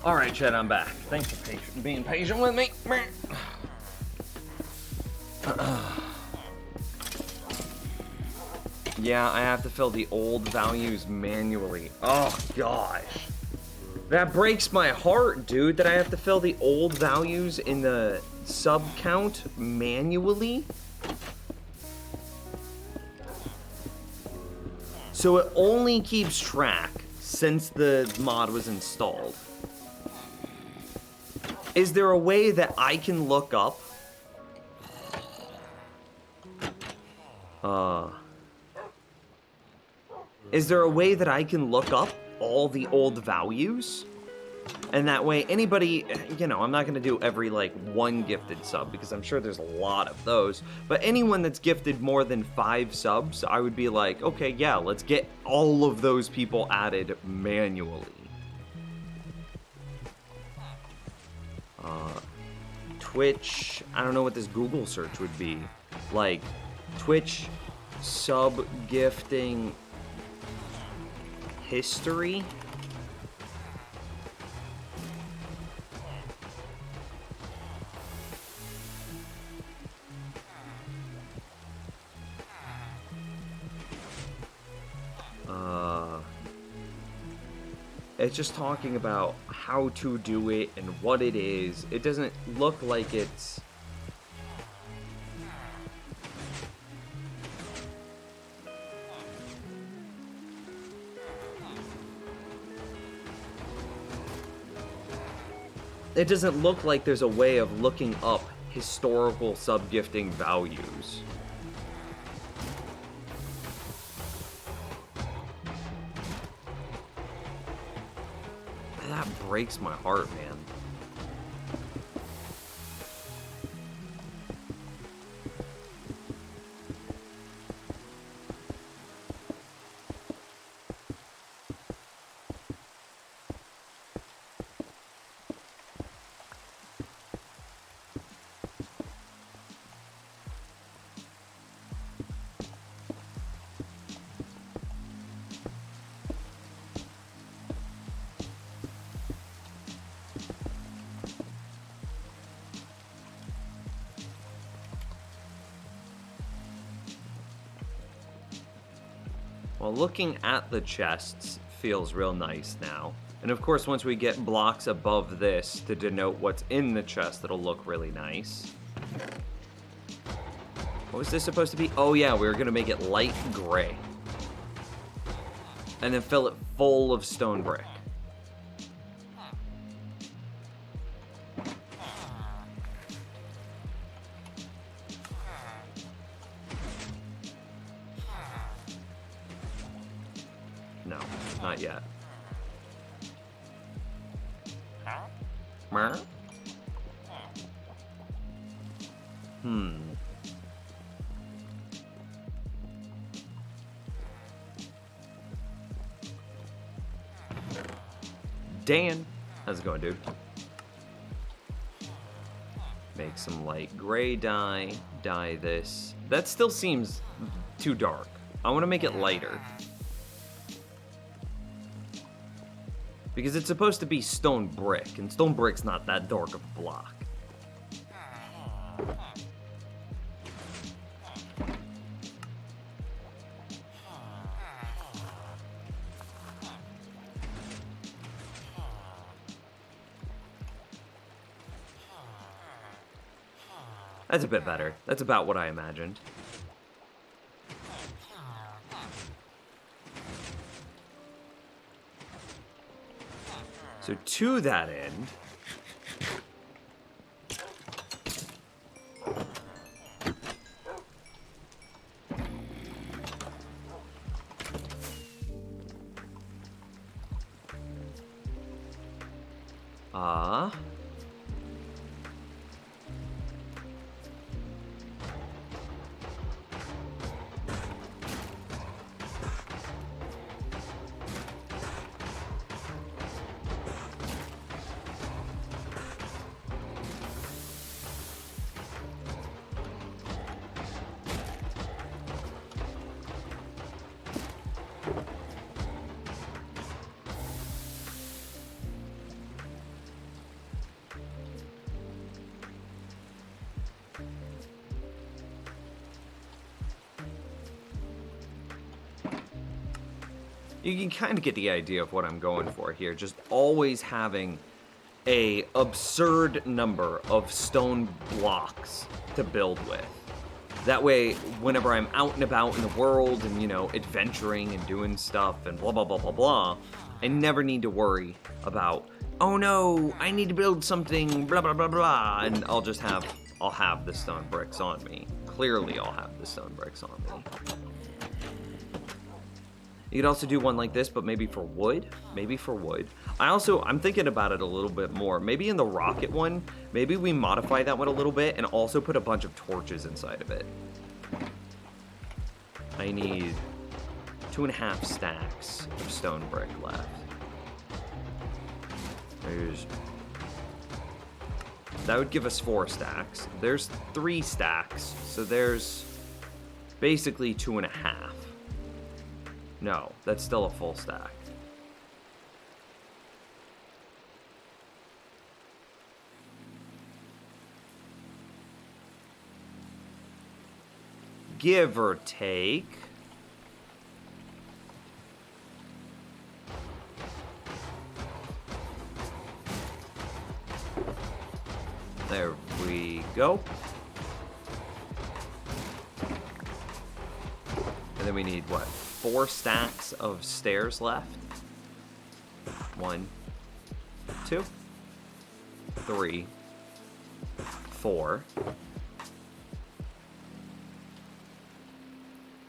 [SPEAKER 1] All right, Chad, I'm back. Thanks for being patient with me. Yeah, I have to fill the old values manually. Oh, gosh. That breaks my heart, dude, that I have to fill the old values in the sub count manually. So it only keeps track since the mod was installed. Is there a way that I can look up? Is there a way that I can look up all the old values? And that way, anybody, you know, I'm not going to do every, like, one gifted sub, because I'm sure there's a lot of those, but anyone that's gifted more than 5 subs, I would be like, okay, yeah, let's get all of those people added manually. Twitch, I don't know what this Google search would be. Like, Twitch sub gifting history? It's just talking about how to do it and what it is. It doesn't look like it's... It doesn't look like there's a way of looking up historical sub-gifting values. That breaks my heart, man. Well, looking at the chests feels real nice now. And of course, once we get blocks above this to denote what's in the chest, it'll look really nice. What was this supposed to be? Oh yeah, we were gonna make it light gray. And then fill it full of stone brick. No, not yet. Dan, how's it going, dude? Make some light gray dye. Dye this. That still seems too dark. I want to make it lighter. Because it's supposed to be stone brick, and stone brick's not that dark of a block. That's a bit better. That's about what I imagined. So to that end, You can kind of get the idea of what I'm going for here. Just always having a absurd number of stone blocks to build with. That way, whenever I'm out and about in the world and, you know, adventuring and doing stuff and blah, blah, blah, blah, blah, I never need to worry about, oh no, I need to build something, blah, blah, blah, blah, and I'll have the stone bricks on me. Clearly, I'll have the stone bricks on me. You could also do one like this, but maybe for wood. Maybe for wood. I'm thinking about it a little bit more. Maybe in the rocket one, maybe we modify that one a little bit and also put a bunch of torches inside of it. I need 2.5 stacks of stone brick left. That would give us 4 stacks. There's 3 stacks, so there's basically 2.5. No, that's still a full stack. Give or take. There we go. And then we need what? 4 stacks of stairs left. 1, 2, 3, 4.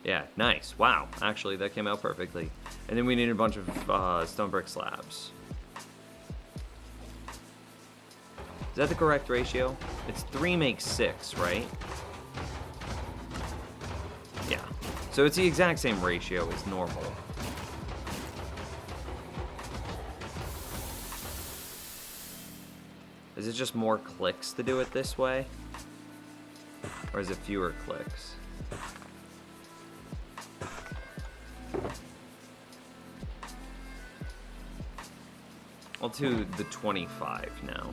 [SPEAKER 1] Yeah, nice. Wow. Actually, that came out perfectly. And then we need a bunch of stone brick slabs. Is that the correct ratio? It's 3 makes 6, right? Yeah. So it's the exact same ratio as normal. Is it just more clicks to do it this way? Or is it fewer clicks? I'll do the 25 now.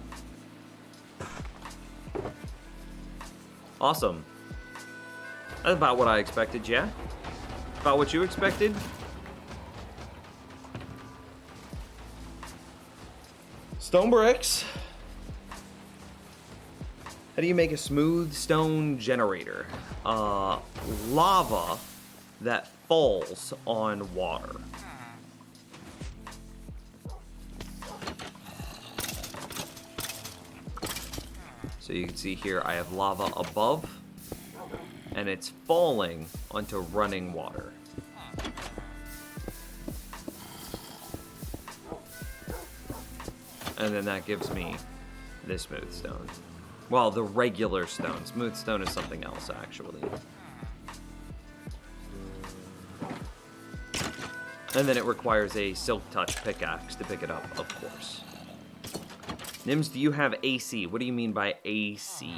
[SPEAKER 1] Awesome. That's about what I expected, yeah? About what you expected? Stone bricks. How do you make a smooth stone generator? Lava that falls on water. So you can see here I have lava above, and it's falling onto running water. And then that gives me this smooth stone. Well, the regular stone. Smooth stone is something else, actually. And then it requires a Silk Touch pickaxe to pick it up, of course. Nims, do you have AC? What do you mean by AC?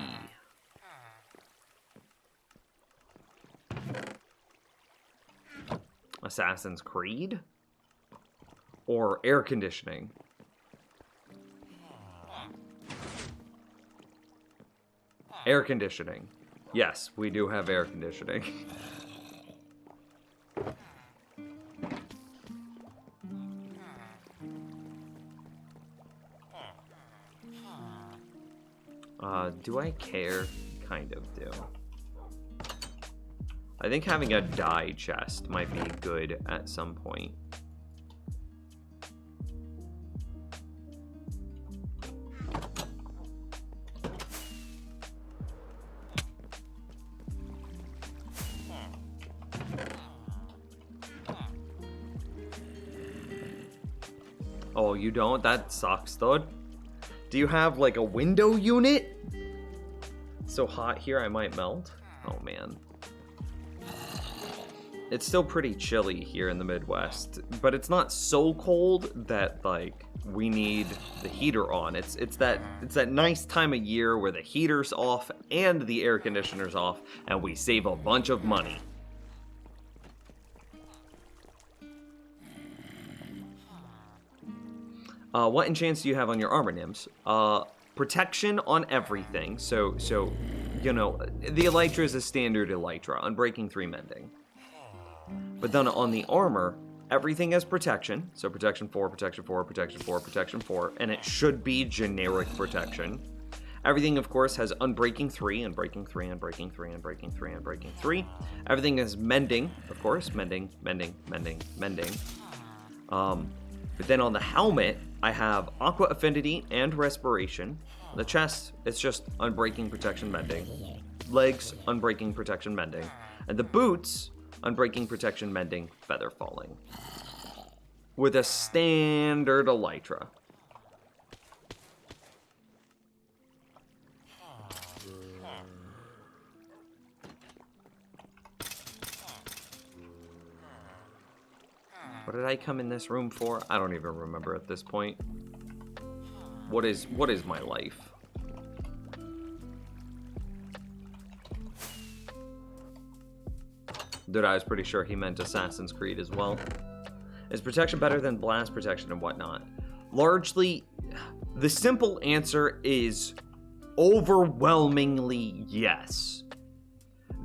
[SPEAKER 1] Assassin's Creed? Or air conditioning? Air conditioning. Yes, we do have air conditioning. Do I care? Kind of do. I think having a dye chest might be good at some point. Oh, you don't? That sucks, though. Do you have, like, a window unit? It's so hot here, I might melt. Oh, man. It's still pretty chilly here in the Midwest, but it's not so cold that, like, we need the heater on. It's that nice time of year where the heater's off and the air conditioner's off, and we save a bunch of money. What enchants do you have on your armor, Nims? Protection on everything. So you know, the Elytra is a standard Elytra, Unbreaking 3 Mending. But then on the armor, everything has protection. So protection 4, protection 4, protection 4, protection 4, and it should be generic protection. Everything, of course, has Unbreaking 3, Unbreaking 3, Unbreaking 3, Unbreaking 3, Unbreaking 3. Everything is Mending, of course. Mending, Mending, Mending, Mending. But then on the helmet, I have Aqua Affinity and Respiration. The chest, it's just Unbreaking, Protection, Mending. Legs, Unbreaking, Protection, Mending. And the boots, Unbreaking, Protection, Mending, Feather Falling. With a standard Elytra. What did I come in this room for? I don't even remember at this point. What is my life? Dude, I was pretty sure he meant Assassin's Creed as well. Is protection better than blast protection and whatnot? Largely, the simple answer is overwhelmingly yes.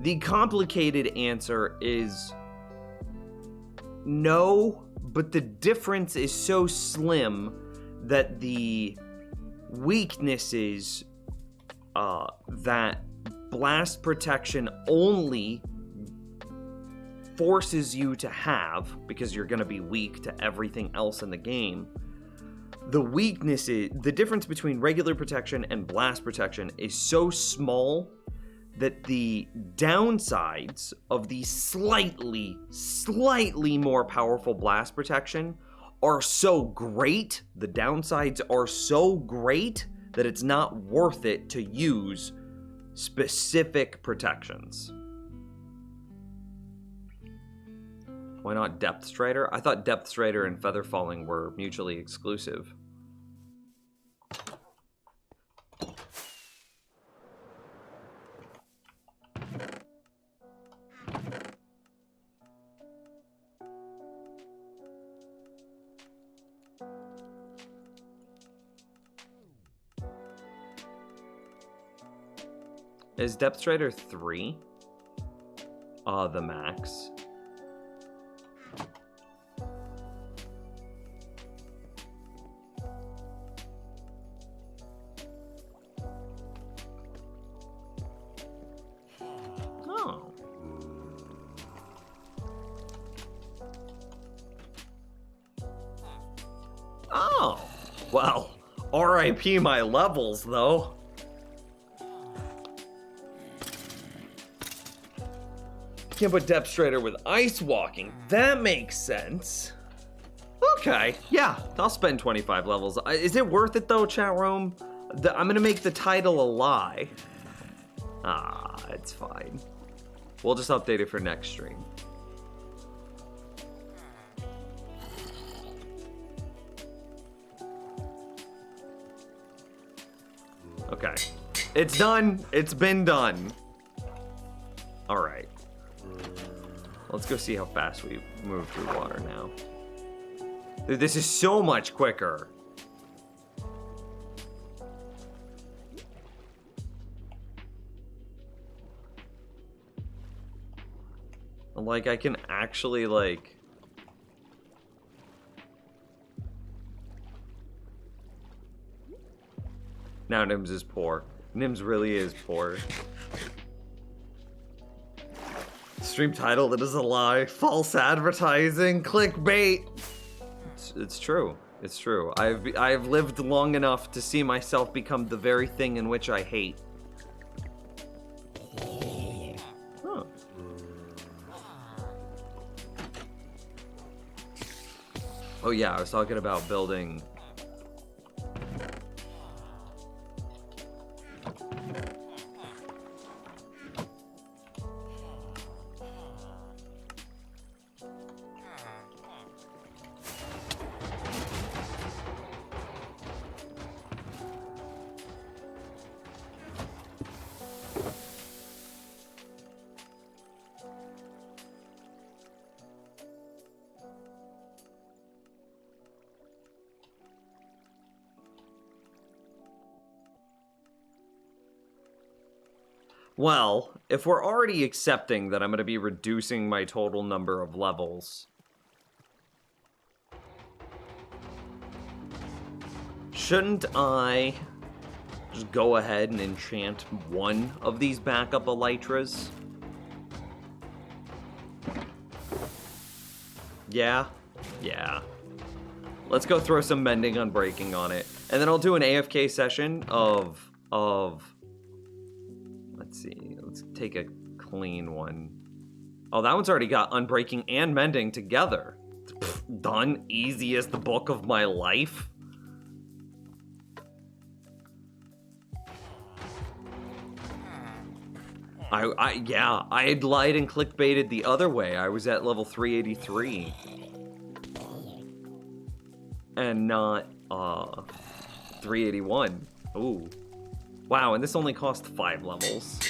[SPEAKER 1] The complicated answer is no, but the difference is so slim that the weaknesses that blast protection only forces you to have, because you're going to be weak to everything else in the game, the difference between regular protection and blast protection is so small that the downsides of the slightly more powerful blast protection are so great, the downsides are so great that it's not worth it to use specific protections. Why not Depth Strider? I thought Depth Strider and Feather Falling were mutually exclusive. Is Depth Strider 3 the max? Oh. Oh. Well, RIP my levels, though. Can't put Depth Strider with Ice Walking. That makes sense. Okay, yeah, I'll spend 25 levels. Is it worth it though, chat room? I'm gonna make the title a lie. Ah, it's fine. We'll just update it for next stream. Okay, it's done. It's been done. All right. Let's go see how fast we move through water now. Dude, this is so much quicker. Like, I can actually, like... Now Nims is poor. Nims really is poor. Stream title, that is a lie. False advertising, clickbait. It's true. It's true. I've lived long enough to see myself become the very thing in which I hate. Huh. Oh yeah, I was talking about building... Well, if we're already accepting that I'm going to be reducing my total number of levels, shouldn't I just go ahead and enchant one of these backup elytras? Yeah. Let's go throw some mending unbreaking on it. And then I'll do an AFK session of let's see, let's take a clean one. Oh, that one's already got unbreaking and mending together. Pfft, done. Easy as the book of my life. I had lied and clickbaited the other way. I was at level 383. And not 381. Ooh. Wow, and this only cost 5 levels.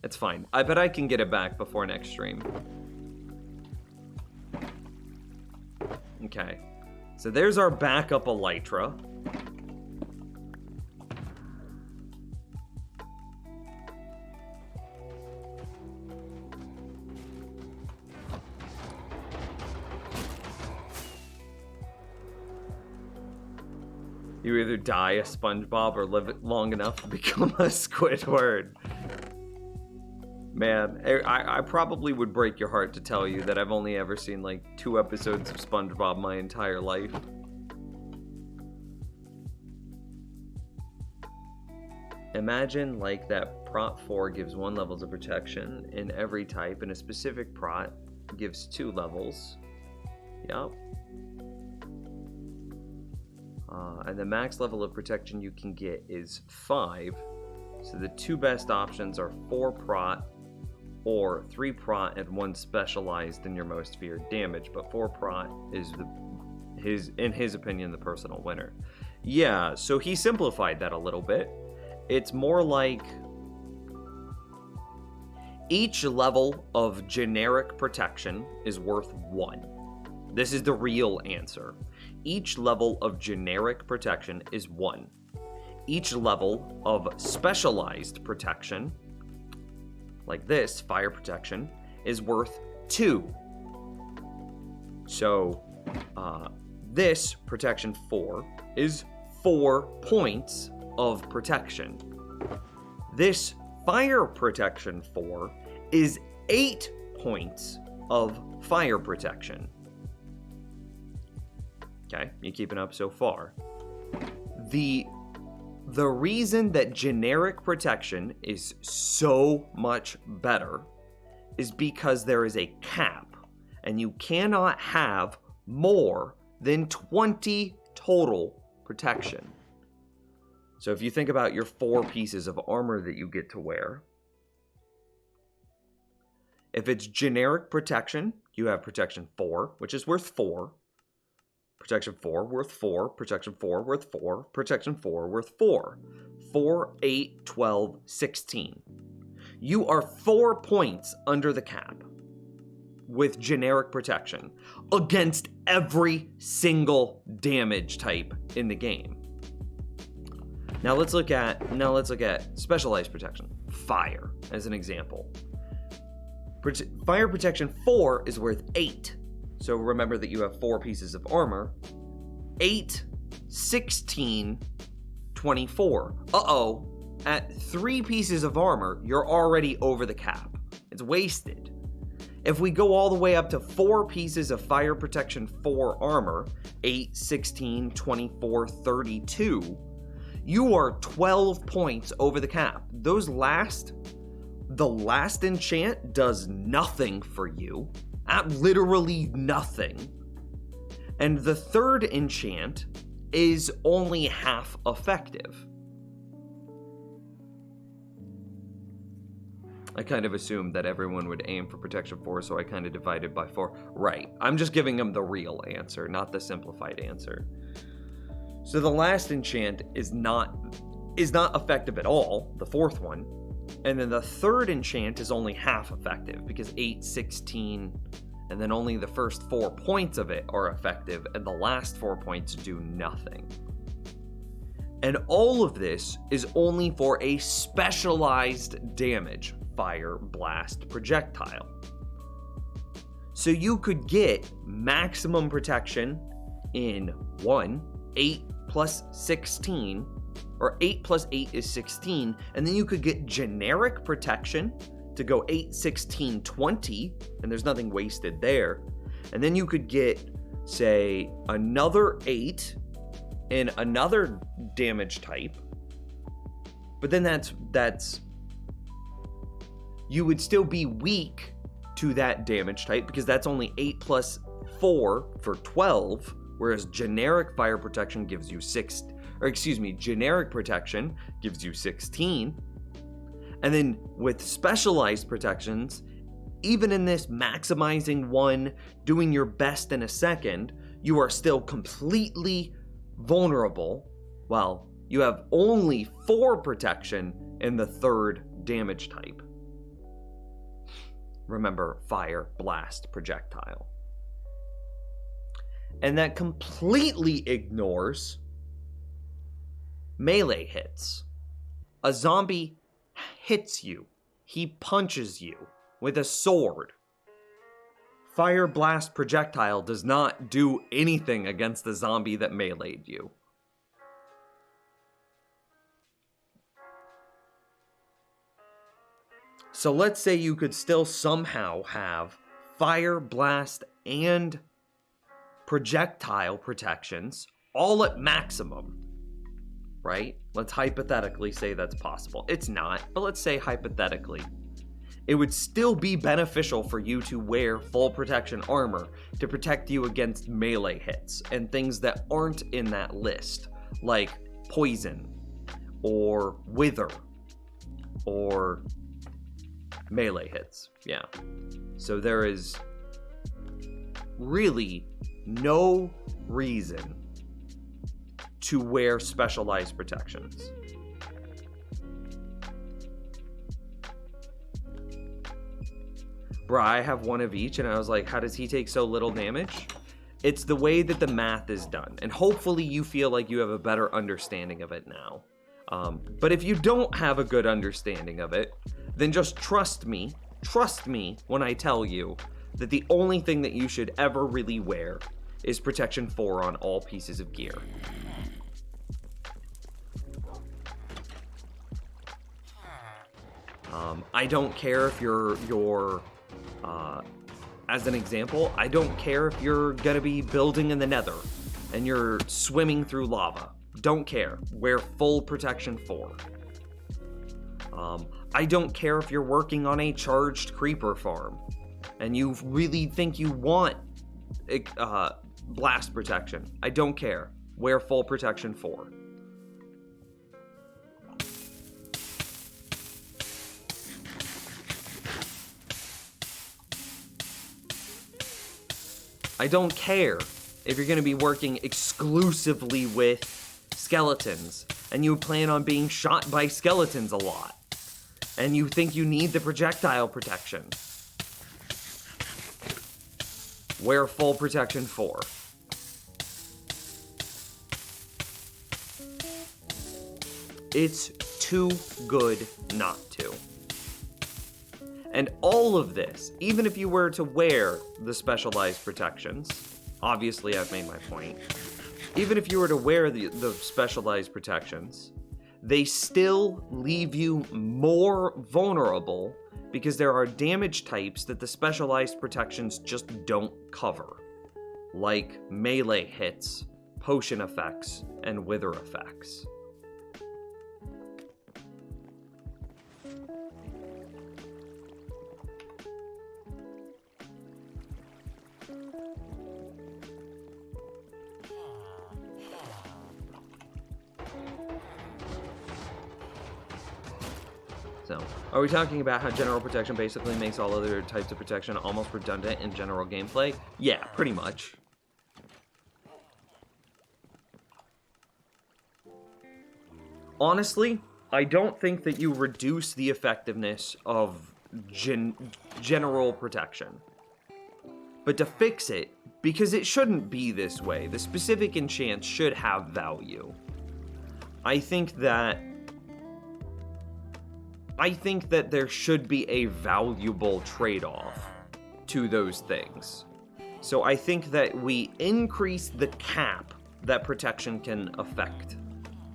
[SPEAKER 1] It's fine. I bet I can get it back before next stream. Okay. So there's our backup elytra. You either die a SpongeBob or live it long enough to become a Squidward. Man, I probably would break your heart to tell you that I've only ever seen like 2 episodes of SpongeBob my entire life. Imagine like that prot 4 gives 1 levels of protection in every type, and a specific prot gives 2 levels. Yup. And the max level of protection you can get is 5. So the 2 best options are 4 prot or 3 prot and 1 specialized in your most feared damage. But 4 prot is in his opinion, the personal winner. Yeah, so he simplified that a little bit. It's more like each level of generic protection is worth 1. This is the real answer. Each level of generic protection is 1. Each level of specialized protection, like this, fire protection, is worth 2. So, this protection 4 is 4 points of protection. This fire protection 4 is 8 points of fire protection. Okay, you keeping up so far? The reason that generic protection is so much better is because there is a cap, and you cannot have more than 20 total protection. So if you think about your 4 pieces of armor that you get to wear, if it's generic protection, you have protection 4, which is worth 4. Protection 4 worth 4, protection 4 worth 4, protection 4 worth 4. 4, 8, 12, 16. You are 4 points under the cap with generic protection against every single damage type in the game. Now let's look at specialized protection. Fire as an example. Fire protection 4 is worth 8. So remember that you have 4 pieces of armor. 8, 16, 24. Uh-oh. At 3 pieces of armor, you're already over the cap. It's wasted. If we go all the way up to 4 pieces of fire protection 4 armor, 8, 16, 24, 32, you are 12 points over the cap. The last enchant does nothing for you. Literally nothing. And the 3rd enchant is only half effective. I kind of assumed that everyone would aim for protection 4, so I kind of divided by 4. Right. I'm just giving them the real answer, not the simplified answer. So the last enchant is not effective at all, the 4th one. And then the 3rd enchant is only half effective because 8, 16, and then only the first 4 points of it are effective, and the last 4 points do nothing. And all of this is only for a specialized damage, fire, blast, projectile. So you could get maximum protection in 8 plus 16, or 8 plus 8 is 16, and then you could get generic protection to go 8, 16, 20, and there's nothing wasted there. And then you could get, say, another 8 in another damage type. But then that's you would still be weak to that damage type because that's only 8 plus 4 for 12, whereas generic fire protection gives you generic protection gives you 16. And then with specialized protections, even in this maximizing one, doing your best in a second, you are still completely vulnerable. Well, you have only 4 protection in the 3rd damage type. Remember, fire, blast, projectile. And that completely ignores melee hits. A zombie hits you. He punches you with a sword. Fire, blast, projectile does not do anything against the zombie that meleeed you. So let's say you could still somehow have fire, blast, and projectile protections all at maximum, right? Let's hypothetically say that's possible. It's not, but let's say hypothetically. It would still be beneficial for you to wear full protection armor to protect you against melee hits and things that aren't in that list, like poison or wither or melee hits. Yeah. So there is really no reason to wear specialized protections. Bruh, I have one of each, and I was like, how does he take so little damage? It's the way that the math is done, and hopefully you feel like you have a better understanding of it now. But if you don't have a good understanding of it, then just trust me when I tell you that the only thing that you should ever really wear is protection 4 on all pieces of gear. I don't care if you're as an example, I don't care if you're gonna be building in the nether and you're swimming through lava. Don't care. Wear full protection 4. I don't care if you're working on a charged creeper farm and you really think you want blast protection. I don't care. Wear full protection 4. I don't care if you're going to be working exclusively with skeletons and you plan on being shot by skeletons a lot and you think you need the projectile protection. Wear full protection 4. It's too good not to. And all of this, even if you were to wear the specialized protections, obviously I've made my point, even if you were to wear the specialized protections, they still leave you more vulnerable because there are damage types that the specialized protections just don't cover, like melee hits, potion effects, and wither effects. So, are we talking about how general protection basically makes all other types of protection almost redundant in general gameplay? Yeah, pretty much. Honestly, I don't think that you reduce the effectiveness of general protection. But to fix it, because it shouldn't be this way, the specific enchants should have value. I think that there should be a valuable trade-off to those things. So I think that we increase the cap that protection can affect,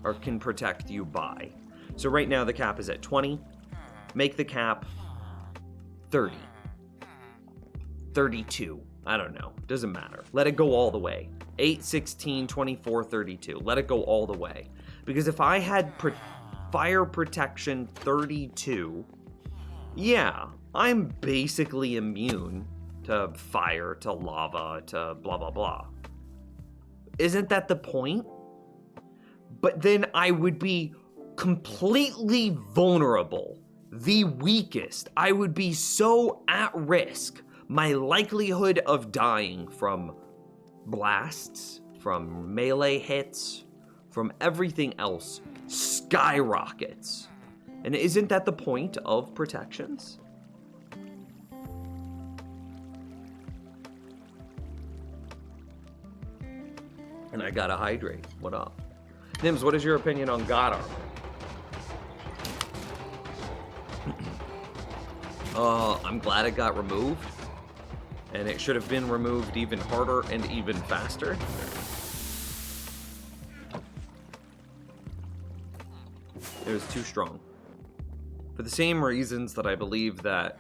[SPEAKER 1] or can protect you by. So right now the cap is at 20. Make the cap 30. 32. I don't know. Doesn't matter. Let it go all the way. 8, 16, 24, 32. Let it go all the way. Because if I had fire protection 32, yeah, I'm basically immune to fire, to lava, to blah, blah, blah. Isn't that the point? But then I would be completely vulnerable, the weakest. I would be so at risk. My likelihood of dying from blasts, from melee hits, from everything else skyrockets. And isn't that the point of protections? And I gotta hydrate. What up? Nims, what is your opinion on God Armor? I'm glad it got removed. And it should have been removed even harder and even faster. It was too strong. For the same reasons that I believe that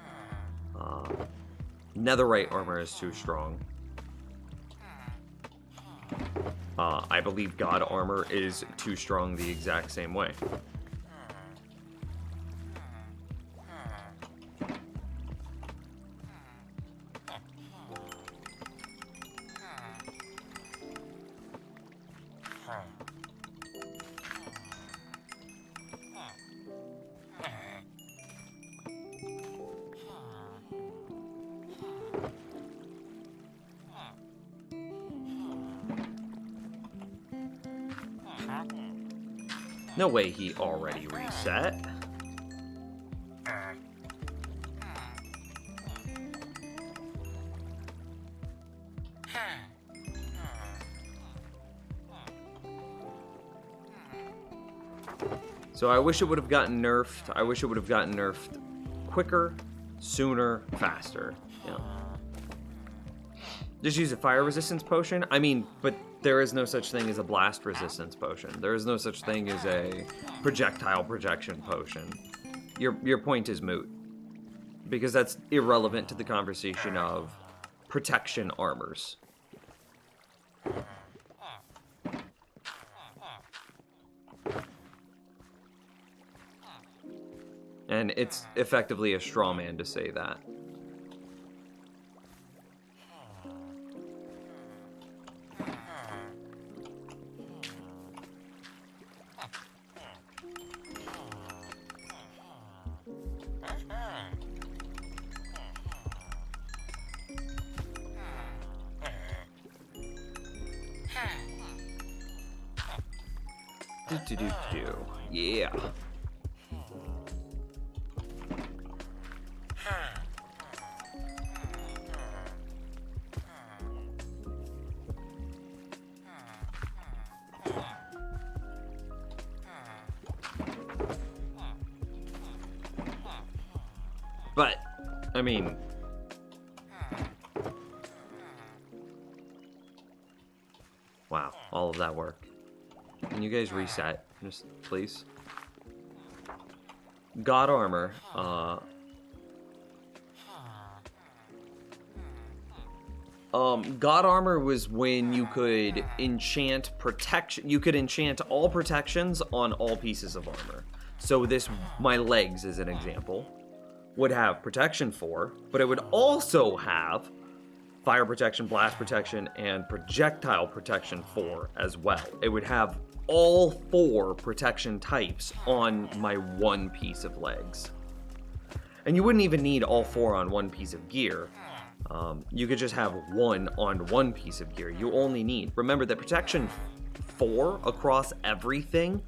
[SPEAKER 1] Netherite armor is too strong. I believe God armor is too strong the exact same way. No way he already reset. So I wish it would have gotten nerfed. I wish it would have gotten nerfed quicker, sooner, faster. Yeah. Just use a fire resistance potion? I mean, but there is no such thing as a blast resistance potion. There is no such thing as a projectile projection potion. Your point is moot. Because that's irrelevant to the conversation of protection armors. And it's effectively a straw man to say that. Yeah. But, I mean... Wow, all of that work. Can you guys reset, just please? God armor, God armor was when you could enchant protection. You could enchant all protections on all pieces of armor. So this, my legs as an example, would have protection 4, but it would also have fire protection, blast protection, and projectile protection 4 as well. It would have all 4 protection types on my one piece of legs. And you wouldn't even need all 4 on one piece of gear. You could just have 1 on one piece of gear. You only need, remember that protection 4 across everything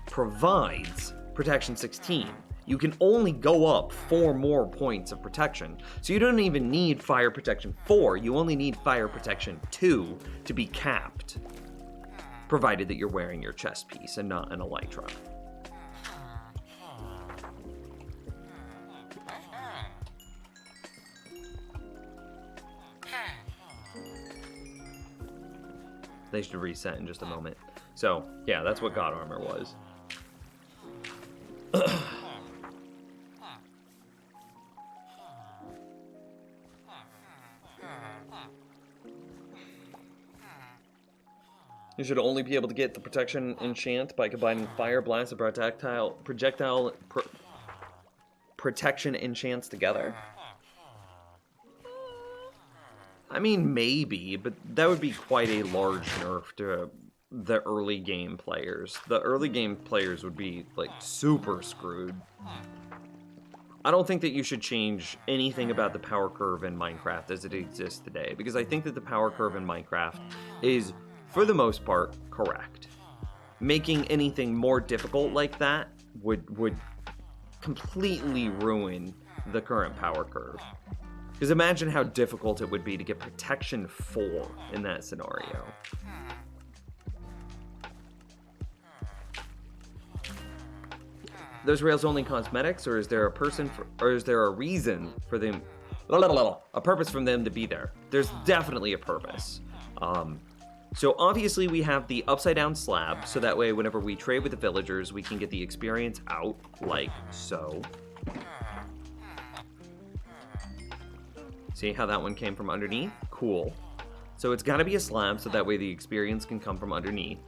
[SPEAKER 1] provides protection 16. You can only go up 4 more points of protection. So you don't even need fire protection 4, you only need fire protection 2 to be capped. Provided that you're wearing your chest piece and not an elytra. they should reset in just a moment. So, yeah, that's what God Armor was. You should only be able to get the protection enchant by combining fire, blast, and projectile protection enchants together. I mean, maybe, but that would be quite a large nerf to the early game players. The early game players would be, like, super screwed. I don't think that you should change anything about the power curve in Minecraft as it exists today, because I think that the power curve in Minecraft is, for the most part, correct. Making anything more difficult like that would completely ruin the current power curve. Because imagine how difficult it would be to get protection 4 in that scenario. Those rails only cosmetics, or is there a reason for them, a purpose for them to be there? There's definitely a purpose. So obviously we have the upside down slab, so that way whenever we trade with the villagers, we can get the experience out like so. See how that one came from underneath? Cool. So it's got to be a slab, so that way the experience can come from underneath.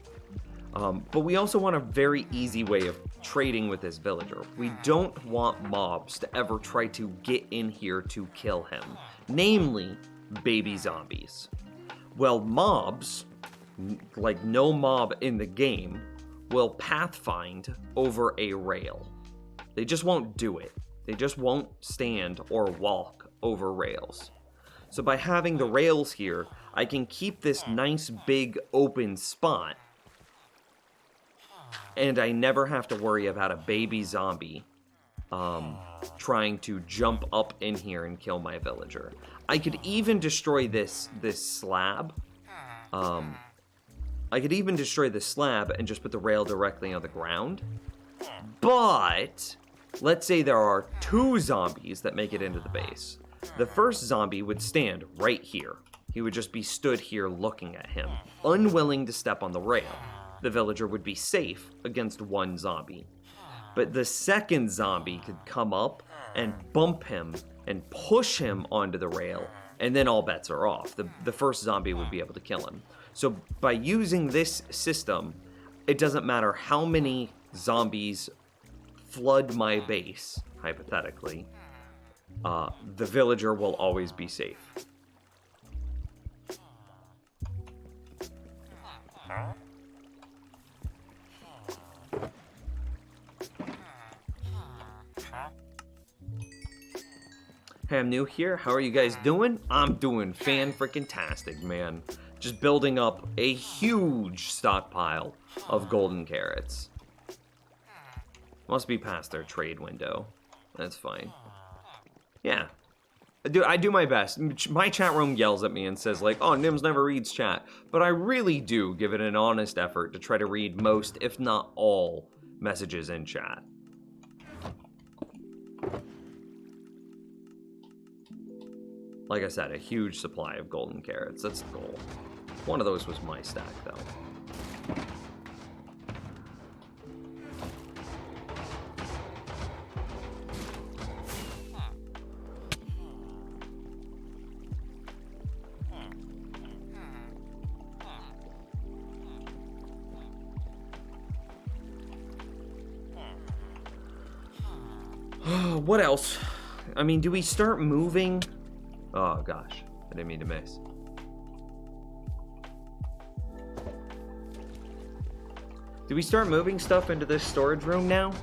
[SPEAKER 1] But we also want a very easy way of trading with this villager. We don't want mobs to ever try to get in here to kill him. Namely, baby zombies. Well, mobs, like no mob in the game, will pathfind over a rail. They just won't do it. They just won't stand or walk over rails. So by having the rails here, I can keep this nice big open spot, and I never have to worry about a baby zombie trying to jump up in here and kill my villager. I could even destroy this slab. I could even destroy the slab and just put the rail directly on the ground. But let's say there are 2 zombies that make it into the base. The first zombie would stand right here. He would just be stood here looking at him, unwilling to step on the rail. The villager would be safe against 1 zombie. But the second zombie could come up and bump him and push him onto the rail, and then all bets are off. The first zombie would be able to kill him. So by using this system, it doesn't matter how many zombies flood my base, hypothetically, the villager will always be safe. Hey, I'm new here. How are you guys doing? I'm doing fan-freaking-tastic, man. Just building up a huge stockpile of golden carrots. Must be past their trade window. That's fine. Yeah. I do my best. My chat room yells at me and says, like, oh, Nims never reads chat. But I really do give it an honest effort to try to read most, if not all, messages in chat. Like I said, a huge supply of golden carrots. That's the goal. One of those was my stack, though. What else? I mean, do we start moving? Oh gosh, I didn't mean to miss. Do we start moving stuff into this storage room now?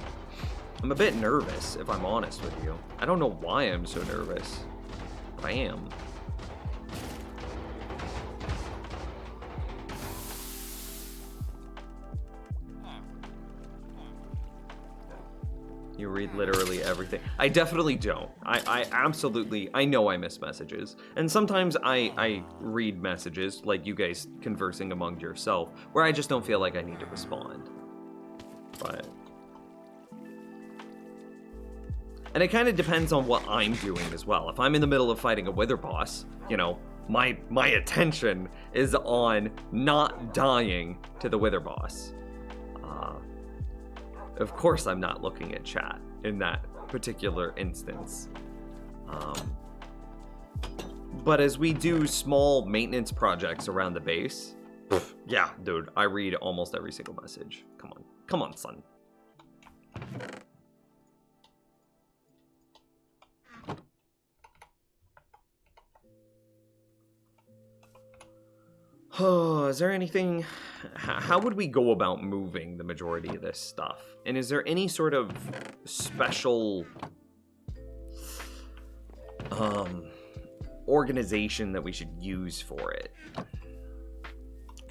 [SPEAKER 1] I'm a bit nervous, if I'm honest with you. I don't know why I'm so nervous, but I am. You read literally everything. I definitely don't. I absolutely, I know I miss messages. And sometimes I read messages, like you guys conversing among yourself, where I just don't feel like I need to respond. But... and it kind of depends on what I'm doing as well. If I'm in the middle of fighting a wither boss, you know, my attention is on not dying to the Wither Boss. Of course I'm not looking at chat in that particular instance. But as we do small maintenance projects around the base, yeah, dude, I read almost every single message. Come on, son. Oh, is there anything... How would we go about moving the majority of this stuff? And is there any sort of special... organization that we should use for it?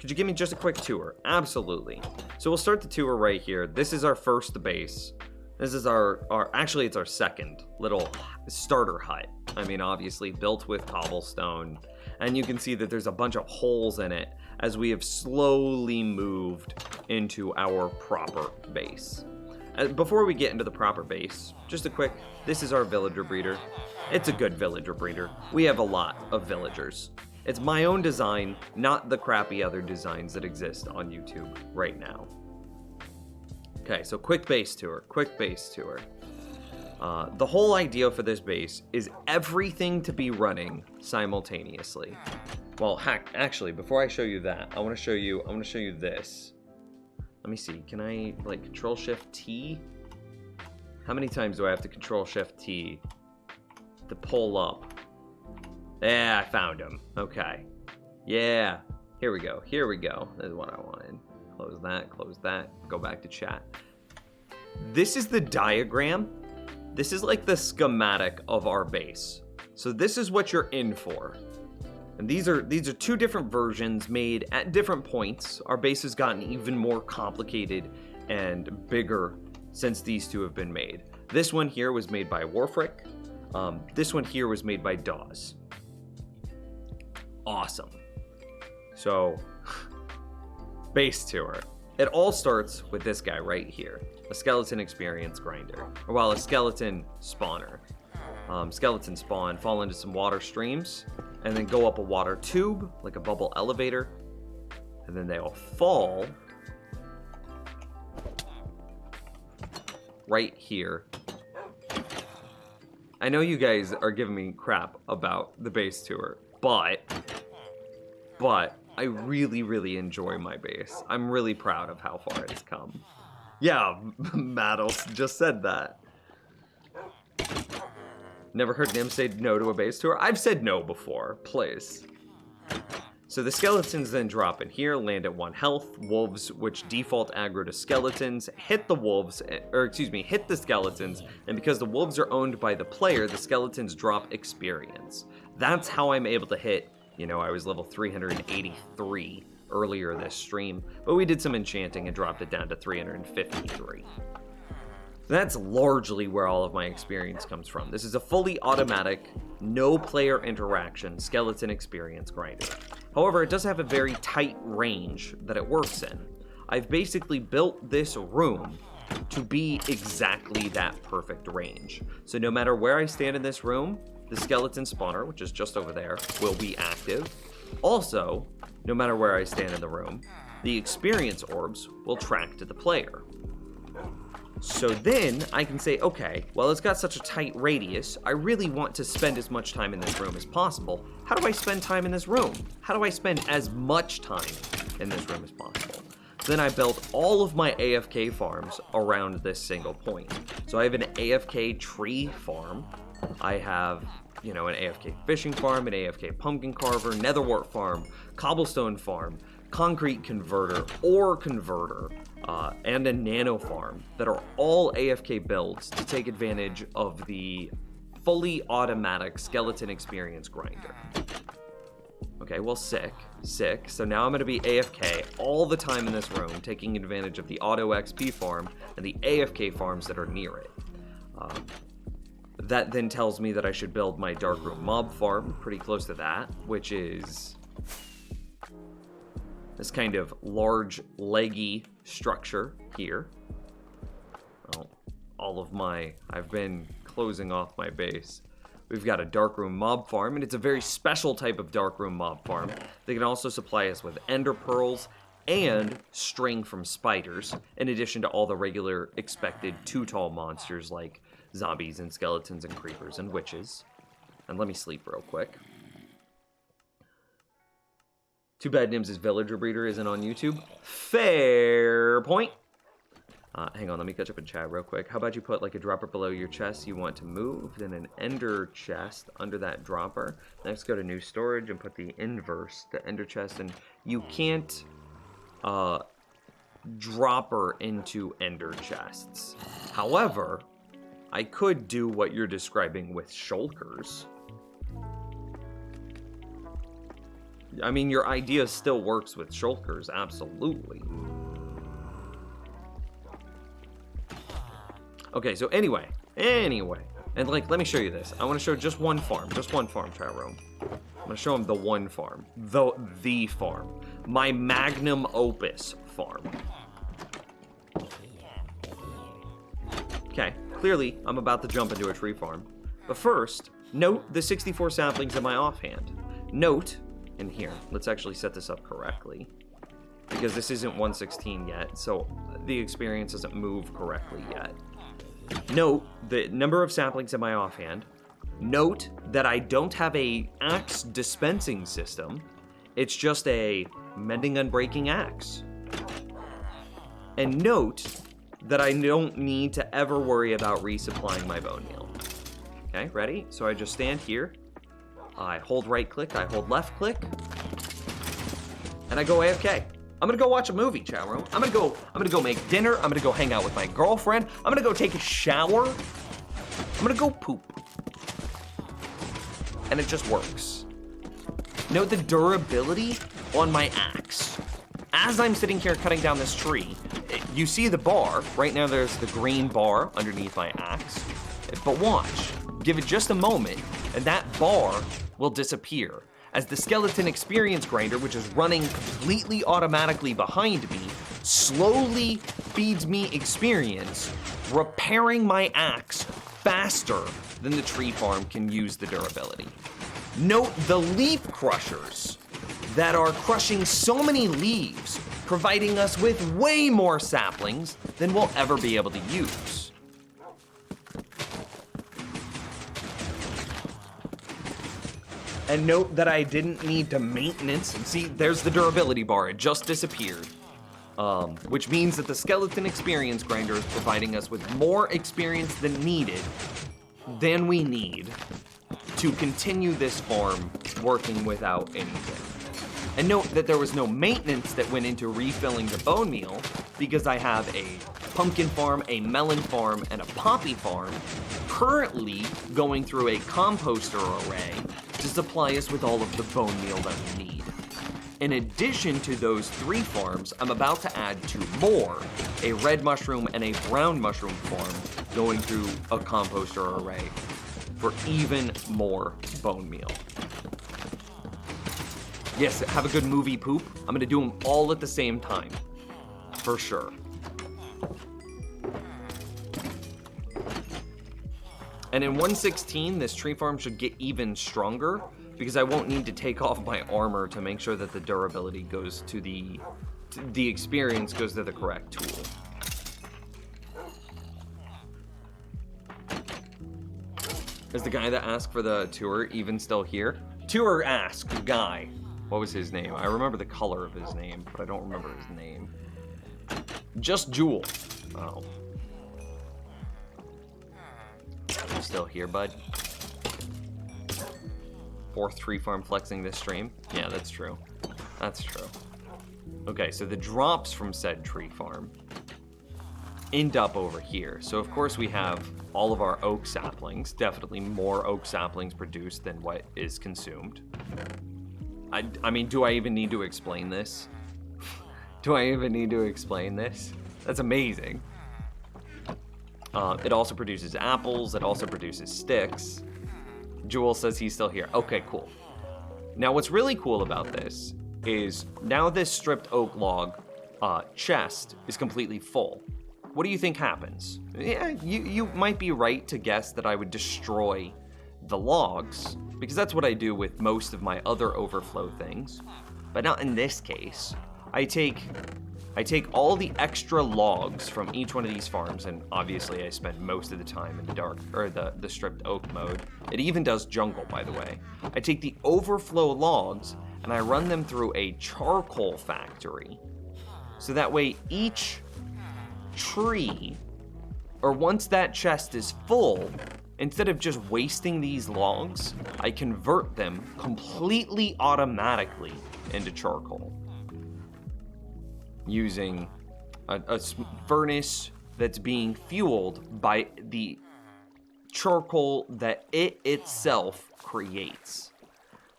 [SPEAKER 1] Could you give me just a quick tour? Absolutely. So we'll start the tour right here. This is our first base. This is actually, it's our second little starter hut. I mean, obviously built with cobblestone. And you can see that there's a bunch of holes in it as we have slowly moved into our proper base. Before we get into the proper base, just a quick, this is our villager breeder. It's a good villager breeder. We have a lot of villagers. It's my own design, not the crappy other designs that exist on YouTube right now. Okay, so quick base tour. The whole idea for this base is everything to be running simultaneously. Well, actually, before I show you that, I want to show you this. Let me see. Can I like Control Shift T? How many times do I have to Control Shift T to pull up? Yeah, I found him. Okay. Yeah. Here we go. This is what I wanted. Close that. Go back to chat. This is the diagram. This is like the schematic of our base. So this is what you're in for. And these are two different versions made at different points. Our base has gotten even more complicated and bigger since these two have been made. This one here was made by Warfric. This one here was made by Dawes. Awesome. So, base tour. It all starts with this guy right here, a skeleton experience grinder, or well, a skeleton spawner. Skeleton spawn, fall into some water streams, and then go up a water tube, like a bubble elevator, and then they'll fall right here. I know you guys are giving me crap about the base tour, but I really enjoy my base. I'm really proud of how far it's come. Yeah, Maddles just said that. Never heard Nim say no to a base tour? I've said no before, please. So the skeletons then drop in here, land at 1 health. Wolves, which default aggro to skeletons, hit the skeletons, and because the wolves are owned by the player, the skeletons drop experience. That's how I'm able to hit, you know, I was level 383 earlier this stream, but we did some enchanting and dropped it down to 353. That's largely where all of my experience comes from. This is a fully automatic, no player interaction skeleton experience grinder. However, it does have a very tight range that it works in. I've basically built this room to be exactly that perfect range. So no matter where I stand in this room, the skeleton spawner, which is just over there, will be active. Also, no matter where I stand in the room, the experience orbs will track to the player. So then I can say, okay, well, it's got such a tight radius. I really want to spend as much time in this room as possible. How do I spend time in this room? How do I spend as much time in this room as possible? So then I built all of my AFK farms around this single point. So I have an AFK tree farm. I have, you know, an AFK fishing farm, an AFK pumpkin carver, netherwort farm, cobblestone farm, concrete converter, ore converter, and a nano farm that are all AFK builds to take advantage of the fully automatic skeleton experience grinder. Okay, well, sick. So now I'm going to be AFK all the time in this room, taking advantage of the auto XP farm and the AFK farms that are near it. That then tells me that I should build my Darkroom mob farm pretty close to that, which is this kind of large, leggy structure here. Well, I've been closing off my base. We've got a Darkroom mob farm, and it's a very special type of Darkroom mob farm. They can also supply us with ender pearls and string from spiders, in addition to all the regular expected too tall monsters like zombies and skeletons and creepers and witches. And let me sleep real quick. Too bad Nims' Villager Breeder isn't on YouTube. Fair point. Hang on, let me catch up in chat real quick. How about you put like a dropper below your chest you want to move, then an ender chest under that dropper. Next, go to new storage and put the inverse, the ender chest, and you can't dropper into ender chests. However, I could do what you're describing with shulkers. I mean, your idea still works with shulkers, absolutely. Okay, so anyway, and like, let me show you this. I want to show just one farm, chat room. I'm gonna show him the one farm, the farm, my magnum opus farm. Okay, clearly I'm about to jump into a tree farm, but first, note the 64 saplings in my offhand. Note, in here, let's actually set this up correctly, because this isn't 116 yet, so the experience doesn't move correctly yet. Note the number of saplings in my offhand. Note that I don't have a axe dispensing system. It's just a mending unbreaking axe. And note that I don't need to ever worry about resupplying my bone meal. Okay, ready? So I just stand here. I hold right click, I hold left click, and I go AFK. I'm gonna go watch a movie, chat room. I'm gonna go make dinner. I'm gonna go hang out with my girlfriend. I'm gonna go take a shower. I'm gonna go poop. And it just works. Note the durability on my axe. As I'm sitting here cutting down this tree, you see the bar. Right now there's the green bar underneath my axe. But watch, give it just a moment, and that bar will disappear as the skeleton experience grinder, which is running completely automatically behind me, slowly feeds me experience, repairing my axe faster than the tree farm can use the durability. Note the leaf crushers that are crushing so many leaves, providing us with way more saplings than we'll ever be able to use. And note that I didn't need to maintenance. See, there's the durability bar, it just disappeared. Which means that the skeleton experience grinder is providing us with more experience than we need to continue this farm working without anything. And note that there was no maintenance that went into refilling the bone meal because I have a pumpkin farm, a melon farm, and a poppy farm currently going through a composter array to supply us with all of the bone meal that we need. In addition to those 3 farms, I'm about to add 2 more, a red mushroom and a brown mushroom farm going through a composter array for even more bone meal. Yes, have a good movie poop. I'm gonna do them all at the same time, for sure. And in 116, this tree farm should get even stronger because I won't need to take off my armor to make sure that the durability goes to the experience goes to the correct tool. Is the guy that asked for the tour even still here? Tour asked guy. What was his name? I remember the color of his name, but I don't remember his name. Just Jewel. Oh. You still here, bud? 4th tree farm flexing this stream? Yeah, that's true. That's true. Okay, so the drops from said tree farm end up over here. So of course we have all of our oak saplings, definitely more oak saplings produced than what is consumed. I mean, do I even need to explain this? Do I even need to explain this? That's amazing. It also produces apples, it also produces sticks. Jewel says he's still here. Okay, cool. Now what's really cool about this is now this stripped oak log chest is completely full. What do you think happens? Yeah, you might be right to guess that I would destroy the logs, because that's what I do with most of my other overflow things, but not in this case. I take all the extra logs from each one of these farms, and obviously I spend most of the time in the dark, or the stripped oak mode. It even does jungle, by the way. I take the overflow logs and I run them through a charcoal factory. So that way each tree, or once that chest is full, instead of just wasting these logs, I convert them completely automatically into charcoal, using a furnace that's being fueled by the charcoal that it itself creates.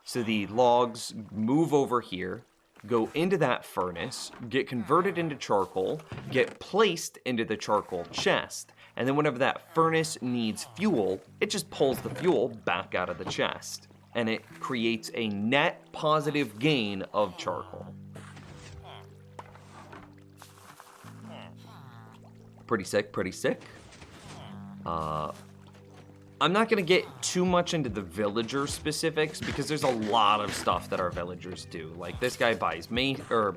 [SPEAKER 1] So the logs move over here, go into that furnace, get converted into charcoal, get placed into the charcoal chest, and then whenever that furnace needs fuel, it just pulls the fuel back out of the chest, and it creates a net positive gain of charcoal. Pretty sick, pretty sick. I'm not gonna get too much into the villager specifics because there's a lot of stuff that our villagers do. Like this guy buys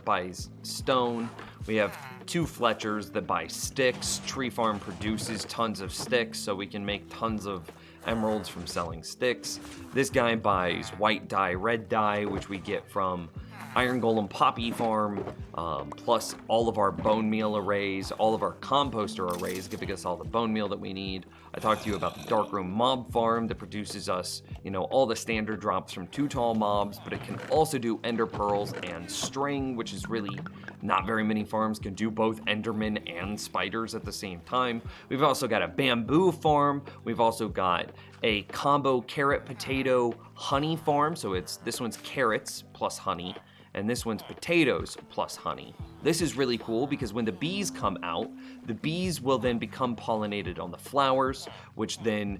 [SPEAKER 1] buys stone. We have 2 Fletchers that buy sticks. Tree Farm produces tons of sticks, so we can make tons of emeralds from selling sticks. This guy buys white dye, red dye, which we get from Iron Golem Poppy Farm, plus all of our bone meal arrays, all of our composter arrays, giving us all the bone meal that we need. I talked to you about the Darkroom Mob Farm that produces us, all the standard drops from 2 tall mobs, but it can also do ender pearls and string, which is really not very many farms can do both endermen and spiders at the same time. We've also got a bamboo farm. We've also got a combo carrot, potato, honey farm. So this one's carrots plus honey, and this one's potatoes plus honey. This is really cool because when the bees come out, the bees will then become pollinated on the flowers, which then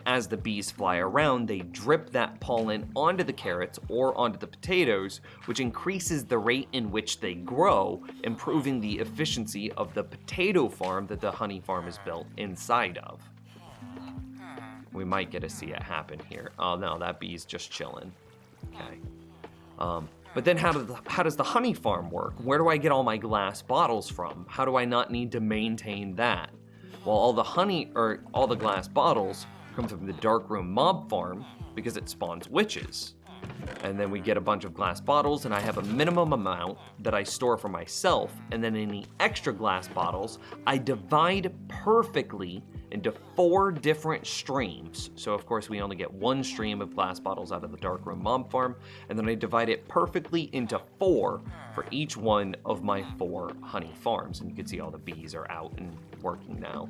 [SPEAKER 1] as the bees fly around, they drip that pollen onto the carrots or onto the potatoes, which increases the rate in which they grow, improving the efficiency of the potato farm that the honey farm is built inside of. We might get to see it happen here. Oh no, that bee's just chilling. Okay. But then how does the honey farm work? Where do I get all my glass bottles from? How do I not need to maintain that? Well, all the glass bottles come from the Darkroom Mob Farm because it spawns witches. And then we get a bunch of glass bottles, and I have a minimum amount that I store for myself, and then any extra glass bottles, I divide perfectly into 4 different streams. So of course we only get 1 stream of glass bottles out of the Darkroom Mob Farm, and then I divide it perfectly into 4 for each one of my 4 honey farms. And you can see all the bees are out and working now.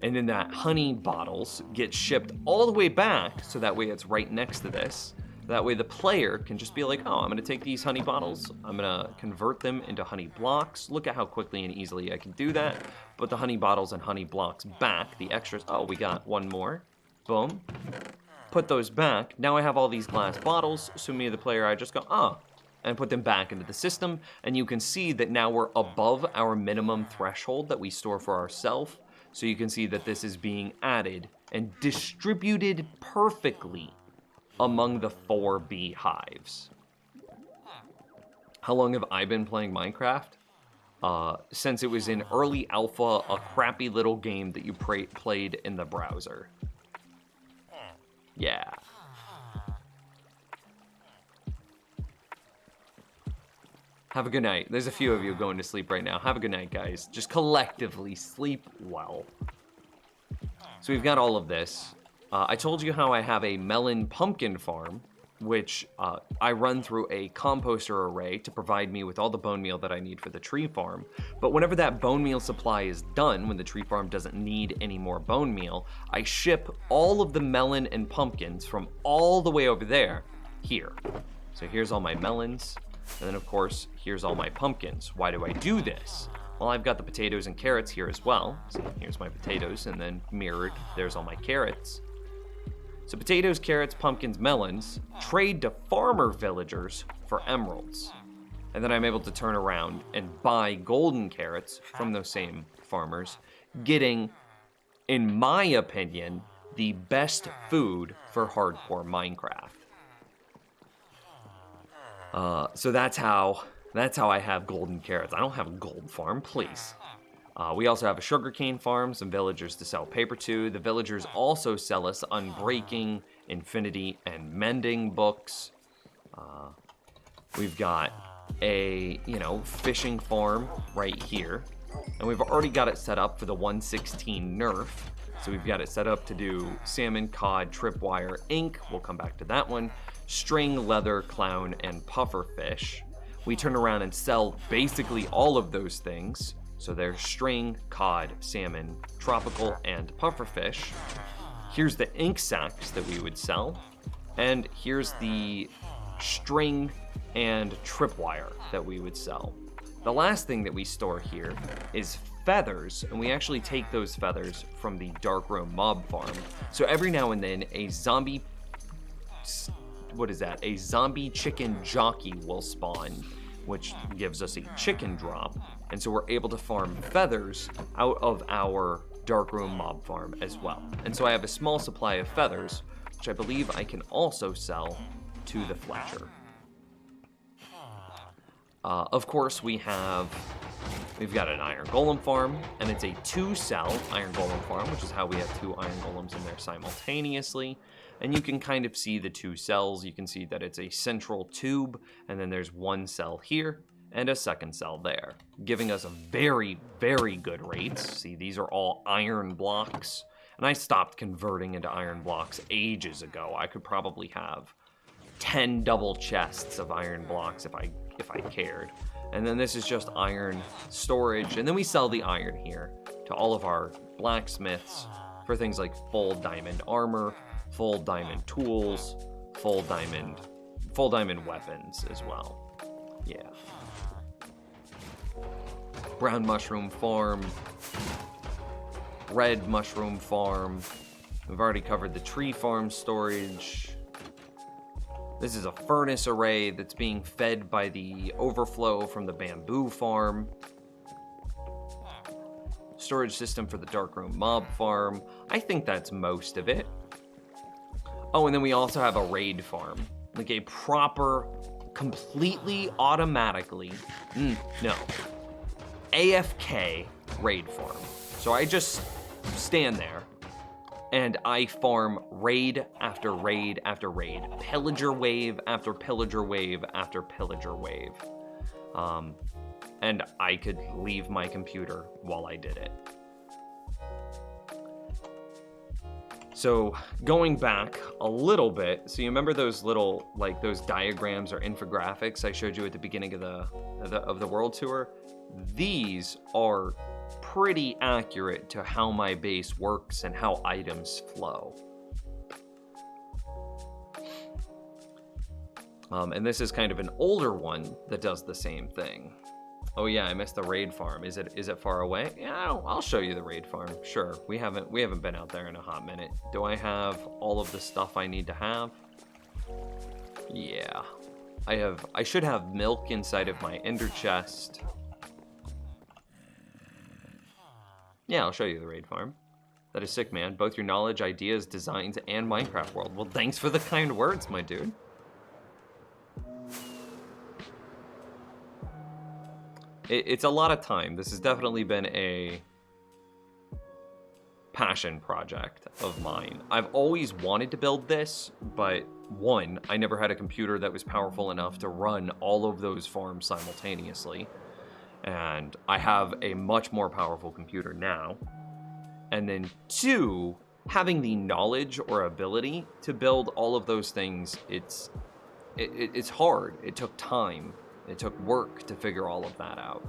[SPEAKER 1] And then that honey bottles get shipped all the way back, so that way it's right next to this. That way the player can just be like, oh, I'm gonna take these honey bottles, I'm gonna convert them into honey blocks. Look at how quickly and easily I can do that. Put the honey bottles and honey blocks back, the extras, oh, we got 1 more. Boom. Put those back. Now I have all these glass bottles, so me, the player, I just go, and put them back into the system. And you can see that now we're above our minimum threshold that we store for ourselves. So you can see that this is being added and distributed perfectly among the 4 beehives. How long have I been playing Minecraft? Since it was in early alpha, a crappy little game that you played in the browser. Yeah. Have a good night. There's a few of you going to sleep right now. Have a good night, guys. Just collectively sleep well. So we've got all of this. I told you how I have a melon pumpkin farm, which I run through a composter array to provide me with all the bone meal that I need for the tree farm. But whenever that bone meal supply is done, when the tree farm doesn't need any more bone meal, I ship all of the melon and pumpkins from all the way over there here. So here's all my melons. And then of course, here's all my pumpkins. Why do I do this? Well, I've got the potatoes and carrots here as well. So here's my potatoes, and then mirrored, there's all my carrots. So potatoes, carrots, pumpkins, melons trade to farmer villagers for emeralds. And then I'm able to turn around and buy golden carrots from those same farmers, getting, in my opinion, the best food for hardcore Minecraft. So that's how I have golden carrots. I don't have a gold farm, please. We also have a sugarcane farm, some villagers to sell paper to. The villagers also sell us Unbreaking, Infinity, and Mending books. We've got a, fishing farm right here. And we've already got it set up for the 116 nerf. So we've got it set up to do salmon, cod, tripwire, ink. We'll come back to that one. String, leather, clown, and puffer fish. We turn around and sell basically all of those things. So there's string, cod, salmon, tropical, and puffer fish. Here's the ink sacks that we would sell. And here's the string and tripwire that we would sell. The last thing that we store here is feathers, and we actually take those feathers from the Darkroom mob farm. So every now and then a zombie chicken jockey will spawn, which gives us a chicken drop. And so we're able to farm feathers out of our Darkroom mob farm as well. And so I have a small supply of feathers, which I believe I can also sell to the Fletcher. Of course, we've got an iron golem farm, and it's a 2-cell iron golem farm, which is how we have 2 iron golems in there simultaneously. And you can kind of see the 2 cells. You can see that it's a central tube, and then there's 1 cell here and a 2nd cell there, giving us a very, very good rates. See, these are all iron blocks, and I stopped converting into iron blocks ages ago. I could probably have 10 double chests of iron blocks if I cared. And then this is just iron storage, and then we sell the iron here to all of our blacksmiths for things like full diamond armor, full diamond tools, full diamond weapons as well. Yeah. Brown mushroom farm, red mushroom farm. We've already covered the tree farm storage. This is a furnace array that's being fed by the overflow from the bamboo farm. Storage system for the Darkroom mob farm. I think that's most of it. Oh, and then we also have a raid farm. Like a proper, completely automatically, AFK raid farm. So I just stand there and I farm raid after raid after raid, pillager wave after pillager wave after pillager wave. And I could leave my computer while I did it. So going back a little bit, so you remember those little, like those diagrams or infographics I showed you at the beginning of the world tour? These are pretty accurate to how my base works and how items flow. And this is kind of an older one that does the same thing. Oh yeah, I missed the raid farm. Is it far away? Yeah, I'll show you the raid farm. Sure. We haven't been out there in a hot minute. Do I have all of the stuff I need to have? Yeah. I should have milk inside of my ender chest. Yeah, I'll show you the raid farm. That is sick, man. Both your knowledge, ideas, designs, and Minecraft world. Well, thanks for the kind words, my dude. It's a lot of time. This has definitely been a passion project of mine. I've always wanted to build this, but one, I never had a computer that was powerful enough to run all of those farms simultaneously. And I have a much more powerful computer now. And then two, having the knowledge or ability to build all of those things, it's hard. It took time. It took work to figure all of that out.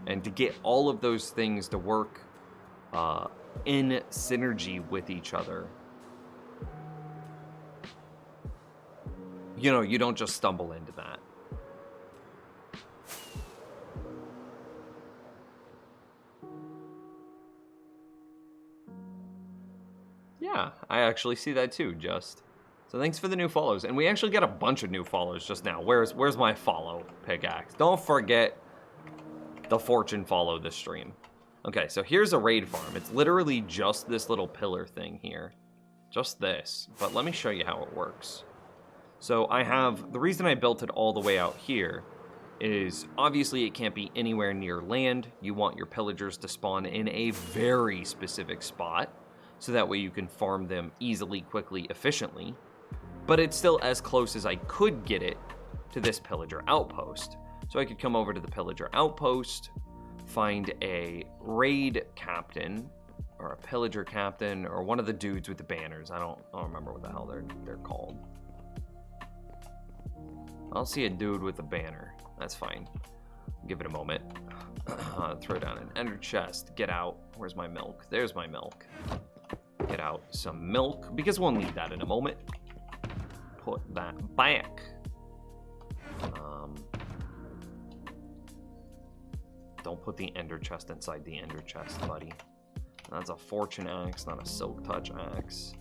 [SPEAKER 1] And to get all of those things to work in synergy with each other. You know, you don't just stumble into that. Yeah, I actually see that too, Just. So thanks for the new follows. And we actually got a bunch of new follows just now. Where's my follow, Pickaxe? Don't forget the fortune follow this stream.
[SPEAKER 2] Okay, so here's a raid farm. It's literally just this little pillar thing here. Just this. But let me show you how it works. So I have... The reason I built it all the way out here is obviously it can't be anywhere near land. You want your pillagers to spawn in a very specific spot, so that way you can farm them easily, quickly, efficiently. But it's still as close as I could get it to this pillager outpost. So I could come over to the pillager outpost, find a raid captain, or a pillager captain, or one of the dudes with the banners. I don't remember what the hell they're called. I'll see a dude with a banner. That's fine. Give it a moment. Throw down an ender chest. Get out. Where's my milk? There's my milk. Get out some milk, because we'll need that in a moment. Put that back. Don't put the ender chest inside the ender chest, buddy. That's a fortune axe, not a silk touch axe.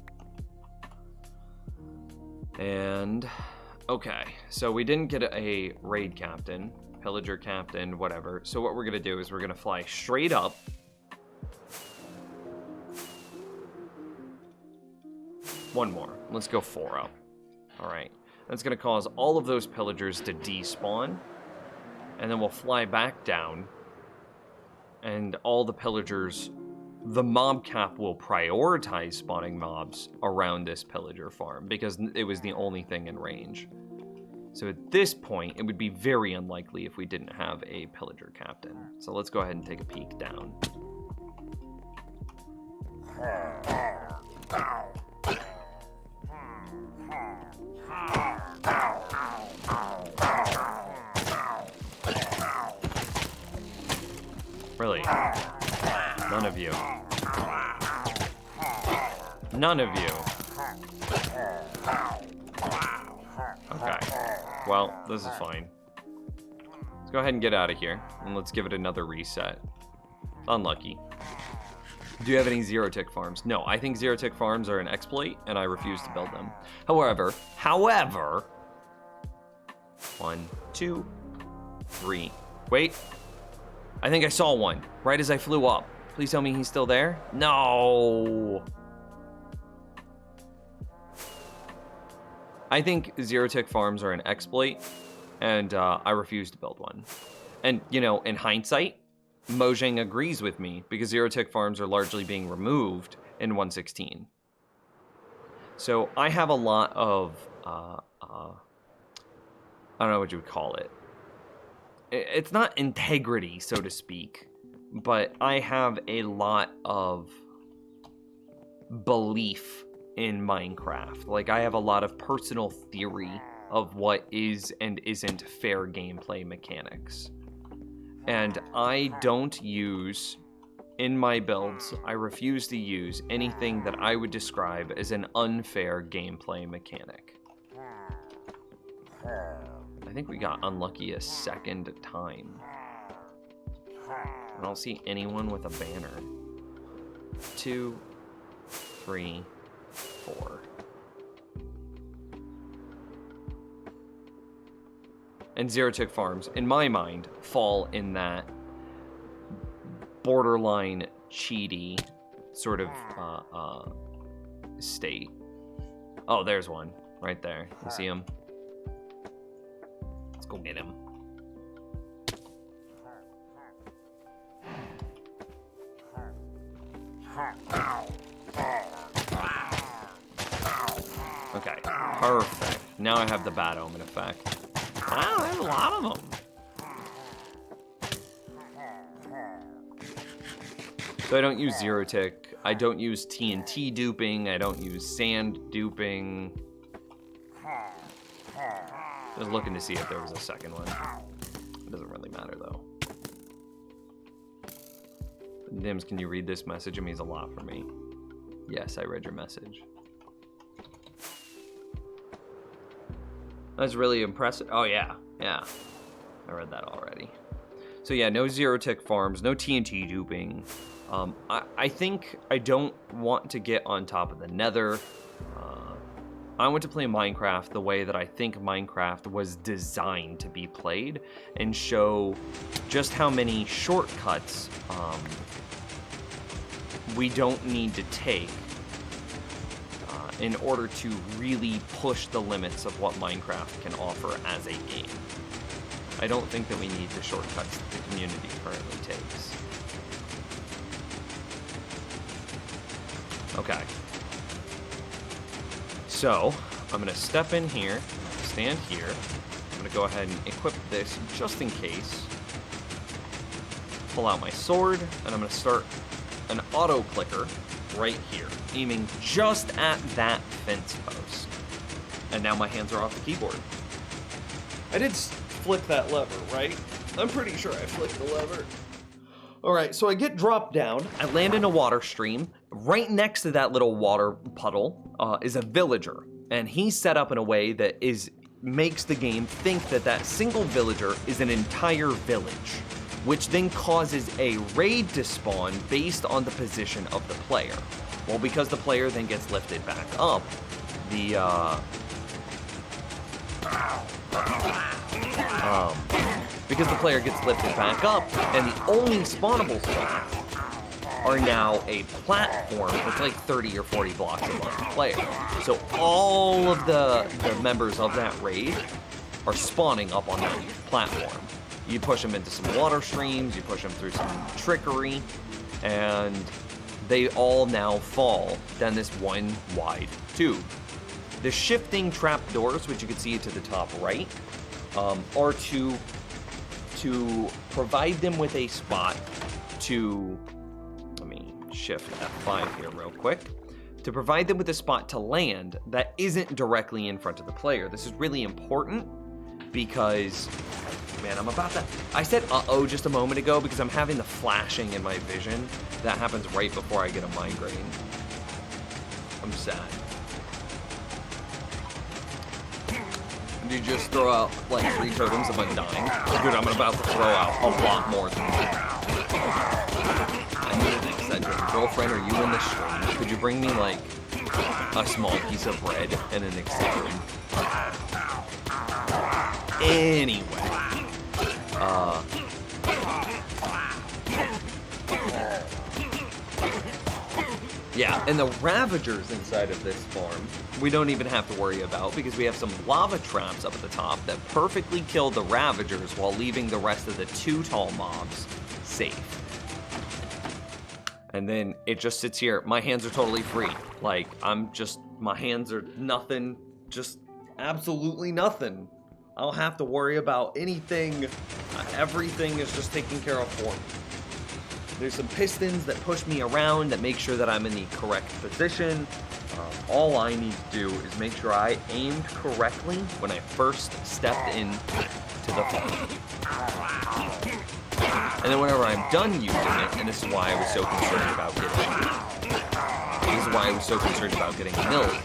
[SPEAKER 2] And okay, so we didn't get a raid captain, pillager captain, whatever. So what we're gonna do is we're gonna fly straight up. One more. Let's go 4 up. All right. That's gonna cause all of those pillagers to despawn, and then we'll fly back down. And all the pillagers, the mob cap will prioritize spawning mobs around this pillager farm because it was the only thing in range. So at this point, it would be very unlikely if we didn't have a pillager captain. So let's go ahead and take a peek down. Really? None of you. None of you. Okay. Well, this is fine. Let's go ahead and get out of here, and let's give it another reset. Unlucky. Do you have any zero-tick farms? No, I think zero-tick farms are an exploit, and I refuse to build them. However, 1, 2, 3. Wait. I think I saw one right as I flew up. Please tell me he's still there. No. I think zero-tick farms are an exploit, and I refuse to build one. And, you know, in hindsight, Mojang agrees with me because zero-tick farms are largely being removed in 1.16. So I have a lot of, I don't know what you would call it. It's not integrity, so to speak, but I have a lot of belief in Minecraft. Like, I have a lot of personal theory of what is and isn't fair gameplay mechanics. And I don't use, in my builds, I refuse to use anything that I would describe as an unfair gameplay mechanic. I think we got unlucky a second time. I don't see anyone with a banner. 2, 3, 4. And zero-tick farms, in my mind, fall in that borderline cheaty sort of state. Oh, there's one right there. You see him? Let's go get him. Okay, perfect. Now I have the bad omen effect. Wow, there's a lot of them. So I don't use zero-tick. I don't use TNT duping. I don't use sand duping. Just looking to see if there was a second one. It doesn't really matter, though. Nims, can you read this message? It means a lot for me. Yes, I read your message. That's really impressive. Oh, yeah. Yeah. I read that already. So, yeah, no zero-tick farms, no TNT duping. I think I don't want to get on top of the nether. I want to play Minecraft the way that I think Minecraft was designed to be played and show just how many shortcuts we don't need to take in order to really push the limits of what Minecraft can offer as a game. I don't think that we need the shortcuts that the community currently takes. Okay. So, I'm going to step in here, stand here. I'm going to go ahead and equip this just in case. Pull out my sword, and I'm going to start an auto clicker right here, aiming just at that fence post. And now my hands are off the keyboard. I did flip that lever, right? I'm pretty sure I flipped the lever. All right, so I get dropped down. I land in a water stream. Right next to that little water puddle is a villager, and he's set up in a way that makes the game think that that single villager is an entire village, which then causes a raid to spawn based on the position of the player. Well, because the player then gets lifted back up, because the player gets lifted back up, and the only spawnable spots are now a platform that's like 30 or 40 blocks above the player. So all of the members of that raid are spawning up on that platform. You push them into some water streams, you push them through some trickery, and they all now fall down this one wide tube. The shifting trapdoors, which you can see to the top right, are to provide them with a spot to, let me shift F5 here real quick, to provide them with a spot to land that isn't directly in front of the player. This is really important because, man, I said uh-oh just a moment ago because I'm having the flashing in my vision. That happens right before I get a migraine. I'm sad. Do you just throw out like 3 totems of undying? Dude, I'm about to throw out a lot more than that. I need an eccentric girlfriend. Are you in the stream? Could you bring me like a small piece of bread and an eccentric? Anyway. Yeah, and the Ravagers inside of this farm, we don't even have to worry about because we have some lava traps up at the top that perfectly kill the Ravagers while leaving the rest of the 2 tall mobs safe. And then it just sits here. My hands are totally free. Like, my hands are nothing, just absolutely nothing. I don't have to worry about anything. Everything is just taken care of for me. There's some pistons that push me around that make sure that I'm in the correct position. All I need to do is make sure I aimed correctly when I first stepped in to the farm. And then whenever I'm done using it, and this is why I was so concerned about getting milled,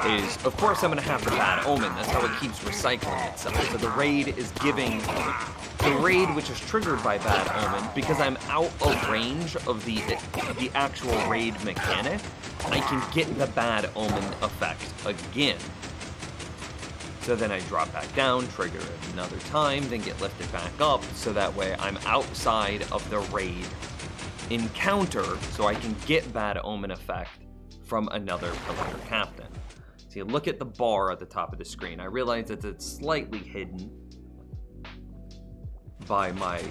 [SPEAKER 2] is of course I'm gonna have the Bad Omen. That's how it keeps recycling itself. So the raid is giving the raid, which is triggered by Bad Omen, because I'm out of range of the actual raid mechanic, I can get the Bad Omen effect again. So then I drop back down, trigger it another time, then get lifted back up, so that way I'm outside of the raid encounter, so I can get Bad Omen effect from another Pillager Captain. So you look at the bar at the top of the screen. I realize that it's slightly hidden by my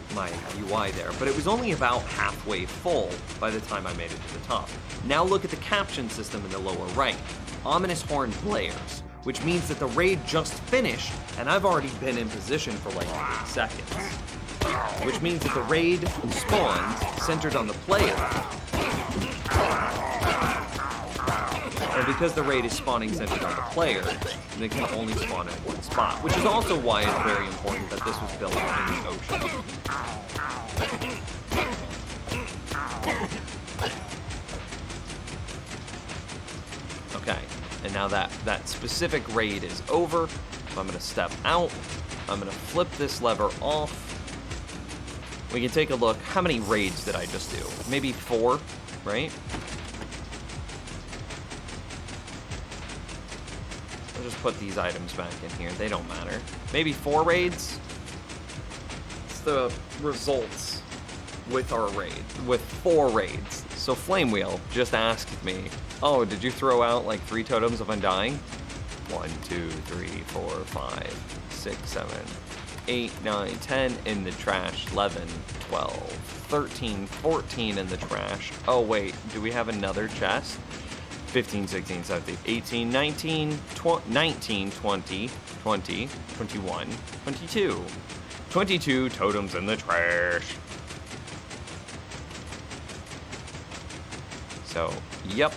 [SPEAKER 2] UI there, but it was only about halfway full by the time I made it to the top. Now look at the caption system in the lower right. Ominous Horn blares, which means that the raid just finished, and I've already been in position for like 8 seconds. Which means that the raid spawns centered on the player. And because the raid is spawning centered on the player, they can only spawn at one spot, which is also why it's very important that this was built in the ocean. Okay, and now that specific raid is over, I'm gonna step out, I'm gonna flip this lever off. We can take a look. How many raids did I just do? Maybe 4, right? I'll just put these items back in here. They don't matter. Maybe 4 raids? It's the results. with our raid, with 4 raids. So Flamewheel just asked me, oh, did you throw out like 3 totems of Undying? 1, 2, 3, 4, 5, 6, 7, 8, 9, 10 in the trash, 11, 12, 13, 14 in the trash. Oh wait, do we have another chest? 15, 16, 17, 18, 19, 19, 20, 20, 21, 22. 22 totems in the trash. So, yep.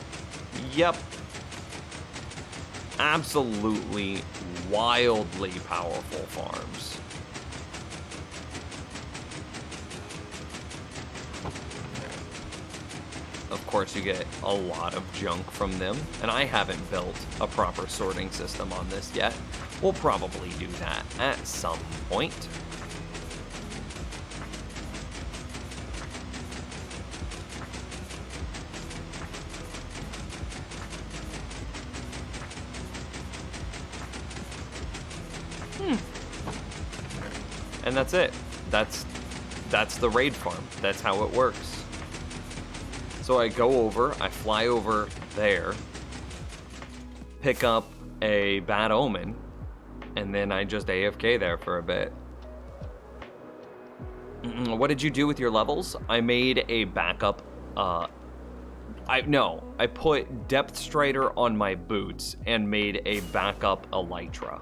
[SPEAKER 2] Absolutely wildly powerful farms. Of course, you get a lot of junk from them, and I haven't built a proper sorting system on this yet. We'll probably do that at some point. And that's it. That's the raid farm. That's how it works. So I go over, I fly over there, pick up a bad omen, and then I just AFK there for a bit. What did you do with your levels? I made a backup, I put Depth Strider on my boots and made a backup Elytra.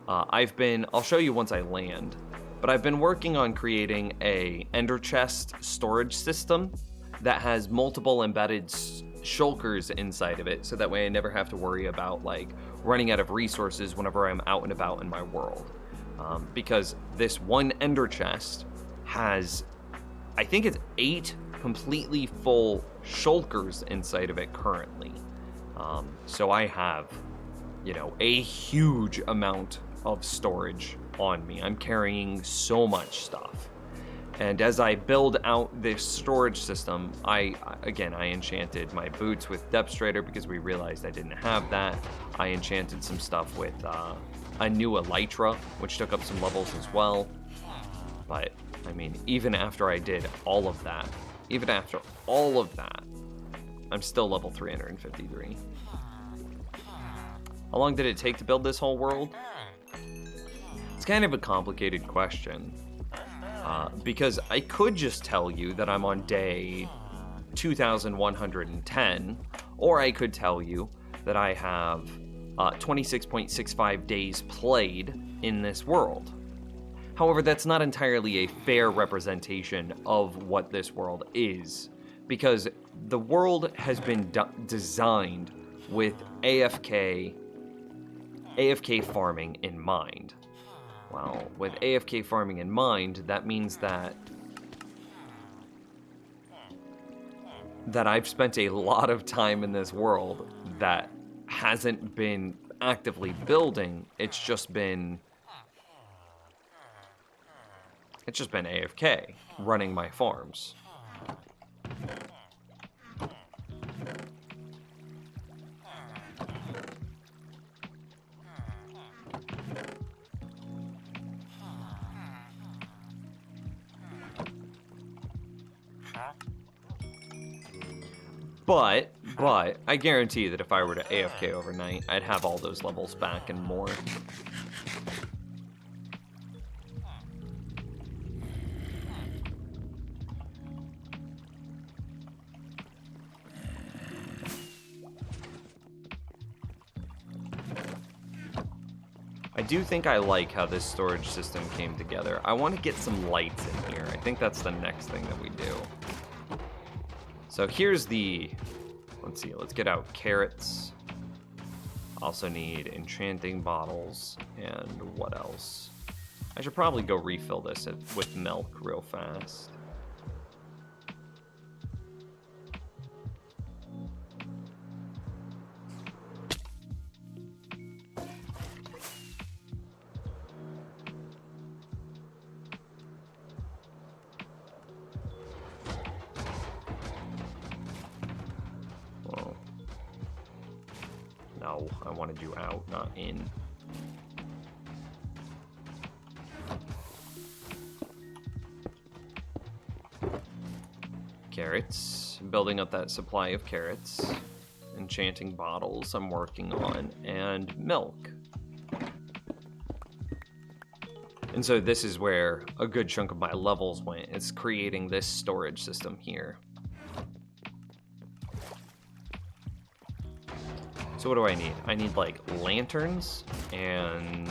[SPEAKER 2] I'll show you once I land, but I've been working on creating a Ender Chest storage system that has multiple embedded shulkers inside of it, so that way I never have to worry about like running out of resources whenever I'm out and about in my world. Because this one Ender Chest has, I think it's 8 completely full shulkers inside of it currently. So I have, a huge amount of storage on me. I'm carrying so much stuff. And as I build out this storage system, I enchanted my boots with Depth Strider because we realized I didn't have that. I enchanted some stuff with a new Elytra, which took up some levels as well. But, I mean, even after I did all of that, I'm still level 353. How long did it take to build this whole world? It's kind of a complicated question. Because I could just tell you that I'm on day 2110, or I could tell you that I have 26.65 days played in this world. However, that's not entirely a fair representation of what this world is, because the world has been designed with AFK farming in mind. Well, with AFK farming in mind, that means that I've spent a lot of time in this world that hasn't been actively building. It's just been AFK, running my farms. But I guarantee that if I were to AFK overnight, I'd have all those levels back and more. I do think I like how this storage system came together. I want to get some lights in here. I think that's the next thing that we do. So here's the, let's see, let's get out carrots. Also need enchanting bottles, and what else? I should probably go refill this with milk real fast. No, I wanted you out, not in. Carrots. Building up that supply of carrots. Enchanting bottles I'm working on. And milk. And so this is where a good chunk of my levels went. It's creating this storage system here. So what do I need? I need like lanterns and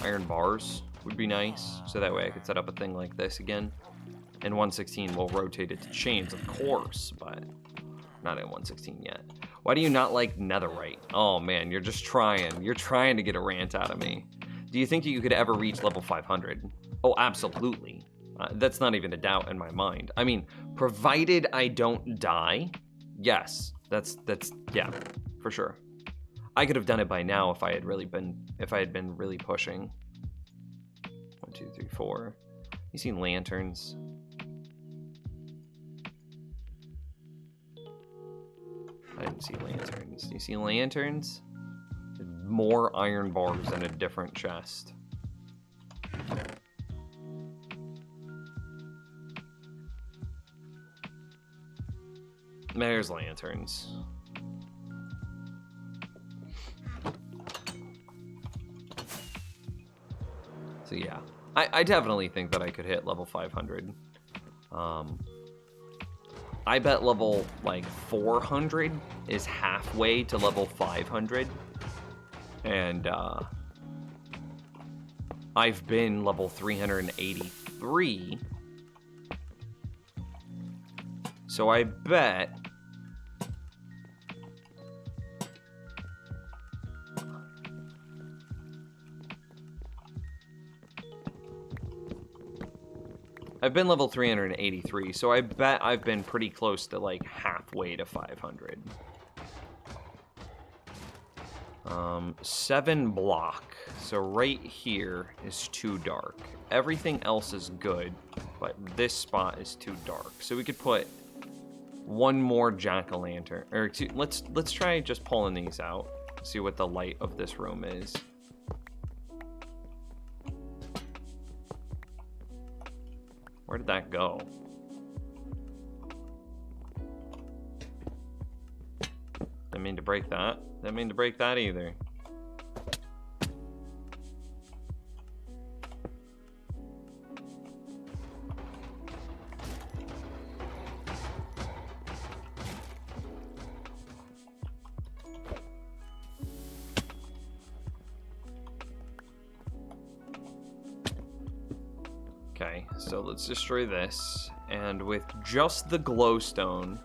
[SPEAKER 2] iron bars would be nice. So that way I could set up a thing like this again. In 1.16 we'll rotate it to chains, of course, but not in 1.16 yet. Why do you not like netherite? Oh man, you're just trying. You're trying to get a rant out of me. Do you think you could ever reach level 500? Oh, absolutely. That's not even a doubt in my mind. I mean, provided I don't die, yes, that's yeah, for sure. I could have done it by now if I had been really pushing. 1, 2, 3, 4. You seen lanterns? I didn't see lanterns. Do you see lanterns? More iron bars in a different chest. There's lanterns. So yeah, I definitely think that I could hit level 500. I bet level like 400 is halfway to level 500. And I've been level 383. So I bet I've been level 383, so I bet I've been pretty close to like halfway to 500. 7 block. So right here is too dark. Everything else is good, but this spot is too dark. So we could put one more jack-o'-lantern, or two, let's try just pulling these out. See what the light of this room is. Where did that go? Didn't mean to break that. Didn't mean to break that either. Okay, so let's destroy this, and with just the glowstone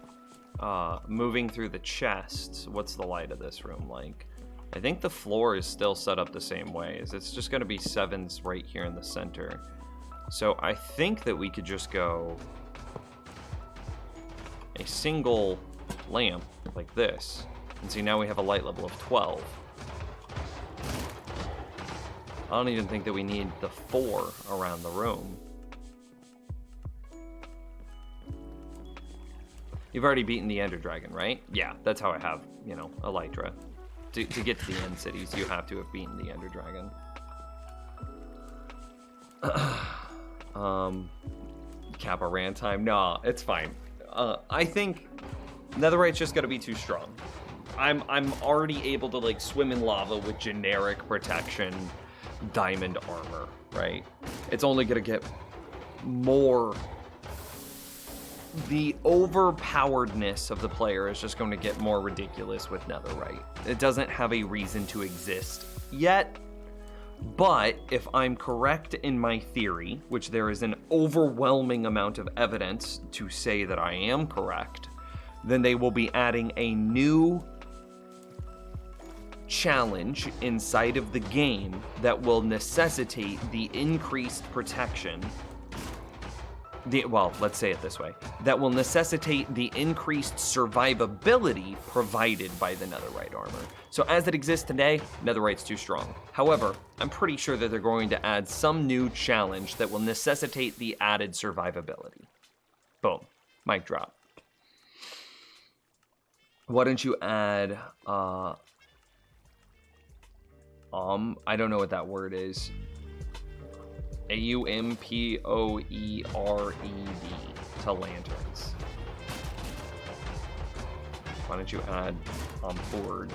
[SPEAKER 2] moving through the chests, what's the light of this room like? I think the floor is still set up the same way, as it's just going to be 7s right here in the center. So I think that we could just go a single lamp like this, and see now we have a light level of 12. I don't even think that we need the 4 around the room. You've already beaten the Ender Dragon, right? Yeah, that's how I have, you know, Elytra. To get to the end cities, you have to have beaten the Ender Dragon. Kappa ran time. Nah, it's fine. I think Netherite's just gonna be too strong. I'm already able to like swim in lava with generic protection diamond armor, right? It's only gonna get more. The overpoweredness of the player is just going to get more ridiculous with Netherite. It doesn't have a reason to exist yet, but if I'm correct in my theory, which there is an overwhelming amount of evidence to say that I am correct, then they will be adding a new challenge inside of the game that will necessitate the increased protection. Well, let's say it this way. That will necessitate the increased survivability provided by the Netherite armor. So as it exists today, Netherite's too strong. However, I'm pretty sure that they're going to add some new challenge that will necessitate the added survivability. Boom. Mic drop. Why don't you add, I don't know what that word is. AUMPOERED to lanterns. Why don't you add on board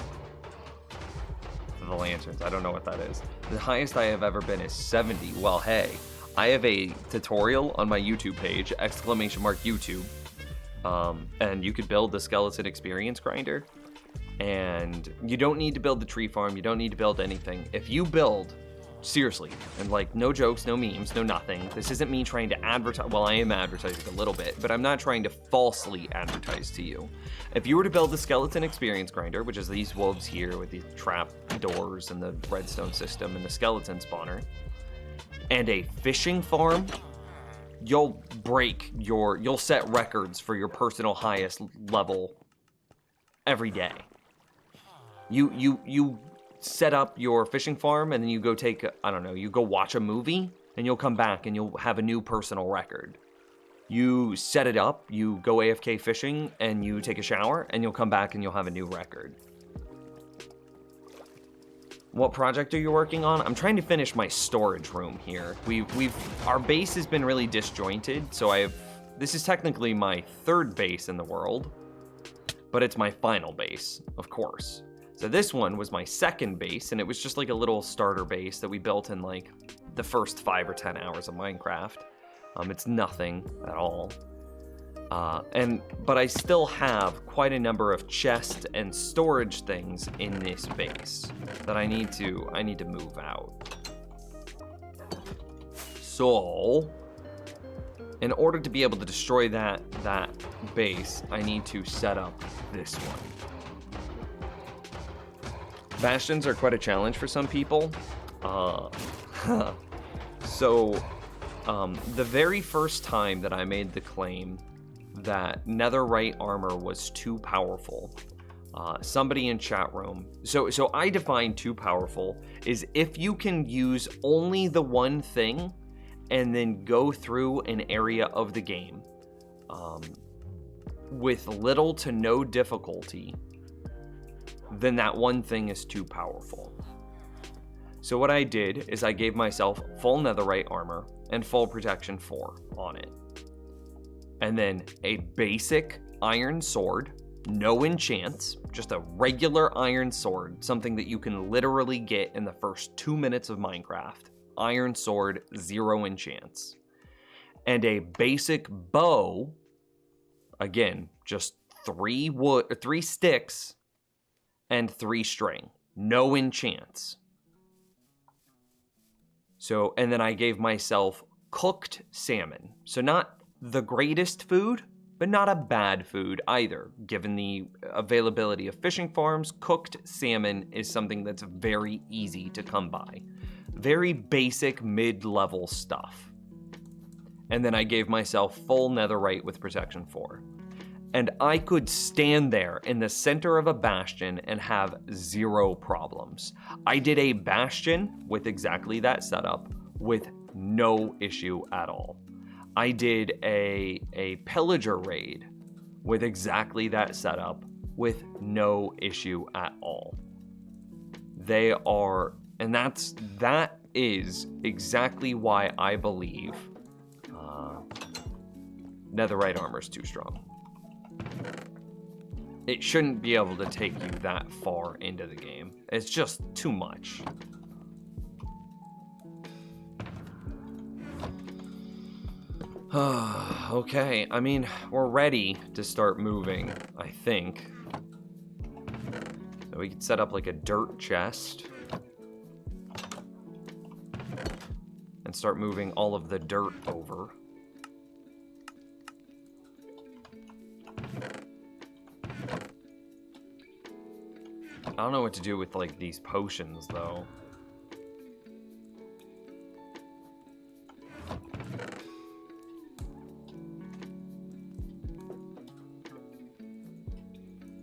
[SPEAKER 2] to the lanterns? I don't know what that is. The highest I have ever been is 70. Well, hey, I have a tutorial on my YouTube page, !YouTube, and you could build the skeleton experience grinder. And you don't need to build the tree farm. You don't need to build anything. If you build, seriously, and like no jokes, no memes, no nothing. This isn't me trying to advertise. Well, I am advertising a little bit, but I'm not trying to falsely advertise to you. If you were to build the skeleton experience grinder, which is these wolves here with these trap doors and the redstone system and the skeleton spawner, and a fishing farm, you'll set records for your personal highest level every day. You set up your fishing farm and then you go take, you go watch a movie and you'll come back and you'll have a new personal record. You set it up, you go AFK fishing and you take a shower and you'll come back and you'll have a new record. What project are you working on? I'm trying to finish my storage room here. Our base has been really disjointed, so this is technically my third base in the world, but it's my final base, of course. So this one was my second base, and it was just like a little starter base that we built in like the first 5 or 10 hours of Minecraft. It's nothing at all. But I still have quite a number of chest and storage things in this base that I need to move out. So, in order to be able to destroy that base, I need to set up this one. Bastions are quite a challenge for some people. So, the very first time that I made the claim that netherite armor was too powerful, somebody in chat room, so I define too powerful is if you can use only the one thing and then go through an area of the game with little to no difficulty, then that one thing is too powerful. So what I did is I gave myself full netherite armor and full protection 4 on it. And then a basic iron sword, no enchants, just a regular iron sword, something that you can literally get in the first 2 minutes of Minecraft. Iron sword, 0 enchants. And a basic bow, again, just 3 sticks and 3 string, no enchants. So, and then I gave myself cooked salmon. So not the greatest food, but not a bad food either. Given the availability of fishing farms, cooked salmon is something that's very easy to come by. Very basic mid-level stuff. And then I gave myself full netherite with protection 4. And I could stand there in the center of a bastion and have 0 problems. I did a bastion with exactly that setup with no issue at all. I did a pillager raid with exactly that setup with no issue at all. That is exactly why I believe netherite armor is too strong. It shouldn't be able to take you that far into the game. It's just too much. Okay, I mean, we're ready to start moving, I think. So we could set up like a dirt chest. And start moving all of the dirt over. I don't know what to do with like these potions though.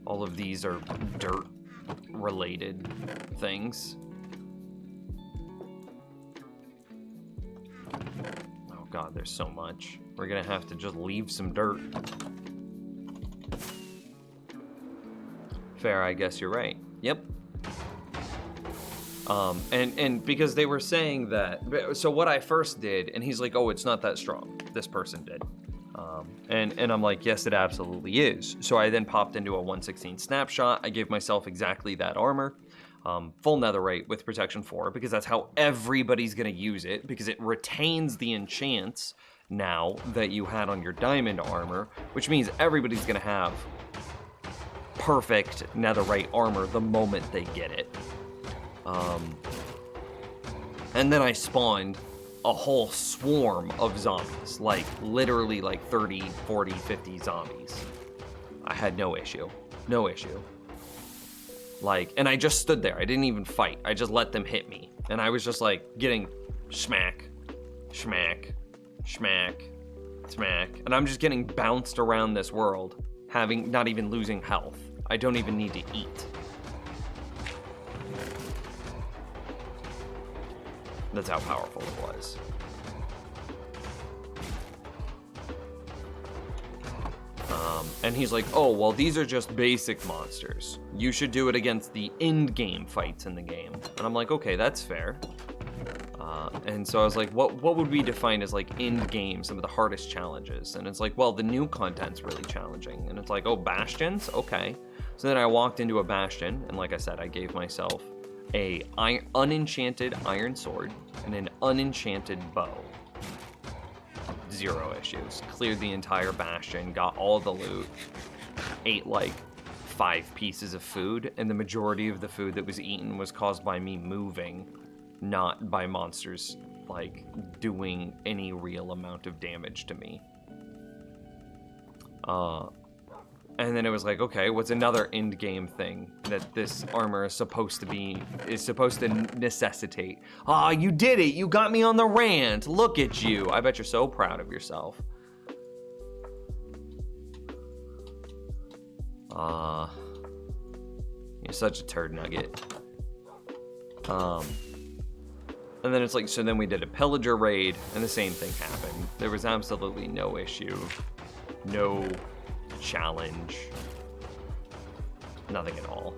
[SPEAKER 2] All of these are dirt related things. Oh god, there's so much. We're gonna have to just leave some dirt. Fair, I guess you're right. Yep. And because they were saying that, so what I first did, and he's like, oh, it's not that strong. This person did. And I'm like, yes, it absolutely is. So I then popped into a 116 snapshot. I gave myself exactly that armor, full netherite with protection 4, because that's how everybody's gonna use it, because it retains the enchants now that you had on your diamond armor, which means everybody's gonna have perfect netherite armor the moment they get it. And then I spawned a whole swarm of zombies, like literally like 30, 40, 50 zombies. I had no issue. Like, and I just stood there. I didn't even fight. I just let them hit me. And I was just like getting smack, smack, smack, smack. And I'm just getting bounced around this world, not even losing health. I don't even need to eat. That's how powerful it was. And he's like, oh, well, these are just basic monsters. You should do it against the end game fights in the game. And I'm like, okay, that's fair. And so I was like, what would we define as like end game, some of the hardest challenges? And it's like, well, the new content's really challenging. And it's like, oh, bastions? Okay. So then I walked into a bastion, and like I said, I gave myself a unenchanted iron sword and an unenchanted bow. 0 issues. Cleared the entire bastion, got all the loot, ate like 5 pieces of food, and the majority of the food that was eaten was caused by me moving, not by monsters like doing any real amount of damage to me. And then it was like, okay, what's another end game thing that this armor is supposed to necessitate? Ah, you did it! You got me on the rant! Look at you! I bet you're so proud of yourself. You're such a turd nugget. And then it's like, so then we did a pillager raid, and the same thing happened. There was absolutely no issue. No challenge, nothing at all.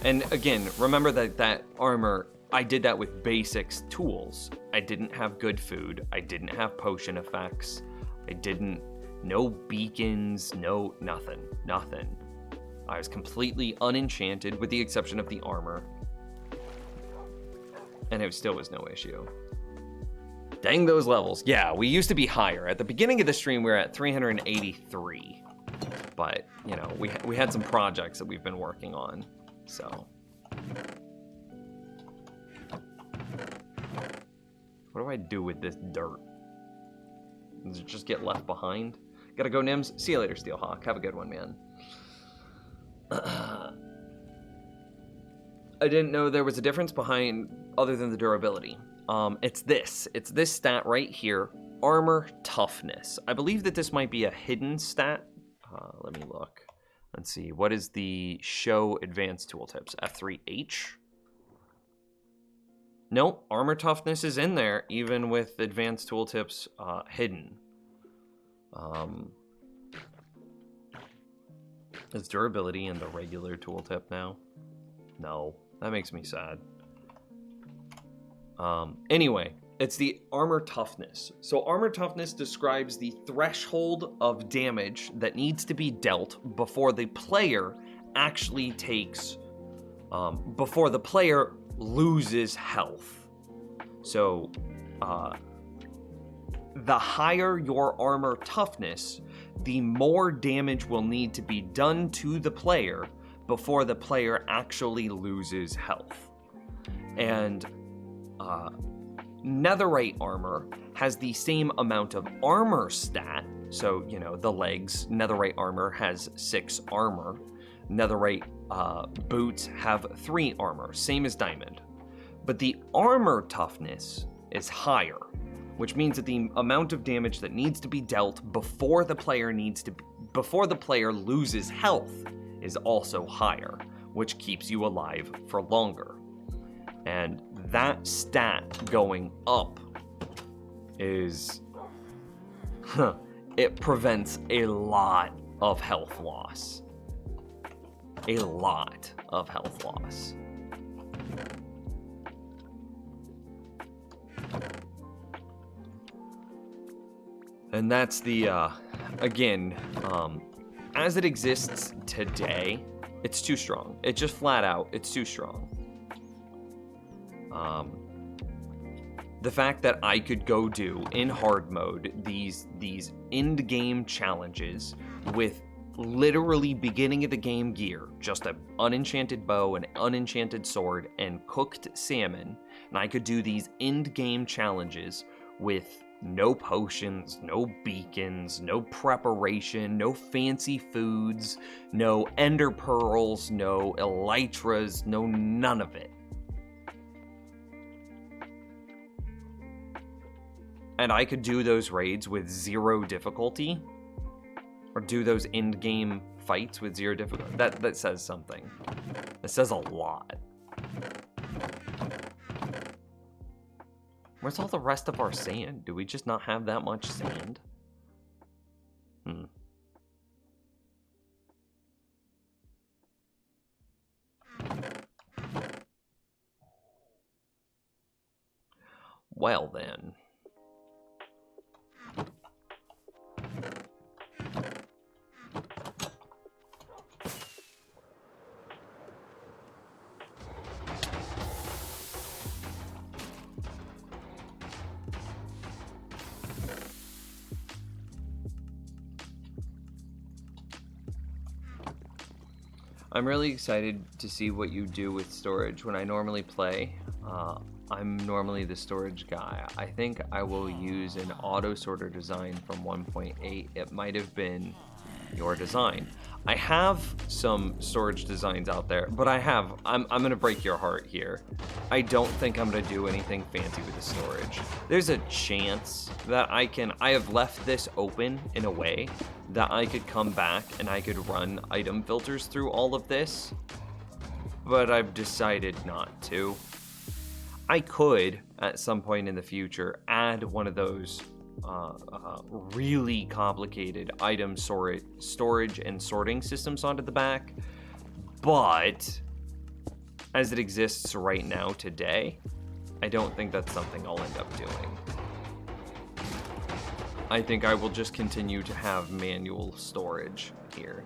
[SPEAKER 2] And again, remember that armor, I did that with basics tools. I didn't have good food, I didn't have potion effects, no beacons, nothing. I was completely unenchanted with the exception of the armor, and it still was no issue. Dang those levels. Yeah, we used to be higher. At the beginning of the stream, we were at 383. But, you know, we had some projects that we've been working on, so. What do I do with this dirt? Does it just get left behind? Gotta go, Nims. See you later, Steelhawk. Have a good one, man. I didn't know there was a difference behind, other than the durability. It's this stat right here, armor toughness. I believe that this might be a hidden stat. Let me look. Let's see. What is the show advanced tooltips? F3H? Nope. Armor toughness is in there, even with advanced tooltips hidden. Is durability in the regular tooltip now? No. That makes me sad. Anyway. It's the armor toughness. So armor toughness describes the threshold of damage that needs to be dealt before the player actually takes, before the player loses health. So, the higher your armor toughness, the more damage will need to be done to the player before the player actually loses health. And, netherite armor has the same amount of armor stat. So, you know, the legs, netherite armor has 6 armor. Netherite boots have 3 armor, same as diamond. But the armor toughness is higher, which means that the amount of damage that needs to be dealt before the player loses health is also higher, which keeps you alive for longer. And that stat going up is, it prevents a lot of health loss. A lot of health loss. And that's the again, as it exists today, it's too strong. It's just flat out, it's too strong. The fact that I could go do, in hard mode, these end game challenges with literally beginning of the game gear, just an unenchanted bow, an unenchanted sword, and cooked salmon, and I could do these end game challenges with no potions, no beacons, no preparation, no fancy foods, no ender pearls, no elytras, no none of it. And I could do those raids with 0 difficulty, or do those end-game fights with 0 difficulty. That says something. It says a lot. Where's all the rest of our sand? Do we just not have that much sand? Well then. I'm really excited to see what you do with storage. When I normally play, I'm normally the storage guy. I think I will use an auto sorter design from 1.8. It might have been your design. I have some storage designs out there, but I'm gonna break your heart here. I don't think I'm gonna do anything fancy with the storage. There's a chance that I have left this open in a way that I could come back and I could run item filters through all of this, but I've decided not to. I could, at some point in the future, add one of those really complicated item storage and sorting systems onto the back, but as it exists right now today, I don't think that's something I'll end up doing. I think I will just continue to have manual storage here.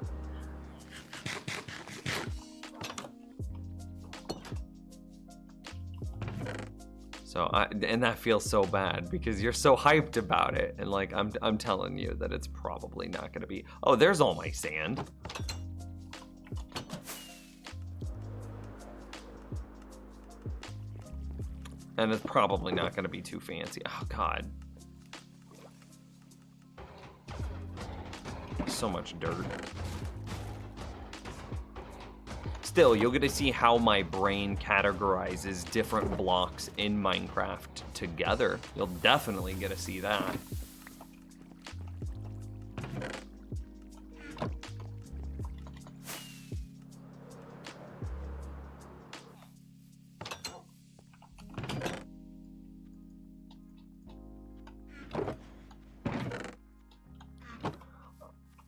[SPEAKER 2] So and that feels so bad because you're so hyped about it, and like I'm telling you that it's probably not gonna be. Oh, there's all my sand. And it's probably not gonna be too fancy. Oh God. So much dirt. Still, you'll get to see how my brain categorizes different blocks in Minecraft together. You'll definitely get to see that.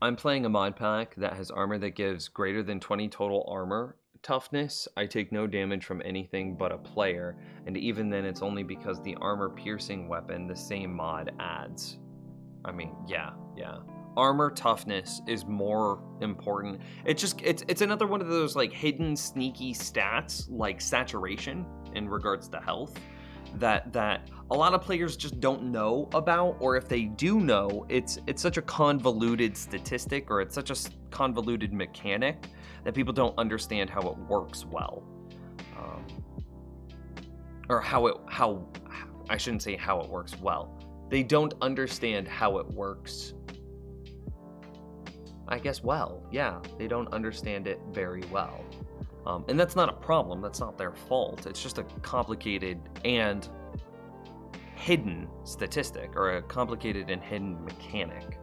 [SPEAKER 2] I'm playing a mod pack that has armor that gives greater than 20 total armor toughness. I take no damage from anything but a player, and even then it's only because the armor piercing weapon the same mod adds. I mean, yeah. Armor toughness is more important. It's another one of those like hidden sneaky stats like saturation in regards to health that a lot of players just don't know about, or if they do know, it's such a convoluted statistic, or it's such a convoluted mechanic that people don't understand how it works well, or how I shouldn't say how it works well. They don't understand how it works. I guess well, yeah, they don't understand it very well. And that's not a problem, that's not their fault. It's just a complicated and hidden statistic, or a complicated and hidden mechanic.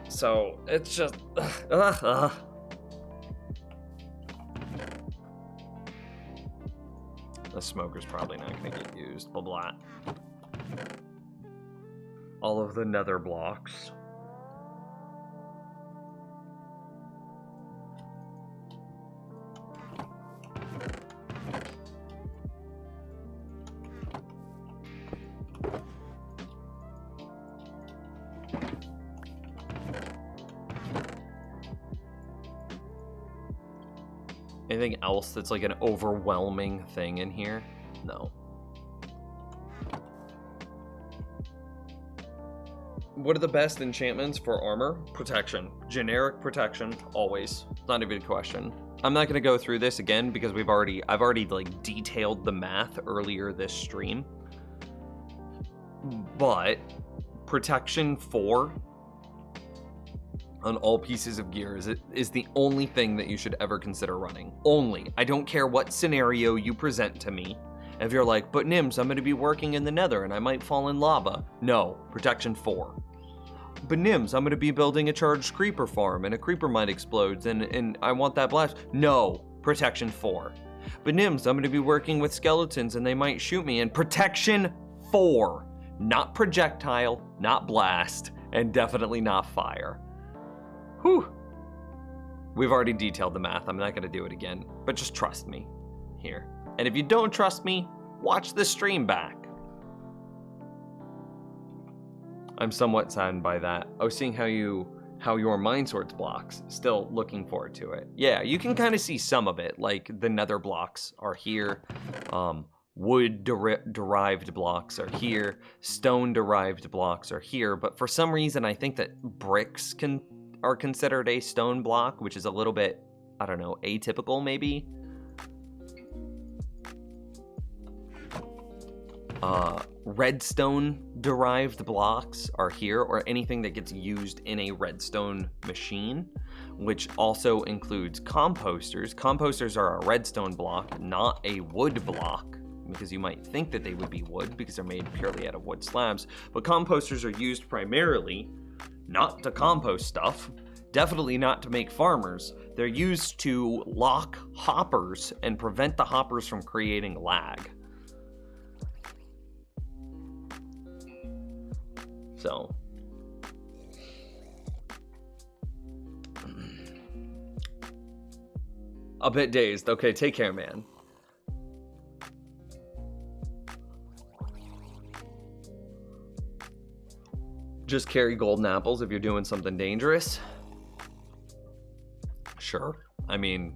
[SPEAKER 2] So, it's just... The smoker's probably not going to get used, blah blah. All of the nether blocks. anything else that's like an overwhelming thing in here? No. What are the best enchantments for armor? Protection. Generic protection, always. Not even a question. I'm not gonna go through this again because I've already like detailed the math earlier this stream. But protection 4 on all pieces of gear is the only thing that you should ever consider running. Only. I don't care what scenario you present to me. If you're like, but Nims, I'm going to be working in the nether and I might fall in lava. No, protection 4. But Nims, I'm going to be building a charged creeper farm and a creeper might explode and I want that blast. No, protection 4. But Nims, I'm going to be working with skeletons and they might shoot me, and protection 4. Not projectile, not blast, and definitely not fire. Whew. We've already detailed the math. I'm not going to do it again, but just trust me here. And if you don't trust me, watch the stream back. I'm somewhat saddened by that. I was seeing how your mind sorts blocks. Still looking forward to it. Yeah, you can kind of see some of it, like the nether blocks are here. Wood derived blocks are here. Stone derived blocks are here. But for some reason, I think that bricks are considered a stone block, which is a little bit, I don't know, atypical maybe. Redstone derived blocks are here, or anything that gets used in a redstone machine, which also includes composters. Composters are a redstone block, not a wood block, because you might think that they would be wood because they're made purely out of wood slabs. But composters are used primarily not to compost stuff, definitely not to make farmers. They're used to lock hoppers and prevent the hoppers from creating lag. So, a bit dazed. Okay, take care, man. Just carry golden apples if you're doing something dangerous. Sure. I mean,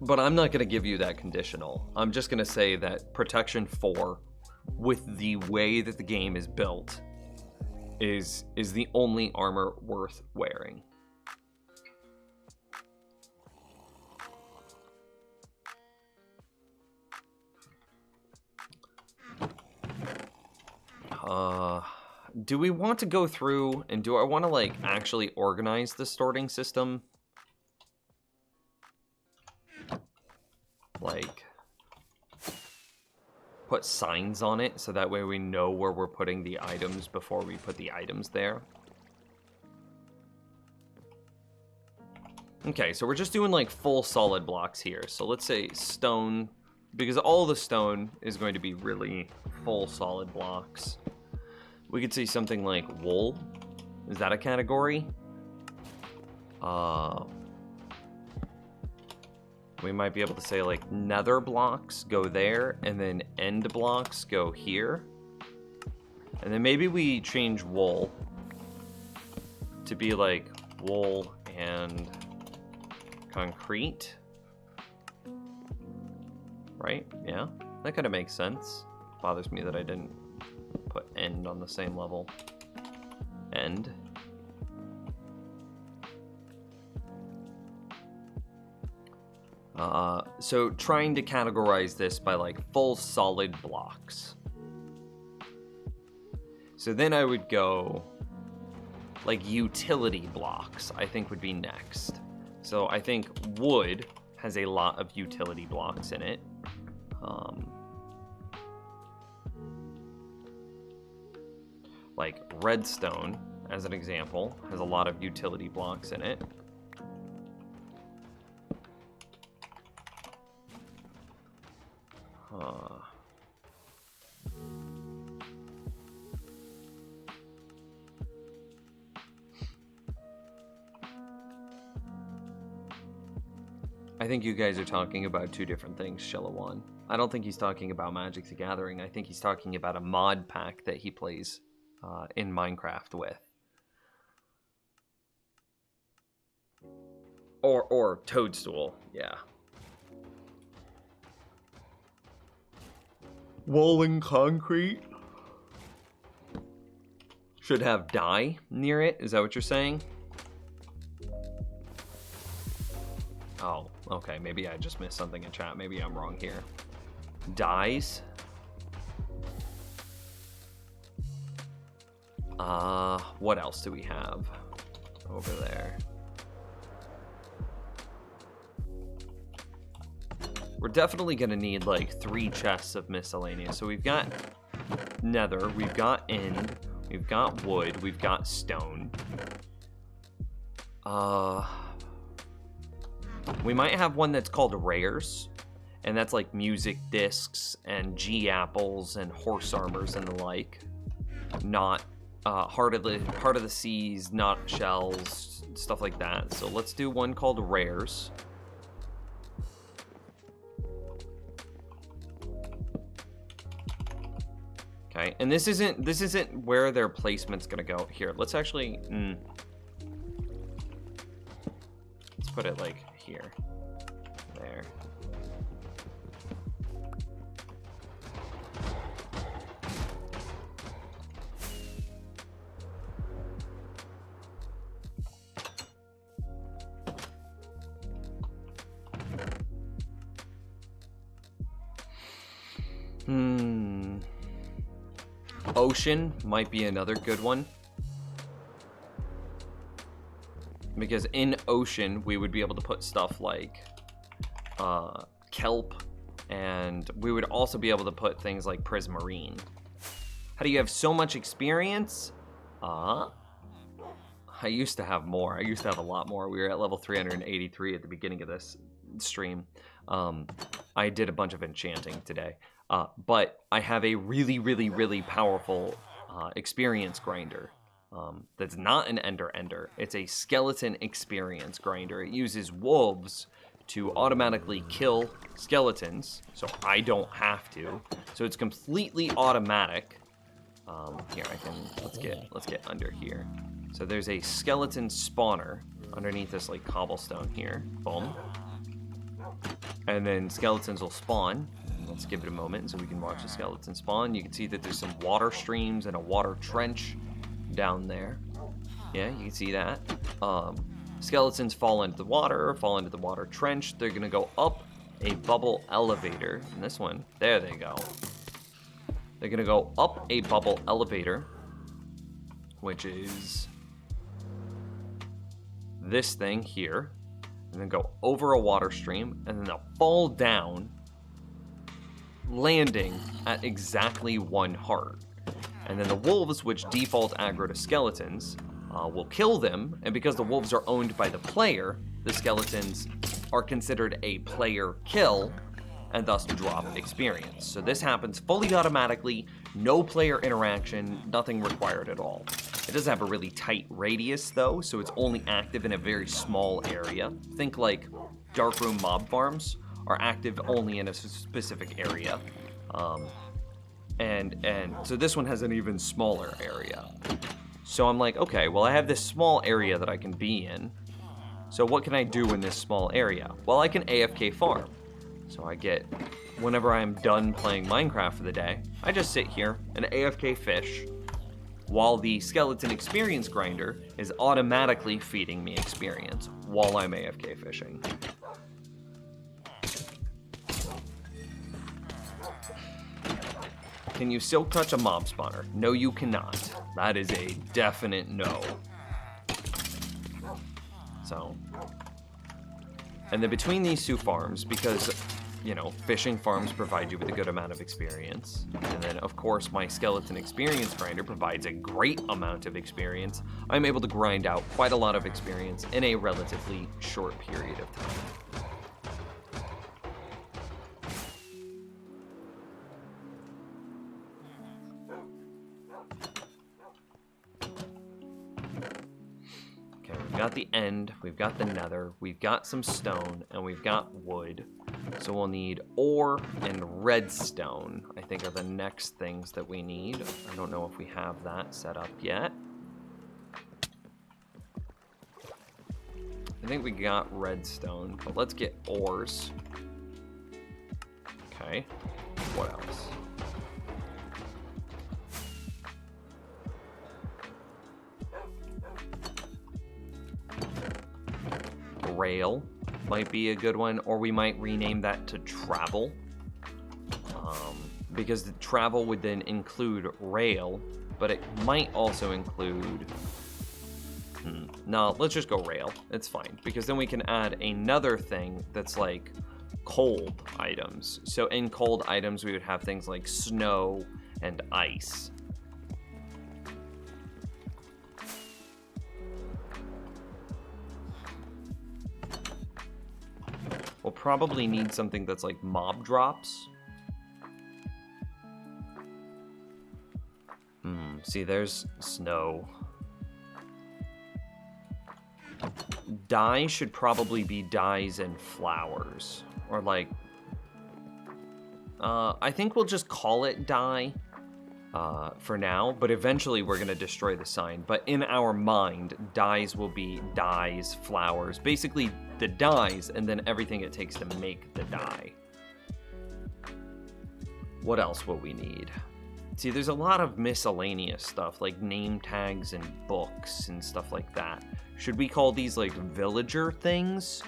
[SPEAKER 2] but I'm not going to give you that conditional. I'm just going to say that protection 4, with the way that the game is built, is the only armor worth wearing. Do we want to go through and do I want to like actually organize the sorting system? Like put signs on it so that way we know where we're putting the items before we put the items there. Okay, so we're just doing like full solid blocks here. So let's say stone, because all the stone is going to be really full solid blocks. We could say something like wool. Is that a category? We might be able to say like nether blocks go there, and then end blocks go here. And then maybe we change wool to be like wool and concrete. Right? Yeah, that kind of makes sense. Bothers me that I didn't put end on the same level. End. So trying to categorize this by like full solid blocks. So then I would go like utility blocks, I think would be next. So I think wood has a lot of utility blocks in it. Like redstone, as an example, has a lot of utility blocks in it. I think you guys are talking about two different things, Shellowan. I don't think he's talking about Magic the Gathering. I think he's talking about a mod pack that he plays in Minecraft with. Or Toadstool, yeah.
[SPEAKER 1] Walling concrete.
[SPEAKER 2] Should have dye near it. Is that what you're saying? Oh, okay. Maybe I just missed something in chat. Maybe I'm wrong here. Dyes. What else do we have over there? We're definitely gonna need like 3 chests of miscellaneous. So we've got nether, we've got end, we've got wood, we've got stone. We might have one that's called rares, and that's like music discs and G apples and horse armors and the like. Not heart of the seas, not shells, stuff like that. So let's do one called rares. Okay, and this isn't where their placement's gonna go. Here, let's actually let's put it like here, there. Ocean might be another good one. Because in ocean, we would be able to put stuff like kelp, and we would also be able to put things like prismarine. How do you have so much experience? I used to have more. I used to have a lot more. We were at level 383 at the beginning of this stream. I did a bunch of enchanting today. But I have a really, really, really powerful experience grinder. That's not an ender. It's a skeleton experience grinder. It uses wolves to automatically kill skeletons, so I don't have to. So it's completely automatic. Here, let's get under here. So there's a skeleton spawner underneath this like cobblestone here. Boom. And then skeletons will spawn. Let's give it a moment so we can watch the skeleton spawn. You can see that there's some water streams and a water trench down there. Yeah, you can see that. Skeletons fall into the water trench. They're gonna go up a bubble elevator. And this one, there they go. They're gonna go up a bubble elevator, which is this thing here, and then go over a water stream, and then they'll fall down, landing at exactly 1 heart. And then the wolves, which default aggro to skeletons, will kill them, and because the wolves are owned by the player, the skeletons are considered a player kill, and thus drop experience. So this happens fully automatically, no player interaction, nothing required at all. It does have a really tight radius though, so it's only active in a very small area. Think like Darkroom mob farms are active only in a specific area. And so this one has an even smaller area. So I'm like, okay, well I have this small area that I can be in. So what can I do in this small area? Well, I can AFK farm. So I get, whenever I'm done playing Minecraft for the day, I just sit here and AFK fish, while the skeleton experience grinder is automatically feeding me experience while I'm AFK fishing. Can you silk touch a mob spawner? No, you cannot. That is a definite no. So, and then between these 2 farms, because, you know, fishing farms provide you with a good amount of experience, and then of course my skeleton experience grinder provides a great amount of experience, I'm able to grind out quite a lot of experience in a relatively short period of time. We've got the end, we've got the nether, we've got some stone, and we've got wood. So we'll need ore and redstone, I think, are the next things that we need. I don't know if we have that set up yet. I think we got redstone, but let's get ores. Okay, what else? rail might be a good one, or we might rename that to travel. Because the travel would then include rail, but it might also include... No, let's just go rail. It's fine, because then we can add another thing that's like cold items. So in cold items, we would have things like snow and ice. We'll probably need something that's like mob drops. See, there's snow. Dye should probably be dyes and flowers. Or like... I think we'll just call it dye for now, but eventually we're going to destroy the sign. But in our mind, dyes will be dyes, flowers, basically the dyes, and then everything it takes to make the dye. What else will we need? See, there's a lot of miscellaneous stuff, like name tags and books and stuff like that. Should we call these like villager things?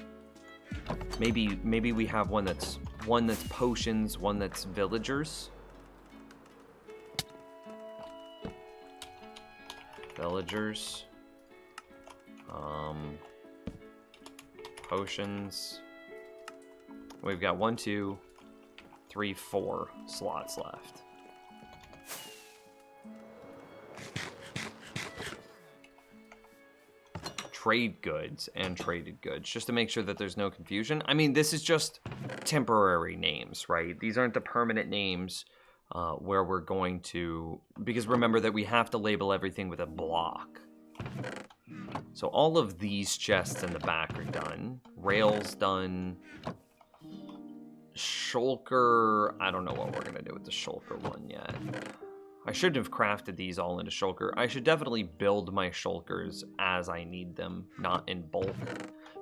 [SPEAKER 2] Maybe we have one that's potions, one that's villagers. Villagers. Potions. We've got 1, 2, 3, 4 slots left. Trade goods and traded goods, just to make sure that there's no confusion. I mean, this is just temporary names, right? These aren't the permanent names where we're going to... Because remember that we have to label everything with a block. So all of these chests in the back are done. Rail's done. Shulker... I don't know what we're going to do with the Shulker one yet. I shouldn't have crafted these all into Shulker. I should definitely build my Shulkers as I need them, not in bulk.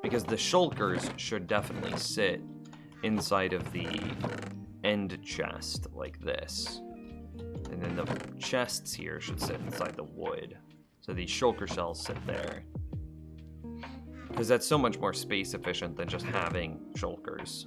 [SPEAKER 2] Because the Shulkers should definitely sit inside of the end chest, like this. And then the chests here should sit inside the wood. So these Shulker shells sit there. Because that's so much more space efficient than just having Shulkers.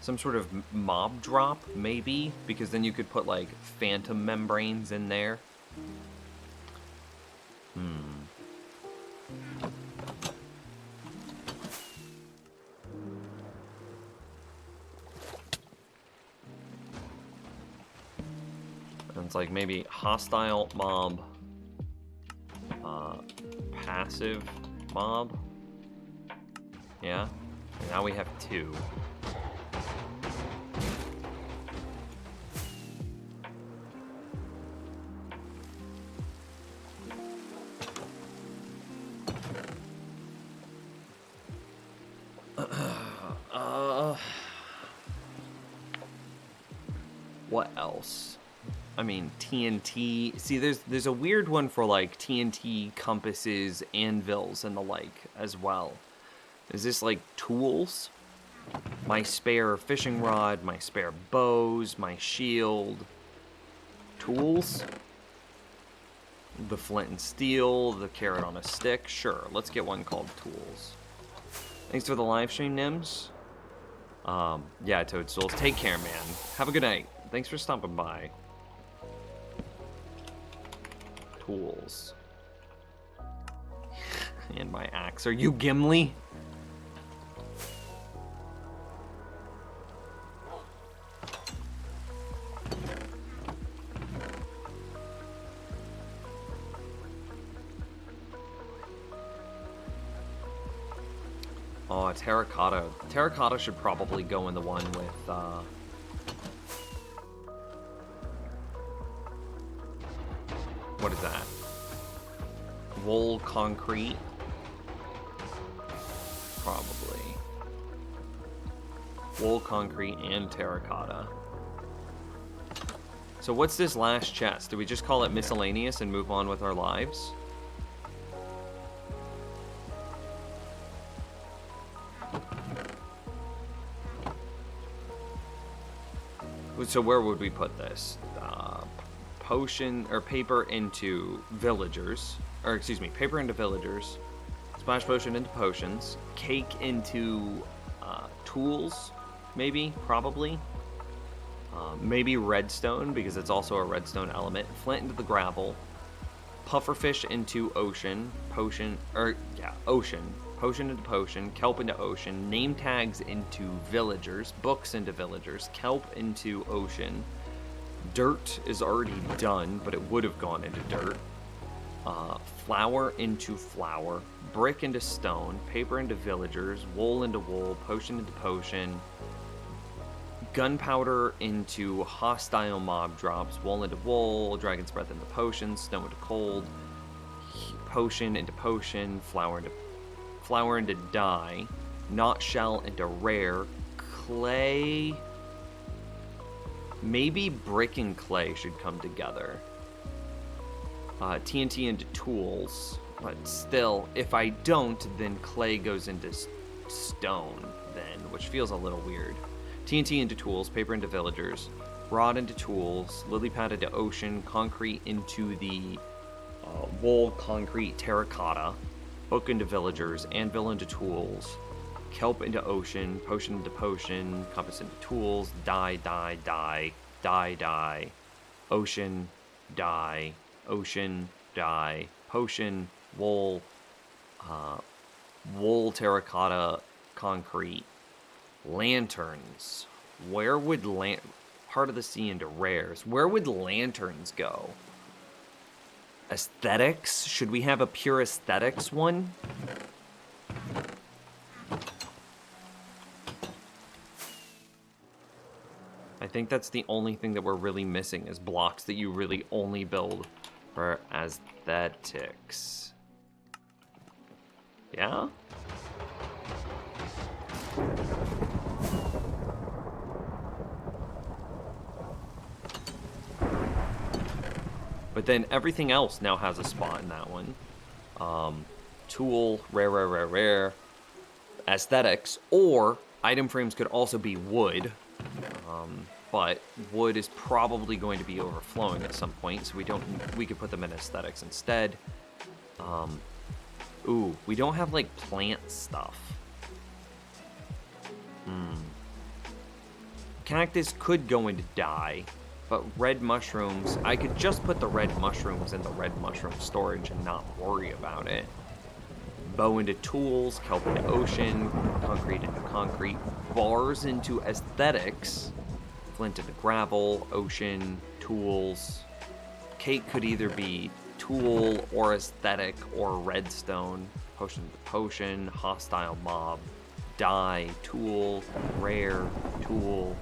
[SPEAKER 2] Some sort of mob drop, maybe? Because then you could put, like, phantom membranes in there. And it's like maybe hostile mob, passive mob. Yeah. And now we have 2. What else? I mean, TNT. See, there's a weird one for like TNT compasses, anvils, and the like as well. Is this like tools? My spare fishing rod, my spare bows, my shield. Tools? The flint and steel, the carrot on a stick. Sure, let's get one called tools. Thanks for the live stream, Nims. Yeah, Toadstools. Take care, man. Have a good night. Thanks for stopping by. Tools. And my axe. Are you Gimli? Oh, terracotta. Terracotta should probably go in the one with, what is that? Wool concrete? Probably. Wool concrete and terracotta. So what's this last chest? Do we just call it miscellaneous and move on with our lives? So where would we put this? potion or paper into villagers, or excuse me, paper into villagers, splash potion into potions, cake into tools, maybe, probably. Maybe redstone, because it's also a redstone element. Flint into the gravel. Pufferfish into ocean. Potion into potion. Kelp into ocean. Name tags into villagers. Books into villagers. Kelp into ocean. Dirt is already done, but it would have gone into dirt. Flour into flour. Brick into stone. Paper into villagers. Wool into wool. Potion into potion. Gunpowder into hostile mob drops, wool into wool, dragon's breath into potions, snow into cold, potion into potion, flour into dye, not shell into rare, clay. Maybe brick and clay should come together. TNT into tools, but still, if I don't, then clay goes into stone, then, which feels a little weird. TNT into tools, paper into villagers, rod into tools, lily pad into ocean, concrete into the wool, concrete, terracotta, book into villagers, anvil into tools, kelp into ocean, potion into potion, compass into tools, dye, ocean, dye, potion, wool, terracotta, concrete, lanterns. Where would Heart of the Sea into rares? Where would lanterns go? Aesthetics? Should we have a pure aesthetics one? I think that's the only thing that we're really missing is blocks that you really only build for aesthetics. Yeah? But then everything else now has a spot in that one. Tool, rare. Aesthetics, or item frames could also be wood. But wood is probably going to be overflowing at some point, so we could put them in aesthetics instead. Ooh, we don't have like plant stuff. Cactus could go into dye. But red mushrooms, I could just put the red mushrooms in the red mushroom storage and not worry about it. Bow into tools, kelp into ocean, concrete into concrete, bars into aesthetics, flint into gravel, ocean, tools. Cake could either be tool or aesthetic or redstone, potion into potion, hostile mob, dye, tool, rare, tool.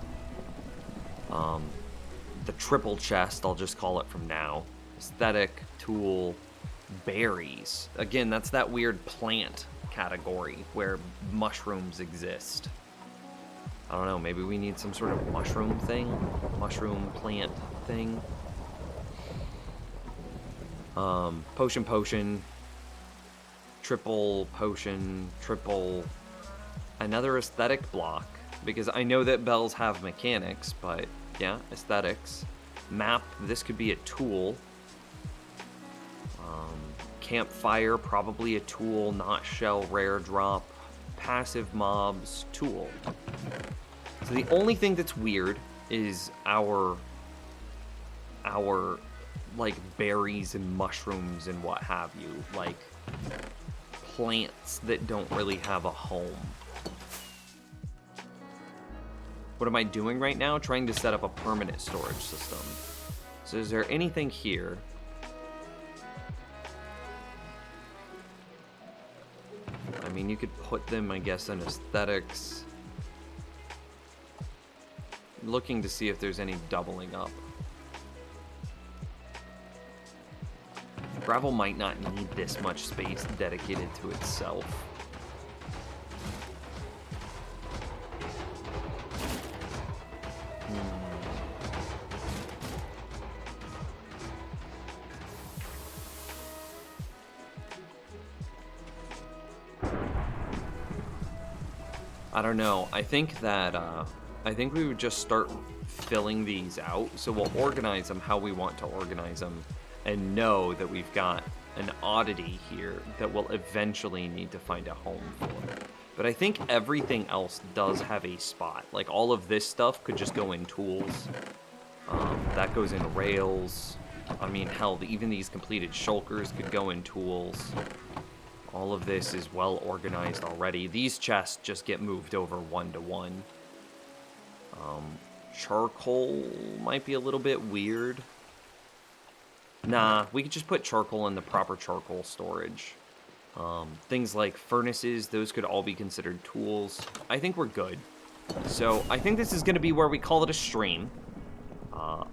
[SPEAKER 2] The triple chest, I'll just call it from now. Aesthetic, tool, berries. Again, that's that weird plant category where mushrooms exist. I don't know, maybe we need some sort of mushroom thing? Mushroom plant thing? Potion, triple potion, triple... Another aesthetic block, because I know that bells have mechanics, but... Yeah, aesthetics. Map, this could be a tool. Campfire, probably a tool, not shell, rare drop. Passive mobs, tool. So the only thing that's weird is our like berries and mushrooms and what have you. Like plants that don't really have a home. What am I doing right now? Trying to set up a permanent storage system. So is there anything here? I mean, you could put them, I guess, in aesthetics. Looking to see if there's any doubling up. Gravel might not need this much space dedicated to itself. I don't know. I think that, I think we would just start filling these out. So we'll organize them how we want to organize them and know that we've got an oddity here that we'll eventually need to find a home for. But I think everything else does have a spot. Like all of this stuff could just go in tools. That goes in rails. I mean, hell, even these completed shulkers could go in tools. All of this is well organized already. These chests just get moved over 1 to 1. Charcoal might be a little bit weird. Nah, we could just put charcoal in the proper charcoal storage. Things like furnaces, those could all be considered tools. I think we're good. So I think this is going to be where we call it a stream.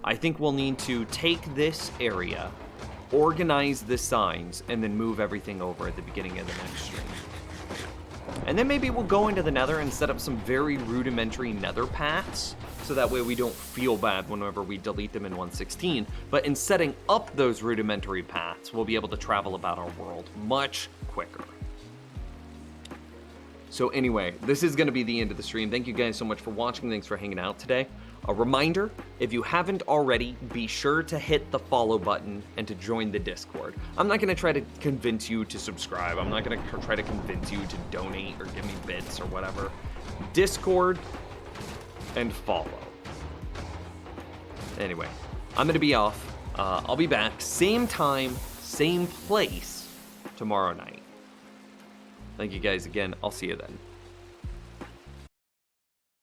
[SPEAKER 2] I think we'll need to take this area, organize the signs, and then move everything over at the beginning of the next stream. And then maybe we'll go into the nether and set up some very rudimentary nether paths, so that way we don't feel bad whenever we delete them in 1.16. But in setting up those rudimentary paths, we'll be able to travel about our world much quicker. So anyway, this is going to be the end of the stream. Thank you guys so much for watching. Thanks for hanging out today. A reminder, if you haven't already, be sure to hit the follow button and to join the Discord. I'm not going to try to convince you to subscribe. I'm not going to try to convince you to donate or give me bits or whatever. Discord and follow. Anyway, I'm going to be off. I'll be back same time, same place tomorrow night. Thank you guys again. I'll see you then.